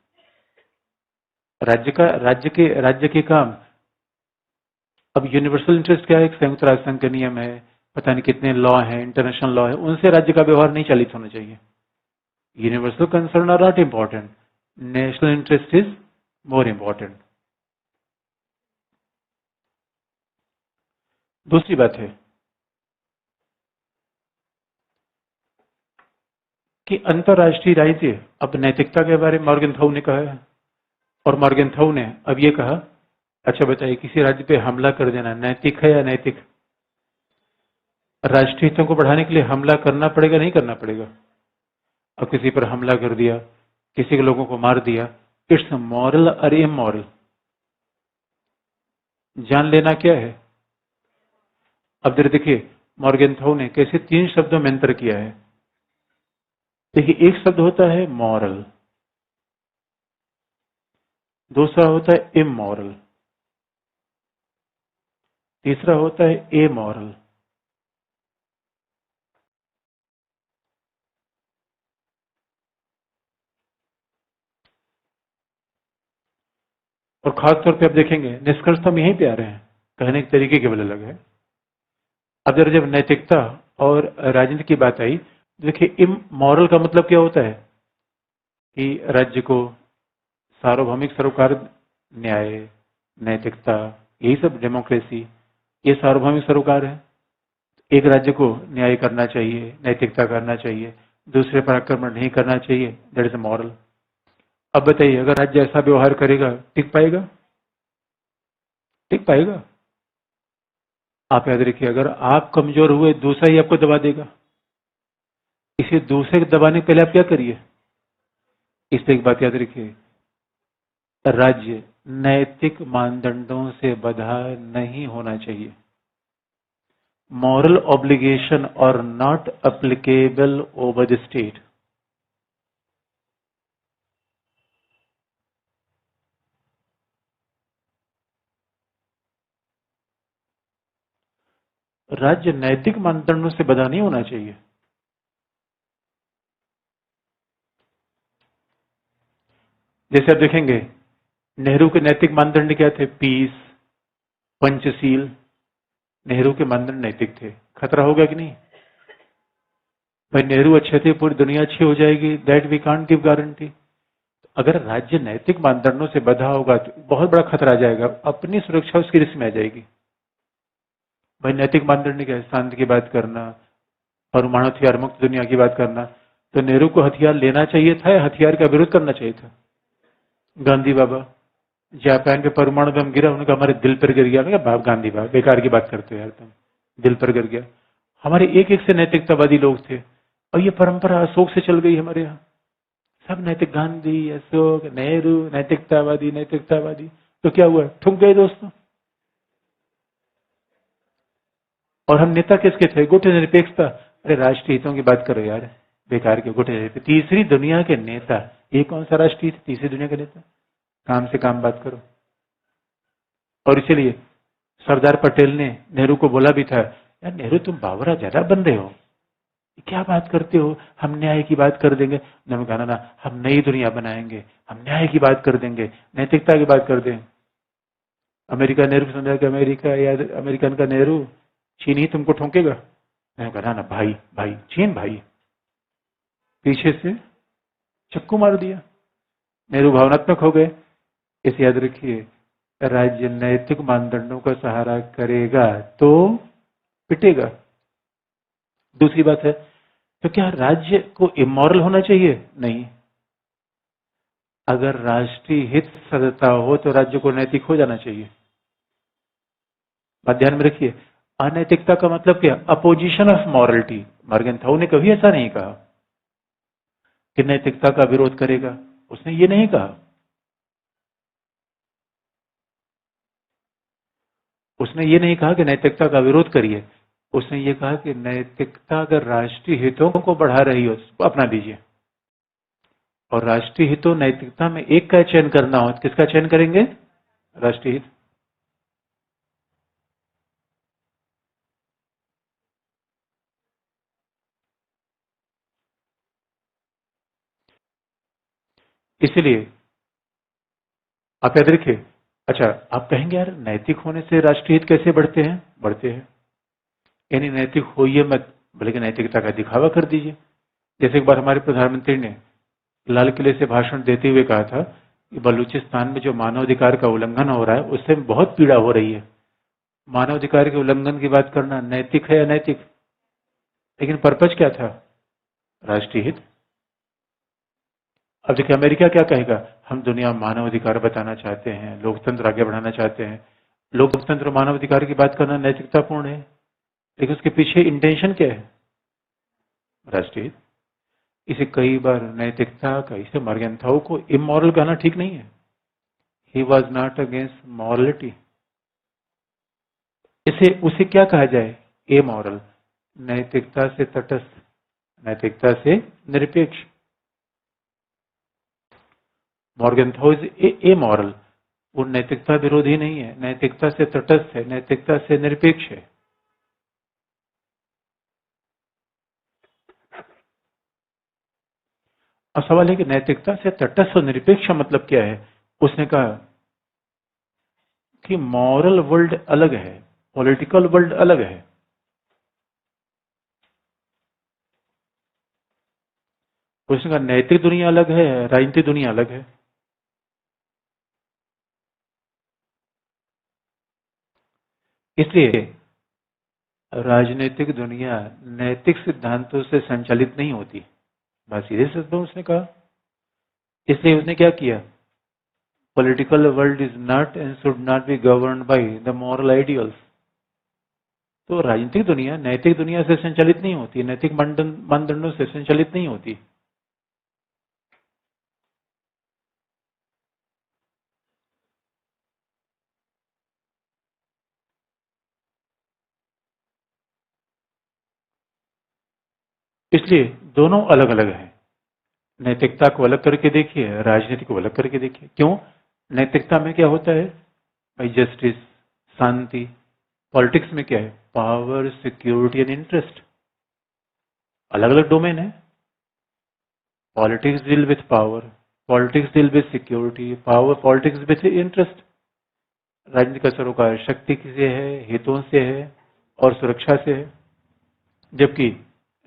राज्य के काम। अब यूनिवर्सल इंटरेस्ट क्या है? एक संयुक्त राष्ट्र संघ के नियम है, पता नहीं कितने लॉ हैं, इंटरनेशनल लॉ है, उनसे राज्य का व्यवहार नहीं चालित होना चाहिए। Universal concern are not important, national interest is more important. दूसरी बात है कि अंतर्राष्ट्रीय राजनीति, अब नैतिकता के बारे में मॉर्गेनथाउ ने कहा है, और मॉर्गेनथाउ ने अब ये कहा, अच्छा बताइए, किसी राज्य पे हमला कर देना नैतिक है या नैतिक? राष्ट्रीय हितों को बढ़ाने के लिए हमला करना पड़ेगा, नहीं करना पड़ेगा? अब किसी पर हमला कर दिया, किसी के लोगों को मार दिया, इट्स मॉरल और इमॉरल? जान लेना क्या है? अब जरा देखिए मॉर्गेनथाउ ने कैसे 3 शब्दों में अंतर किया है। देखिए, एक शब्द होता है मॉरल, दूसरा होता है इमॉरल, तीसरा होता है एमॉरल। और खास तौर पे आप देखेंगे निष्कर्ष तो हम यहीं पे आ रहे हैं, कहने के तरीके केवल अलग है। अब जब नैतिकता और राजनीति की बात आई, देखिए इमॉरल का मतलब क्या होता है कि राज्य को सार्वभौमिक सरोकार, न्याय, नैतिकता, यही सब, डेमोक्रेसी, ये सार्वभौमिक सरोकार है। एक राज्य को न्याय करना चाहिए, नैतिकता करना चाहिए, दूसरे पर आक्रमण नहीं करना चाहिए, दैट इज मॉरल। अब बताइए, अगर राज्य ऐसा व्यवहार करेगा, टिक पाएगा? टिक पाएगा? आप याद रखिए, अगर आप कमजोर हुए, दूसरा ही आपको दबा देगा। इसे दूसरे को दबाने के पहले आप क्या करिए? इससे एक बात याद रखिए, राज्य नैतिक मानदंडों से बंधा नहीं होना चाहिए। मॉरल ऑब्लिगेशन और not applicable over the state. राज्य नैतिक मानदंडों से बंधा नहीं होना चाहिए। जैसे आप देखेंगे, नेहरू के नैतिक मानदंड क्या थे? पीस, पंचशील। नेहरू के मानदंड नैतिक थे। खतरा होगा कि नहीं? भाई नेहरू अच्छे थे, पूरी दुनिया अच्छी हो जाएगी, that we can't give guarantee. अगर राज्य नैतिक मानदंडों से बंधा होगा तो बहुत बड़ा खतरा आ जाएगा, अपनी सुरक्षा उसकी रिस्क में आ जाएगी। भाई नैतिक मानदंड क्या है? शांति की बात करना, परमाणु हथियार मुक्त दुनिया की बात करना। तो नेहरू को हथियार लेना चाहिए था या हथियार का विरोध करना चाहिए था? गांधी बाबा, जापान पे परमाणु बम गिरा, उनका हमारे दिल पर गिर गया। बाप गांधी बाबा, बेकार की बात करते हो यार तुम, दिल पर गिर गया। हमारे एक एक से नैतिकतावादी लोग थे, और ये परंपरा अशोक से चल गई हमारे यहाँ। सब नैतिक, गांधी, अशोक, नेहरू, नैतिकतावादी नैतिकतावादी। तो क्या हुआ? ठुक गए दोस्तों। और हम नेता किसके थे? गुट निरपेक्षता। अरे राष्ट्रीय हितों की बात करो यार, बेकार के गुट निरपेक्ष। तीसरी दुनिया के नेता, ये कौन सा राष्ट्रीय हित? तीसरी दुनिया के नेता? काम से काम बात करो। और इसीलिए सरदार पटेल ने नेहरू को बोला भी था, यार नेहरू तुम बावरा ज्यादा बन रहे हो, क्या बात करते हो, हम न्याय की बात कर देंगे। उन्होंने कहा ना, हम नई दुनिया बनाएंगे, हम न्याय की बात कर देंगे, नैतिकता की बात कर देंगे। अमेरिका नेहरू समझा कि अमेरिका या अमेरिकन का नेहरू, चीन ही तुमको ठोकेगा। मैंने कहा ना भाई, भाई चीन भाई, पीछे से चक्कू मार दिया। नेहरू भावनात्मक हो गए। इसे याद रखिए, राज्य नैतिक मानदंडों का सहारा करेगा तो पिटेगा। दूसरी बात है, तो क्या राज्य को इमोरल होना चाहिए? नहीं। अगर राष्ट्रीय हित सदता हो तो राज्य को नैतिक हो जाना चाहिए। बात ध्यान में रखिए, अनैतिकता का मतलब क्या? Opposition of morality. मॉर्गेनथाउ ने कभी ऐसा नहीं कहा कि नैतिकता का विरोध करेगा, उसने ये नहीं कहा। उसने ये नहीं कहा कि नैतिकता का विरोध करिए, उसने ये कहा कि नैतिकता अगर राष्ट्रीय हितों को बढ़ा रही हो तो अपना दीजिए। और राष्ट्रीय हितों नैतिकता में एक का चयन करना हो तो किसका चयन करेंगे? राष्ट्रीय हित। इसलिए आप याद रखिए। अच्छा, आप कहेंगे यार नैतिक होने से राष्ट्रीय हित कैसे बढ़ते हैं? बढ़ते हैं, यानी नैतिक होइए मत, बल्कि नैतिकता का दिखावा कर दीजिए। जैसे एक बार हमारे प्रधानमंत्री ने लाल किले से भाषण देते हुए कहा था कि बलूचिस्तान में जो मानवाधिकार का उल्लंघन हो रहा है उससे बहुत पीड़ा हो रही है। मानवाधिकार के उल्लंघन की बात करना नैतिक है या अनैतिक? लेकिन पर्पज क्या था? राष्ट्रीय हित। अब देखिए अमेरिका क्या कहेगा, हम दुनिया में मानवाधिकार बताना चाहते हैं, लोकतंत्र आगे बढ़ाना चाहते हैं। लोकतंत्र और मानवाधिकार की बात करना नैतिकतापूर्ण है, लेकिन उसके पीछे इंटेंशन क्या है? राष्ट्रीय हित। इसे कई बार नैतिकता का, इसे मर्गेंथाउ को इमोरल कहना ठीक नहीं है। He was not against morality. इसे उसे क्या कहा जाए? ए मॉरल, नैतिकता से तटस्थ, नैतिकता से निरपेक्ष। मॉर्गेंथाउ इज ए मॉरल, वो नैतिकता विरोधी नहीं है, नैतिकता से तटस्थ है, नैतिकता से निरपेक्ष है। अब सवाल है कि नैतिकता से तटस्थ और निरपेक्ष का मतलब क्या है? उसने कहा कि मॉरल वर्ल्ड अलग है, पॉलिटिकल वर्ल्ड अलग है। उसने कहा नैतिक दुनिया अलग है, राजनीतिक दुनिया अलग है। इसलिए राजनीतिक दुनिया नैतिक सिद्धांतों से संचालित नहीं होती, बस सीधे शब्दों में उसने कहा। इसलिए उसने क्या किया? Political world is not and should not be governed by the moral ideals. तो राजनीतिक दुनिया नैतिक दुनिया से संचालित नहीं होती, नैतिक मानदंडों से संचालित नहीं होती। इसलिए दोनों अलग अलग हैं। नैतिकता को अलग करके देखिए, राजनीति को अलग करके देखिए। क्यों? नैतिकता में क्या होता है भाई? जस्टिस, शांति। पॉलिटिक्स में क्या है? Power, security and interest. अलग अलग डोमेन है। Politics deal with power, politics deal with security, power politics with interest. राजनीति का सरोकार शक्ति से है, हितों से है और सुरक्षा से है, जबकि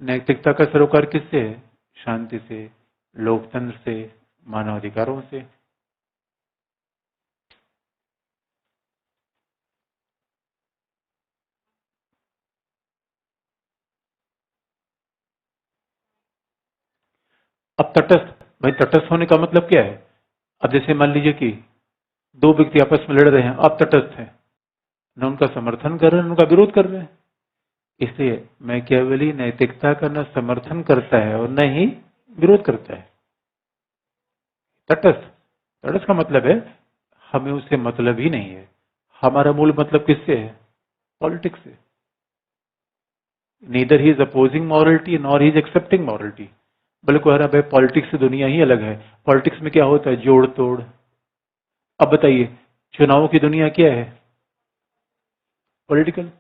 नैतिकता का सरोकार किससे है? शांति से, लोकतंत्र से, मानवाधिकारों से। अब तटस्थ, भाई तटस्थ होने का मतलब क्या है? अब जैसे मान लीजिए कि दो व्यक्ति आपस में लड़ रहे हैं, आप तटस्थ हैं, न उनका समर्थन कर रहे हैं न उनका विरोध कर रहे हैं। इसलिए मैं केवल ही नैतिकता का न समर्थन करता है और न ही विरोध करता है। तटस्थ, तटस्थ का मतलब है हमें उससे मतलब ही नहीं है। हमारा मूल मतलब किससे है? पॉलिटिक्स से। Neither he is opposing morality nor he is accepting morality. बल्कि कह रहा भाई पॉलिटिक्स से दुनिया ही अलग है। पॉलिटिक्स में क्या होता है? जोड़ तोड़। अब बताइए, चुनावों की दुनिया क्या है? पॉलिटिकल।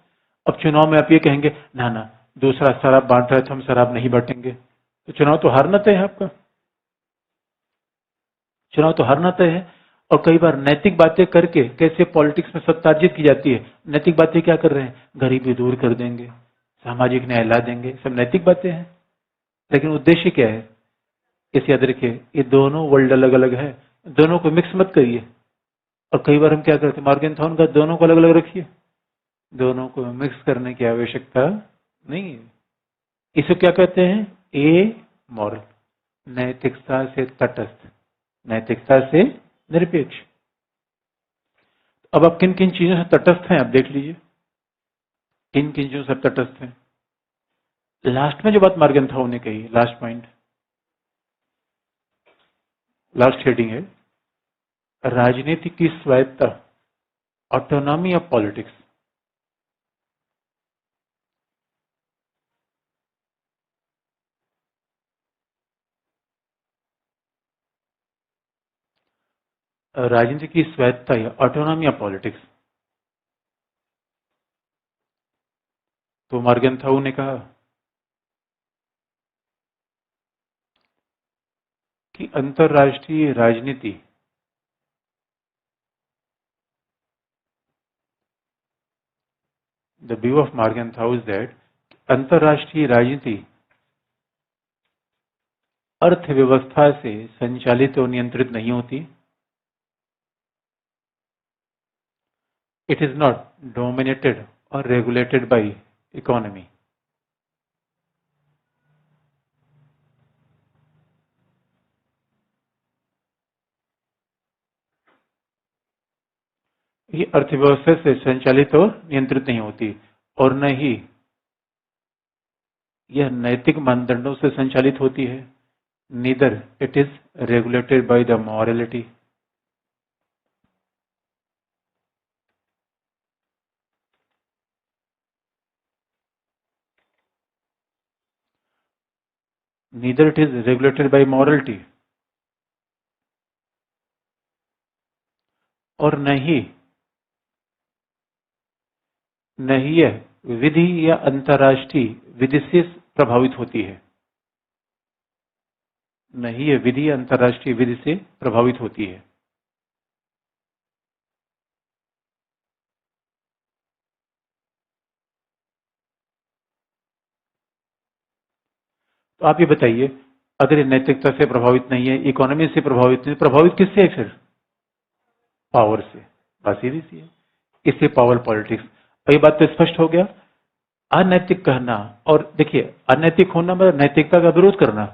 अब चुनाव में आप ये कहेंगे ना ना दूसरा शराब बांट रहा है तो हम शराब नहीं बांटेंगे, तो चुनाव तो हारना तय है आपका। चुनाव तो हारना तय है। और कई बार नैतिक बातें करके कैसे पॉलिटिक्स में सत्ता अर्जित की जाती है। नैतिक बातें क्या कर रहे हैं? गरीबी दूर कर देंगे, सामाजिक न्याय ला देंगे, सब नैतिक बातें हैं। लेकिन उद्देश्य क्या है? इसे याद रखिए, ये दोनों वर्ल्ड अलग अलग है, दोनों को मिक्स मत करिए। और कई बार हम क्या करते हैं, मॉर्गेनथॉन का दोनों को अलग अलग रखिए। दोनों को मिक्स करने की आवश्यकता नहीं है। इसे क्या कहते हैं? ए मॉरल, नैतिकता से तटस्थ, नैतिकता से निरपेक्ष। अब आप किन किन चीजों से तटस्थ हैं आप देख लीजिए, किन किन चीजों से तटस्थ हैं। लास्ट में जो बात मॉर्गेनथॉन ने कही, लास्ट पॉइंट, लास्ट हेडिंग है राजनीति की स्वायत्तता, ऑटोनॉमी ऑफ पॉलिटिक्स। राजनीति की स्वायत्तता या ऑटोनॉमी ऑफ पॉलिटिक्स। तो मॉर्गेनथॉन ने कहा कि अंतर्राष्ट्रीय राजनीति the view of Morgenthau is that अंतर्राष्ट्रीय राजनीति अर्थव्यवस्था से संचालित और नियंत्रित नहीं होती. It is not dominated or regulated by economy. ये अर्थव्यवस्था से संचालित और नियंत्रित नहीं होती और न ही यह नैतिक मानदंडों से संचालित होती है. Neither it is regulated by the morality. Neither it is regulated by morality. और न ही यह विधि या अंतर्राष्ट्रीय विधि से प्रभावित होती है. नहीं यह विधि या अंतर्राष्ट्रीय विधि से प्रभावित होती है. तो आप ये बताइए, अगर ये नैतिकता से प्रभावित नहीं है, इकोनॉमी से प्रभावित नहीं, प्रभावित किससे है फिर? पावर से. बस सीधी सी है. इससे पावर पॉलिटिक्स. ये बात तो स्पष्ट हो गया. अनैतिक कहना, और देखिए अनैतिक होना मतलब नैतिकता का विरोध करना,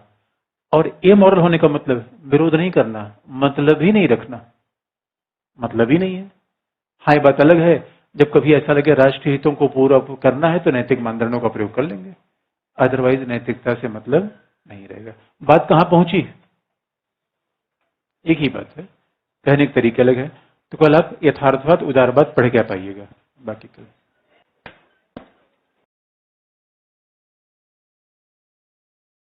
और इमोरल होने का मतलब विरोध नहीं करना, मतलब ही नहीं रखना, मतलब ही नहीं है. हाँ ये बात अलग है, जब कभी ऐसा लगे राष्ट्रीय हितों को पूरा करना है तो नैतिक मानदंडों का प्रयोग कर लेंगे, अदरवाइज नैतिकता से मतलब नहीं रहेगा. बात कहां पहुंची? एक ही बात है, कहने के तरीके अलग है. तो कल आप यथार्थवाद उदारवाद पढ़ के आ पाइएगा. बाकी कल